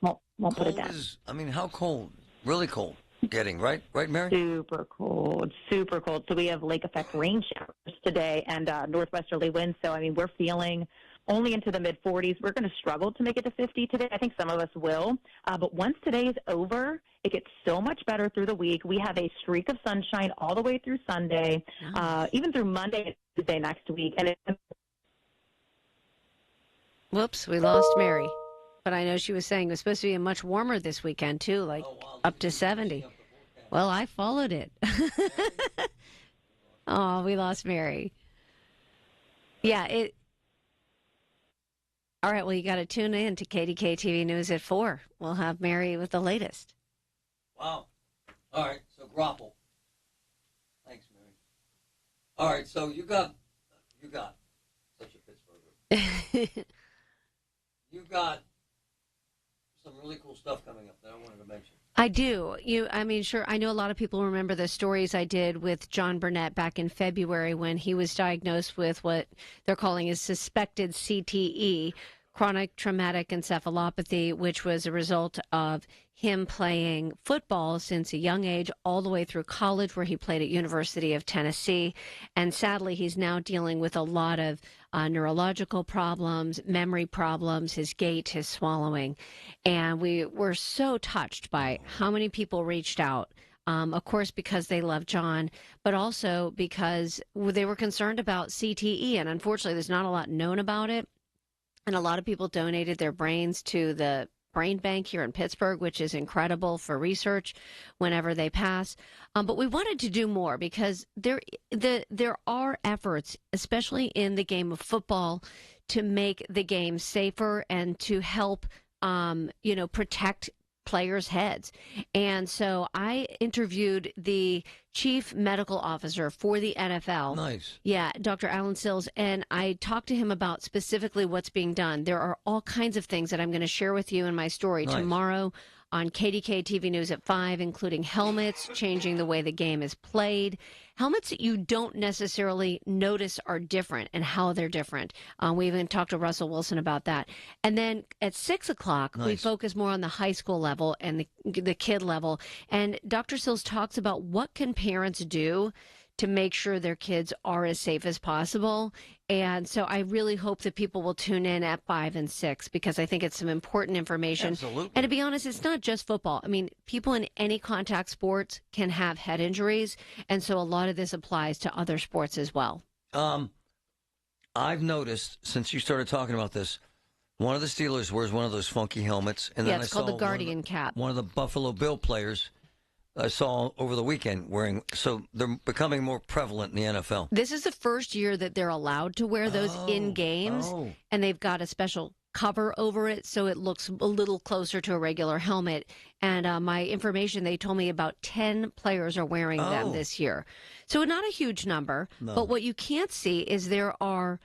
won't put it down. How cold? Really cold getting, right? Right, Mary? Super cold. Super cold. So we have lake effect rain showers today and northwesterly winds. So, I mean, we're feeling only into the mid-40s. We're going to struggle to make it to 50 today. I think some of us will. But once today is over, it gets so much better through the week. We have a streak of sunshine all the way through Sunday, even through Monday and Tuesday next week. And Whoops, we lost Mary. But I know she was saying it was supposed to be much warmer this weekend, too, like up to 70. Well, I followed it. Oh, we lost Mary. Yeah, All right, well, you got to tune in to KDKA TV News at 4. We'll have Mary with the latest. Wow. All right, so grapple. Thanks, Mary. All right, so you got such a Pittsburgher. You got some really cool stuff coming up that I wanted to mention. I do. Sure, I know a lot of people remember the stories I did with John Burnett back in February when he was diagnosed with what they're calling a suspected CTE, chronic traumatic encephalopathy, which was a result of him playing football since a young age all the way through college, where he played at University of Tennessee. And sadly, he's now dealing with a lot of neurological problems, memory problems, his gait, his swallowing. And we were so touched by how many people reached out. Of course, because they love John, but also because they were concerned about CTE. And unfortunately, there's not a lot known about it. And a lot of people donated their brains to the brain bank here in Pittsburgh, which is incredible for research whenever they pass. But we wanted to do more because there are efforts, especially in the game of football, to make the game safer and to help, protect players' heads. And so I interviewed the chief medical officer for the NFL. Nice. Yeah, Dr. Alan Sills, and I talked to him about specifically what's being done. There are all kinds of things that I'm going to share with you in my story tomorrow on KDKA TV News at 5, including helmets, changing the way the game is played, helmets that you don't necessarily notice are different and how they're different. We even talked to Russell Wilson about that. And then at 6 o'clock, we focus more on the high school level and the kid level. And Dr. Sills talks about what can parents do to make sure their kids are as safe as possible. And so I really hope that people will tune in at 5 and 6 because I think it's some important information. Absolutely. And to be honest, it's not just football. I mean, people in any contact sports can have head injuries. And so a lot of this applies to other sports as well. I've noticed since you started talking about this, one of the Steelers wears one of those funky helmets. And then it's called the Guardian cap. One of the Buffalo Bill players I saw over the weekend wearing, so they're becoming more prevalent in the NFL. This is the first year that they're allowed to wear those in games, and they've got a special cover over it so it looks a little closer to a regular helmet. And my information, they told me about 10 players are wearing them this year. So not a huge number, but what you can't see is there are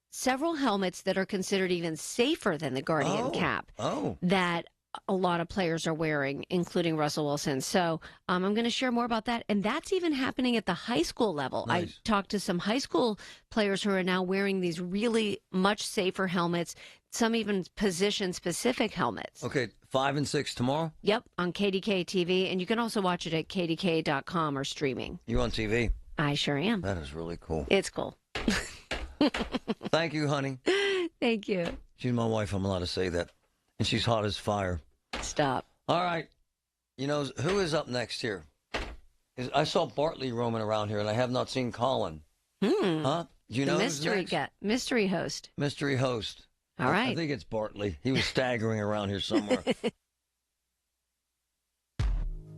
several helmets that are considered even safer than the Guardian cap that a lot of players are wearing, including Russell Wilson. So I'm going to share more about that. And that's even happening at the high school level. Nice. I talked to some high school players who are now wearing these really much safer helmets, some even position-specific helmets. Okay, 5 and 6 tomorrow? Yep, on KDKA TV. And you can also watch it at KDKA.com or streaming. You on TV? I sure am. That is really cool. It's cool. Thank you, honey. Thank you. She's my wife. I'm allowed to say that. And she's hot as fire. Stop. All right. You know, who is up next here? I saw Bartley roaming around here, and I have not seen Colin. Huh? Do you know who's next? Mystery host. Mystery host. All right. I think it's Bartley. He was staggering around here somewhere.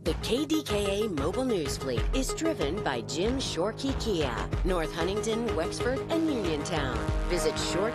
The KDKA mobile news fleet is driven by Jim Shorkey Kia, North Huntington, Wexford, and Uniontown. Visit Shorkey